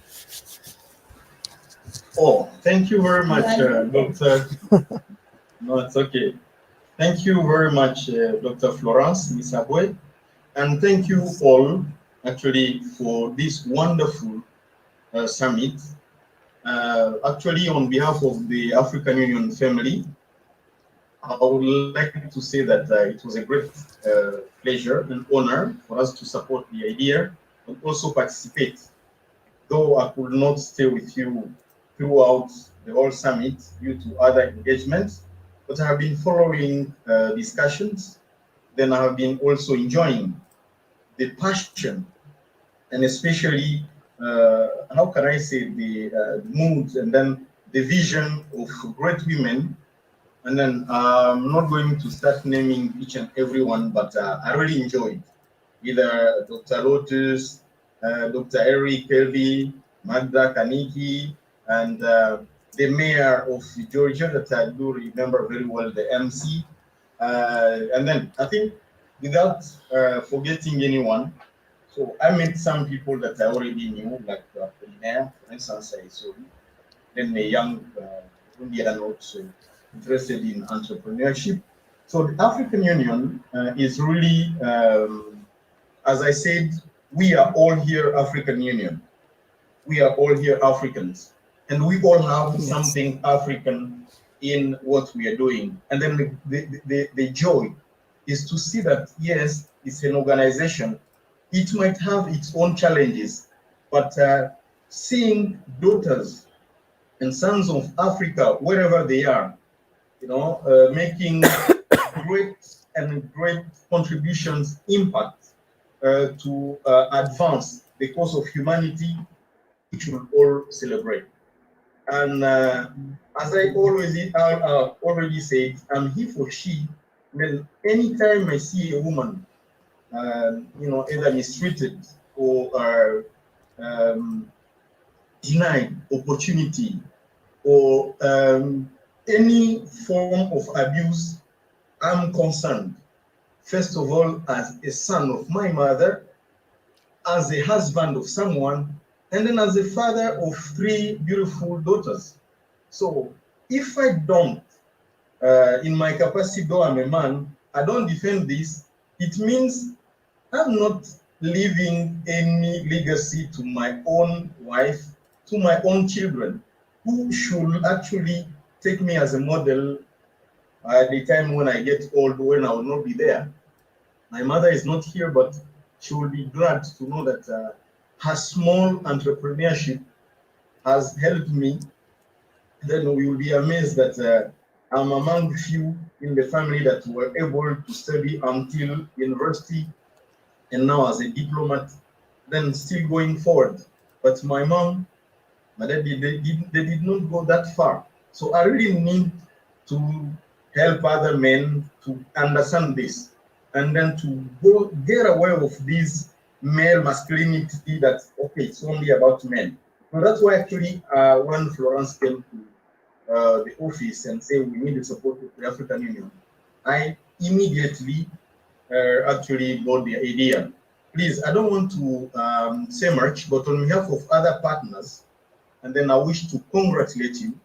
Oh, thank you very much, Yeah, Dr. No, it's okay. Thank you very much, Dr. Florence Misabwe, and thank you all actually for this wonderful summit. Actually, on behalf of the African Union family, I would like to say that it was a great pleasure and honor for us to support the idea and also participate. Though I could not stay with you throughout the whole summit due to other engagements, but I have been following discussions. Then I have been also enjoying the passion and especially, how can I say, the mood and then the vision of great women. And then I'm not going to start naming each and every one, but I really enjoyed either Dr. Lotus, Dr. Eric Kelvy, Magda Kaniki, and the mayor of Georgia that I do remember very well, the MC. And then I think without forgetting anyone, so I met some people that I already knew, like Polinaire, for instance, I saw him. Then a young Indian also interested in entrepreneurship. So the African Union is really, as I said, we are all here African Union. We are all here Africans. And we all have something African in what we are doing. And then the joy is to see that, yes, it's an organization. It might have its own challenges, but seeing daughters and sons of Africa, wherever they are, making great and great contributions, impact to advance the cause of humanity, we should all celebrate. And as I always already said, I'm here for she. Then anytime I see a woman, either mistreated or denied opportunity or any form of abuse, I'm concerned. First of all, as a son of my mother, as a husband of someone, and then as a father of three beautiful daughters. So if I don't, in my capacity, though I'm a man, I don't defend this, it means I'm not leaving any legacy to my own wife, to my own children, who should actually take me as a model at the time when I get old, when I will not be there. My mother is not here, but she will be glad to know that her small entrepreneurship has helped me. Then we will be amazed that I'm among few in the family that were able to study until university and now as a diplomat, then still going forward. But my mom, my daddy, they did not go that far. So I really need to help other men to understand this and then to go get away of this male masculinity that, okay, it's only about men. So that's why actually when Florence came to the office and say we need the support of the African Union, I immediately actually got the idea. Please, I don't want to say much, but on behalf of other partners, and then I wish to congratulate you,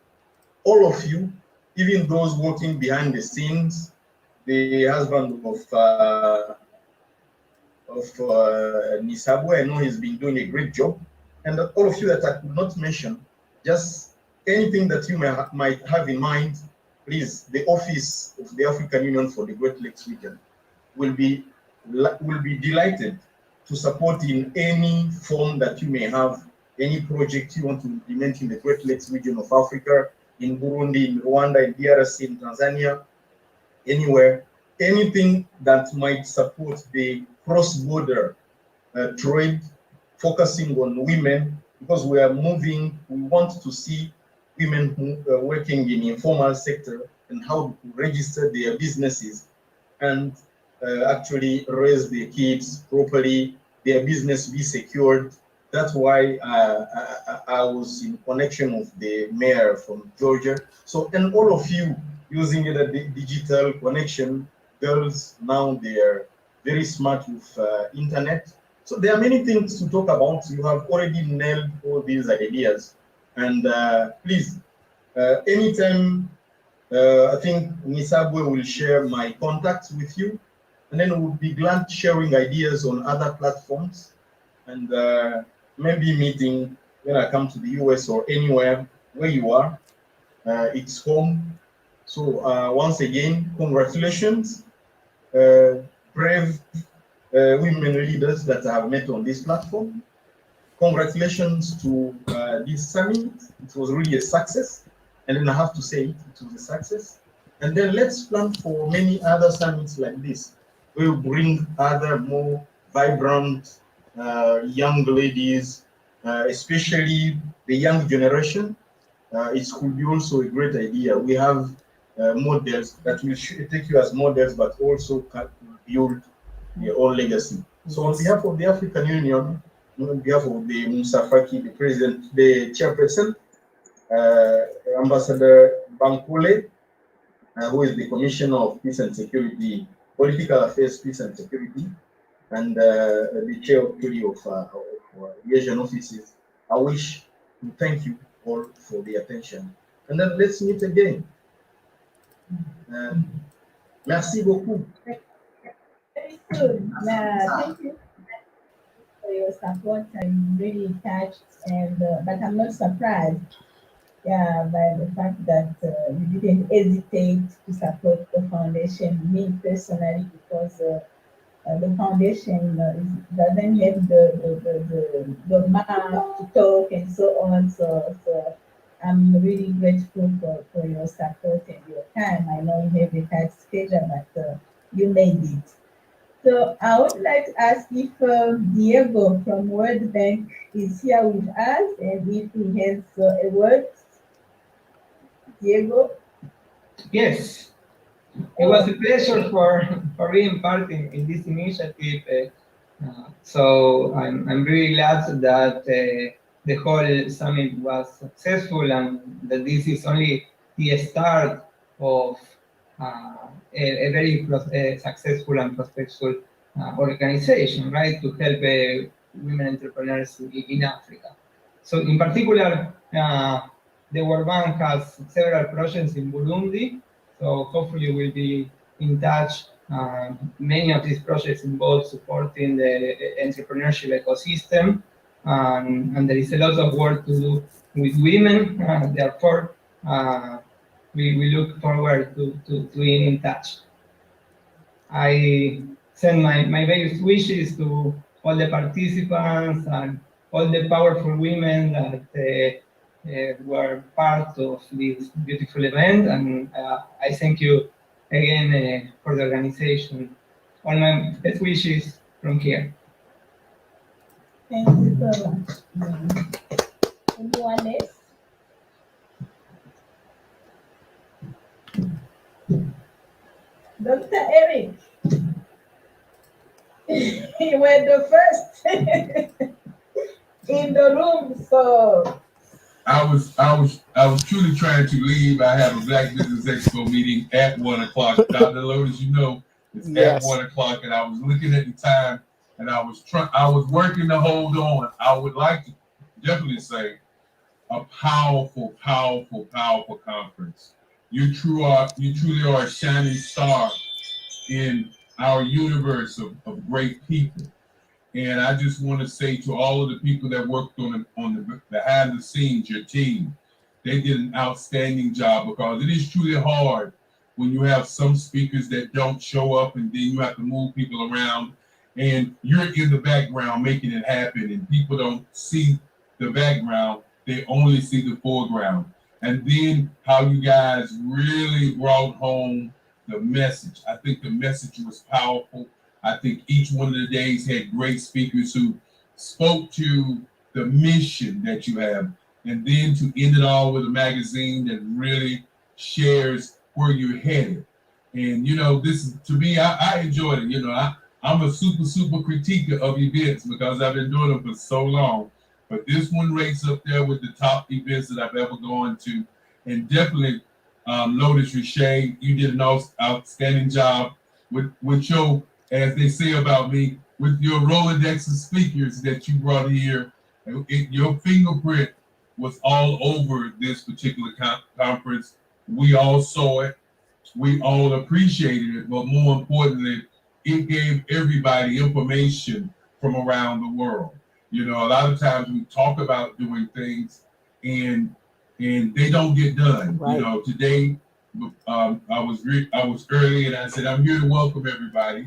all of you, even those working behind the scenes, the husband of Nisabwe. I know he's been doing a great job. And all of you that I could not mention, just anything that you might have in mind, please, the Office of the African Union for the Great Lakes region will be delighted to support in any form that you may have, any project you want to implement in the Great Lakes region of Africa, in Burundi, in Rwanda, in DRC, in Tanzania, anywhere, anything that might support the cross-border trade, focusing on women, because we want to see women who are working in informal sector and how to register their businesses and actually raise their kids properly, their business be secured. That's why I was in connection with the mayor from Georgia. So, and all of you using the digital connection, girls now they're very smart with internet. So there are many things to talk about. You have already nailed all these ideas. And please, anytime, I think Nisabwe will share my contacts with you. And then we'll be glad sharing ideas on other platforms and maybe meeting when I come to the US or anywhere where you are. It's home. So once again, congratulations, brave women leaders that I have met on this platform. Congratulations to this summit. It was really a success. And then I have to say it was a success. And then let's plan for many other summits like this. We'll bring other more vibrant young ladies, especially the young generation. It could be also a great idea. We have models that will take you as models, but also can build your own legacy. So on behalf of the African Union, on behalf of the Musafaki, the president, the chairperson, Ambassador Bankole, who is the Commissioner of Peace and Security, Political Affairs, Peace and Security, and the chair of liaison offices, I wish to thank you all for the attention. And then let's meet again. Merci beaucoup. Very good. Thank you for your support. I'm really touched, and but I'm not surprised. Yeah, by the fact that you didn't hesitate to support the foundation. Me personally, because the foundation doesn't have the mouth to talk and so on. So I'm really grateful for your support and your time. I know you have a tight schedule, but you made it. So I would like to ask if Diego from World Bank is here with us and if he has a word. Diego? Yes, it was a pleasure for being part in this initiative. So I'm really glad that the whole summit was successful and that this is only the start of a very successful and successful organization, right, to help women entrepreneurs in Africa. So in particular, the World Bank has several projects in Burundi, so hopefully we'll be in touch. Many of these projects involve supporting the entrepreneurship ecosystem, and there is a lot of work to do with women. Therefore, we look forward to being in touch. I send my best wishes to all the participants and all the powerful women that were part of this beautiful event, and I thank you again for the organization. All my best wishes from here. Thank you so much. Anyone else? Dr. Eric, you were the first in the room, so I was truly trying to leave. I have a Black Business Expo meeting at 1 o'clock. Dr. Lotus, you know, it's Yes. at 1 o'clock, and I was looking at the time, and I was working to hold on. I would like to definitely say a powerful, powerful, powerful conference. You truly are a shining star in our universe of great people. And I just want to say to all of the people that worked on the behind the scenes, your team, they did an outstanding job, because it is truly hard when you have some speakers that don't show up, and then you have to move people around, and you're in the background making it happen, and people don't see the background, they only see the foreground. And then how you guys really brought home the message. I think the message was powerful. I think each one of the days had great speakers who spoke to the mission that you have. And then to end it all with a magazine that really shares where you're headed. And, this is, to me, I enjoyed it. I'm a super critiquer of events because I've been doing them for so long. But this one rates up there with the top events that I've ever gone to. And definitely, Lotus Richey, you did an outstanding job with your, as they say about me, with your Rolodex of speakers that you brought here. Your fingerprint was all over this particular conference. We all saw it. We all appreciated it. But more importantly, it gave everybody information from around the world. A lot of times we talk about doing things and they don't get done. Right. Today I was early, and I said I'm here to welcome everybody.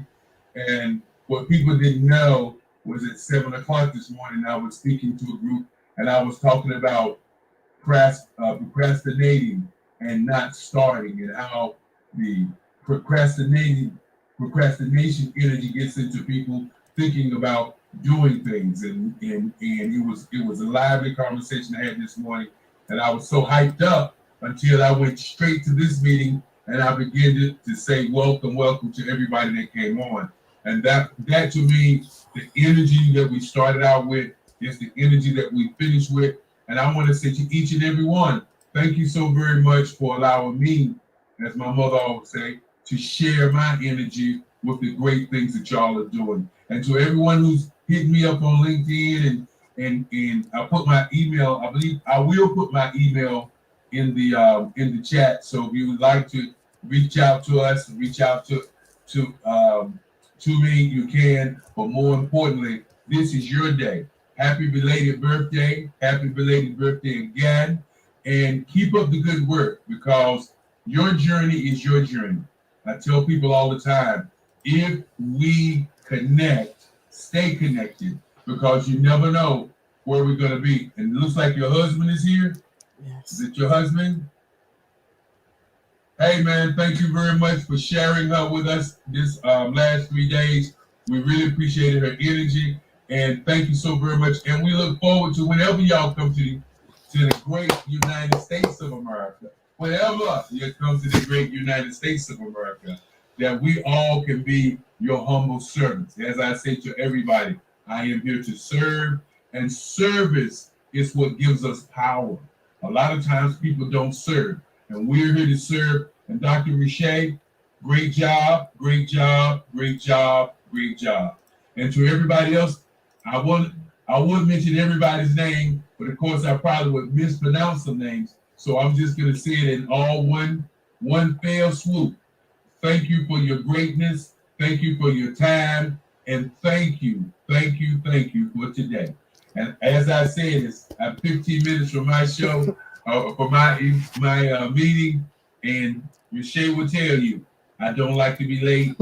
And what people didn't know was at 7:00 this morning I was speaking to a group, and I was talking about procrastinating and not starting, and how the procrastination energy gets into people thinking about doing things, and it was a lively conversation I had this morning, and I was so hyped up until I went straight to this meeting, and I began to say welcome to everybody that came on. And that to me, the energy that we started out with is the energy that we finished with. And I want to say to each and every one, thank you so very much for allowing me, as my mother always say, to share my energy with the great things that y'all are doing. And to everyone who's hit me up on LinkedIn, and I put my email, I believe I will put my email in the chat. So if you would like to reach out to us, reach out to me, you can. But more importantly, this is your day. Happy belated birthday. Happy belated birthday again. And keep up the good work, because your journey is your journey. I tell people all the time, if we connect, stay connected, because you never know where we're going to be. And it looks like your husband is here. Yes. Is it your husband? Hey, man, thank you very much for sharing her with us this last 3 days. We really appreciated her energy, and thank you so very much. And we look forward to whenever y'all come to the great United States of America, whenever you come to the great United States of America, that we all can be your humble servants. As I say to everybody, I am here to serve, and service is what gives us power. A lot of times people don't serve, and we're here to serve. And Dr. Richey, great job, great job, great job, great job. And to everybody else, I would mention everybody's name, but of course I probably would mispronounce some names. So I'm just going to say it in all one fell swoop. Thank you for your greatness. Thank you for your time. And thank you for today. And as I said, I'm 15 minutes from my show, for my meeting, and Richey will tell you, I don't like to be late,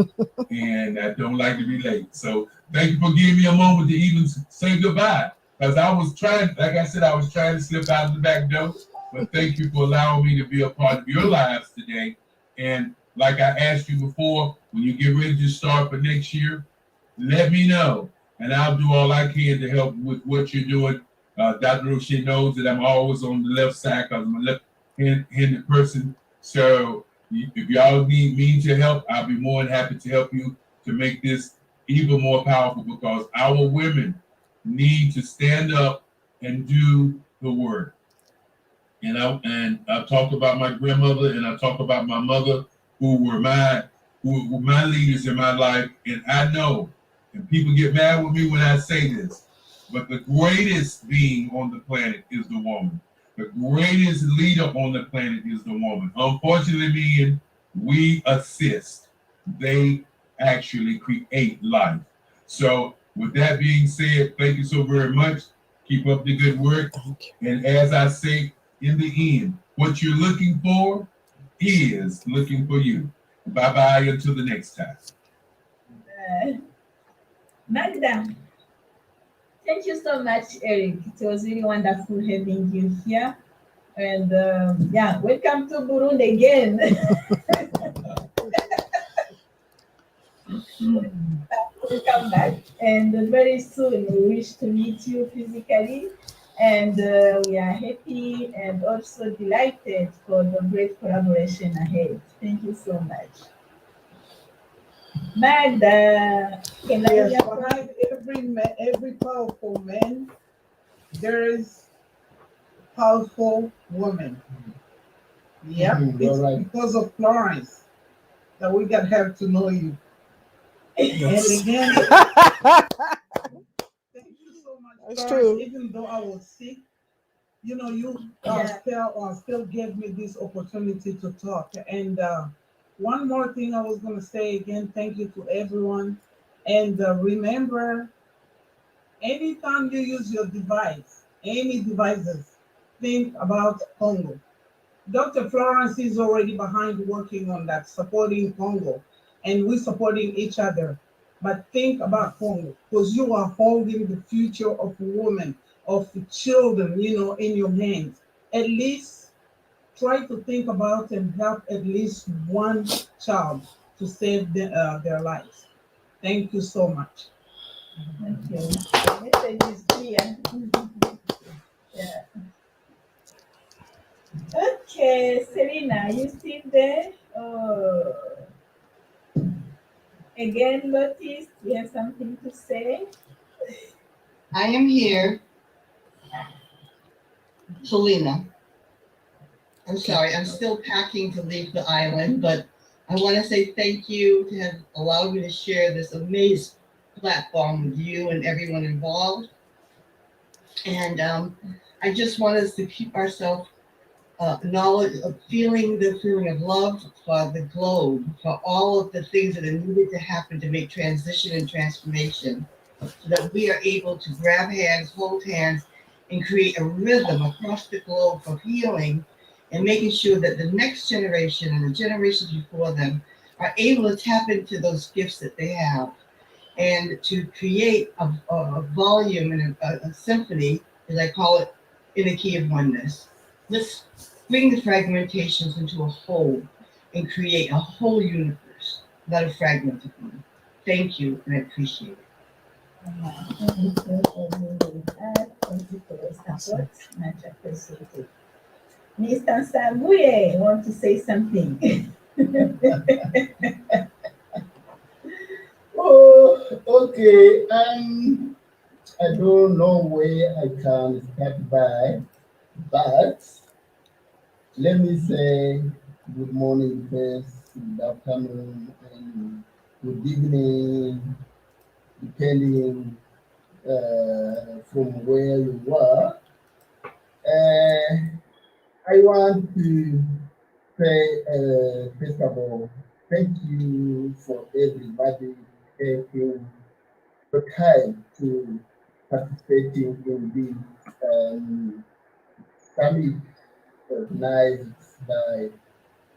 and I don't like to be late. So thank you for giving me a moment to even say goodbye. Because I was trying, like I said, I was trying to slip out of the back door. But thank you for allowing me to be a part of your lives today. And like I asked you before, when you get ready to start for next year, let me know, and I'll do all I can to help with what you're doing. Dr. Roche knows that I'm always on the left side because I'm a left-handed person. So if y'all need me to help, I'll be more than happy to help you to make this even more powerful, because our women need to stand up and do the work. And I talk about my grandmother, and I talk about my mother, who were my leaders in my life. And I know, and people get mad with me when I say this, but the greatest being on the planet is the woman. The greatest leader on the planet is the woman. Unfortunately, men, we assist. They actually create life. So With that being said, thank you so very much. Keep up the good work. And as I say, in the end, what you're looking for is looking for you. Bye-bye until the next time. Magda, thank you so much, Eric. It was really wonderful having you here. And yeah, welcome to Burundi again. Welcome back. And very soon we wish to meet you physically. And we are happy and also delighted for the great collaboration ahead. Thank you so much. Magda, can I Yes, hear from behind every powerful man, there is powerful woman. Yeah, it's right. because of Florence that we got have to know you. And again, thank you so much, That's Florence. true. Even though I was sick, you know, you Yeah. still gave me this opportunity to talk. And one more thing I was going to say again, thank you to everyone. And remember, anytime you use your device, any devices, think about Congo. Dr. Florence is already behind working on that, supporting Congo, and we're supporting each other. But think about Congo, because you are holding the future of women, of children, you know, in your hands. At least try to think about and help at least one child to save their lives. Thank you so much. Thank you. The message is clear. Yeah. Okay, Selena, you still there? Oh, again, Lotus, you have something to say? I am here. Selena, I'm sorry, I'm still packing to leave the island, but I want to say thank you to have allowed me to share this amazing platform with you and everyone involved. And I just want us to keep ourselves knowledge of feeling the feeling of love for the globe, for all of the things that are needed to happen to make transition and transformation, so that we are able to grab hands, hold hands, and create a rhythm across the globe for healing and making sure that the next generation and the generations before them are able to tap into those gifts that they have and to create a volume and a symphony, as I call it, in a key of oneness. Let's bring the fragmentations into a whole and create a whole universe, not a fragmented one. Thank you, and I appreciate it. Thank you for being that. Thank you for your support. Much appreciated. Mr. Sabuye, want to say something? Oh, okay. I don't know where I can start by, but let me say good morning first, good afternoon, and good evening, depending from where you are. I want to say, first of all, thank you for everybody taking the time to participating in this summit organized by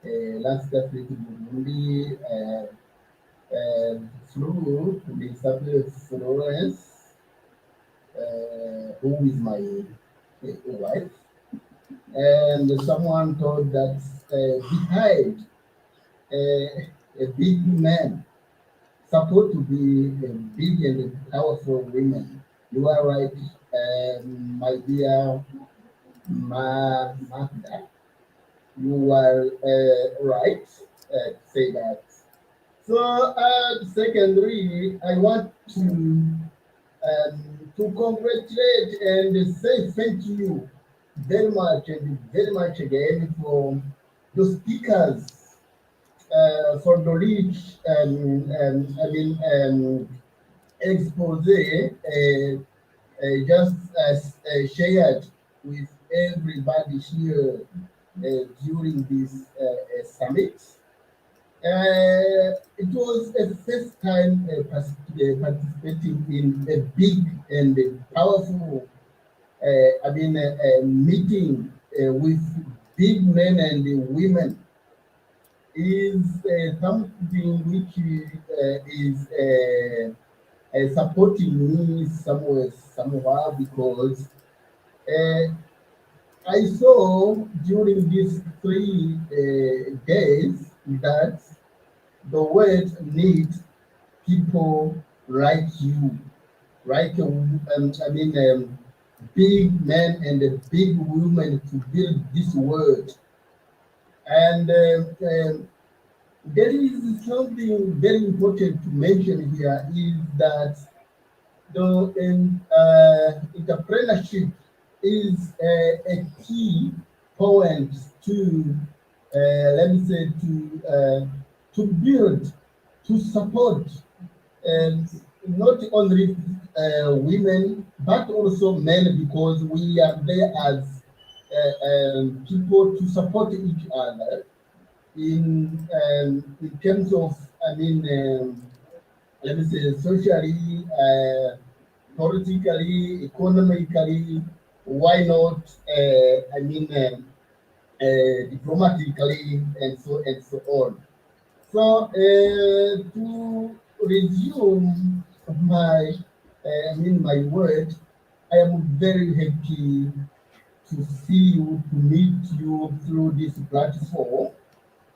Landscape Burundi through Elizabeth Florence, who is my wife. And someone told that behind a big man supposed to be a big and powerful women. You are right, my dear Magda. You are right to say that. So, secondly, I want to congratulate and say thank you very much and very much again for the speakers for the rich expose just as shared with everybody here during this summit. It was a first time participating in a big and powerful, meeting with big men and women. Is something which is supporting me somewhere, somehow, because I saw during these 3 days that the world needs people like you, like big men and big women to build this world. And there is something very important to mention here is that the entrepreneurship is a key point to, let me say, to build, to support, and not only women, but also men, because we are there as people to support each other in terms of, let me say, socially, politically, economically, why not, diplomatically, and so on. So to resume my, my word, I am very happy to see you, to meet you through this platform.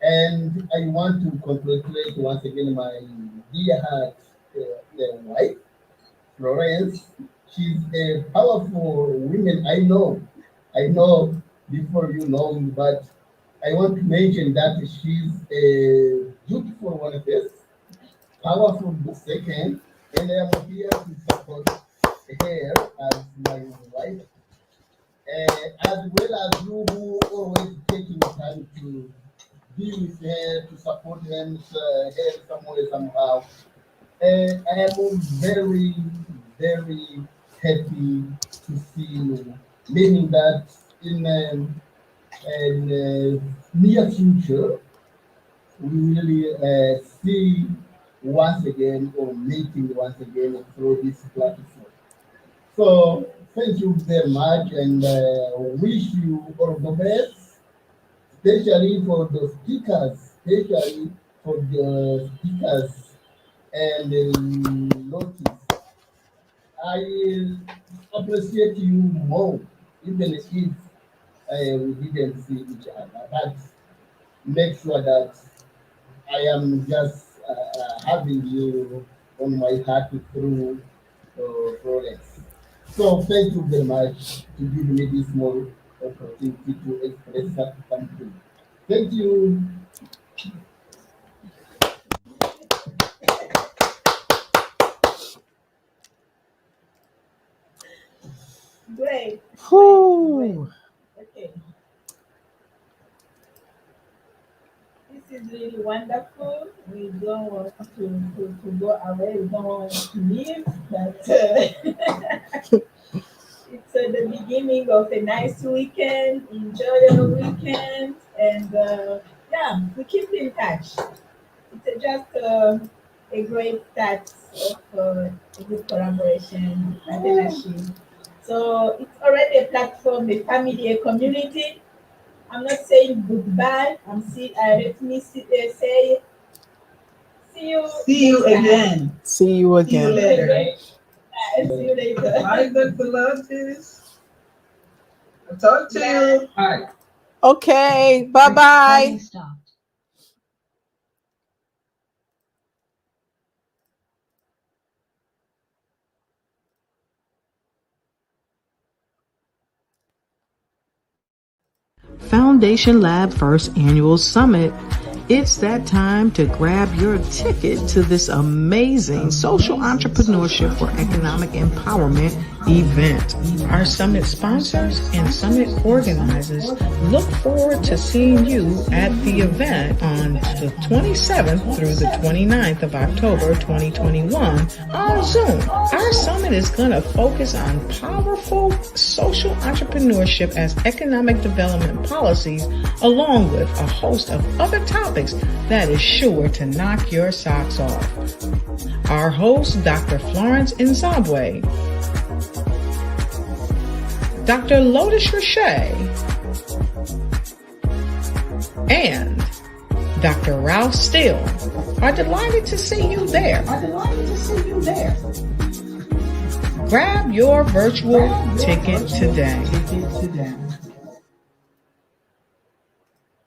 And I want to congratulate once again my dear heart wife, Florence. She's a powerful woman. I know before you know me, but I want to mention that she's a beautiful one first, powerful the second, and I am here to support her as my wife, as well as you who always taking time to be with her, to support her somewhere, somehow. I am very, very happy to see you, meaning that in near future, we really see once again or meeting once again through this platform. So thank you very much, and wish you all the best, especially for the speakers and notice. I appreciate you more, even if we didn't see each other. But make sure that I am just having you on my heart through Florence. So thank you very much to give me this small opportunity to express something. Thank you. Great. Whew. Okay. This is really wonderful. We don't want to go away. We don't want to leave, but it's the beginning of a nice weekend. Enjoy your weekend, and yeah, we keep in touch. It's just a great start of a good collaboration, partnership. So it's already a platform, a family, a community. I'm not saying goodbye. Let me say see you. See you next time. again. See you See you again. later. See you later. Bye, Dr. Lotus. I'll talk to you. Hi. Okay. Bye-bye. Recording stopped. Fondation-Lab First Annual Summit. It's that time to grab your ticket to this amazing social entrepreneurship for economic empowerment event. Our summit sponsors and summit organizers look forward to seeing you at the event on the 27th through the 29th of October 2021 on Zoom. Our summit is going to focus on powerful social entrepreneurship as economic development policies, along with a host of other topics topics that is sure to knock your socks off. Our host, Dr. Florence Nzabwe, Dr. Lotus Richey, and Dr. Ralph Steele are delighted to see you there. Grab your virtual ticket today.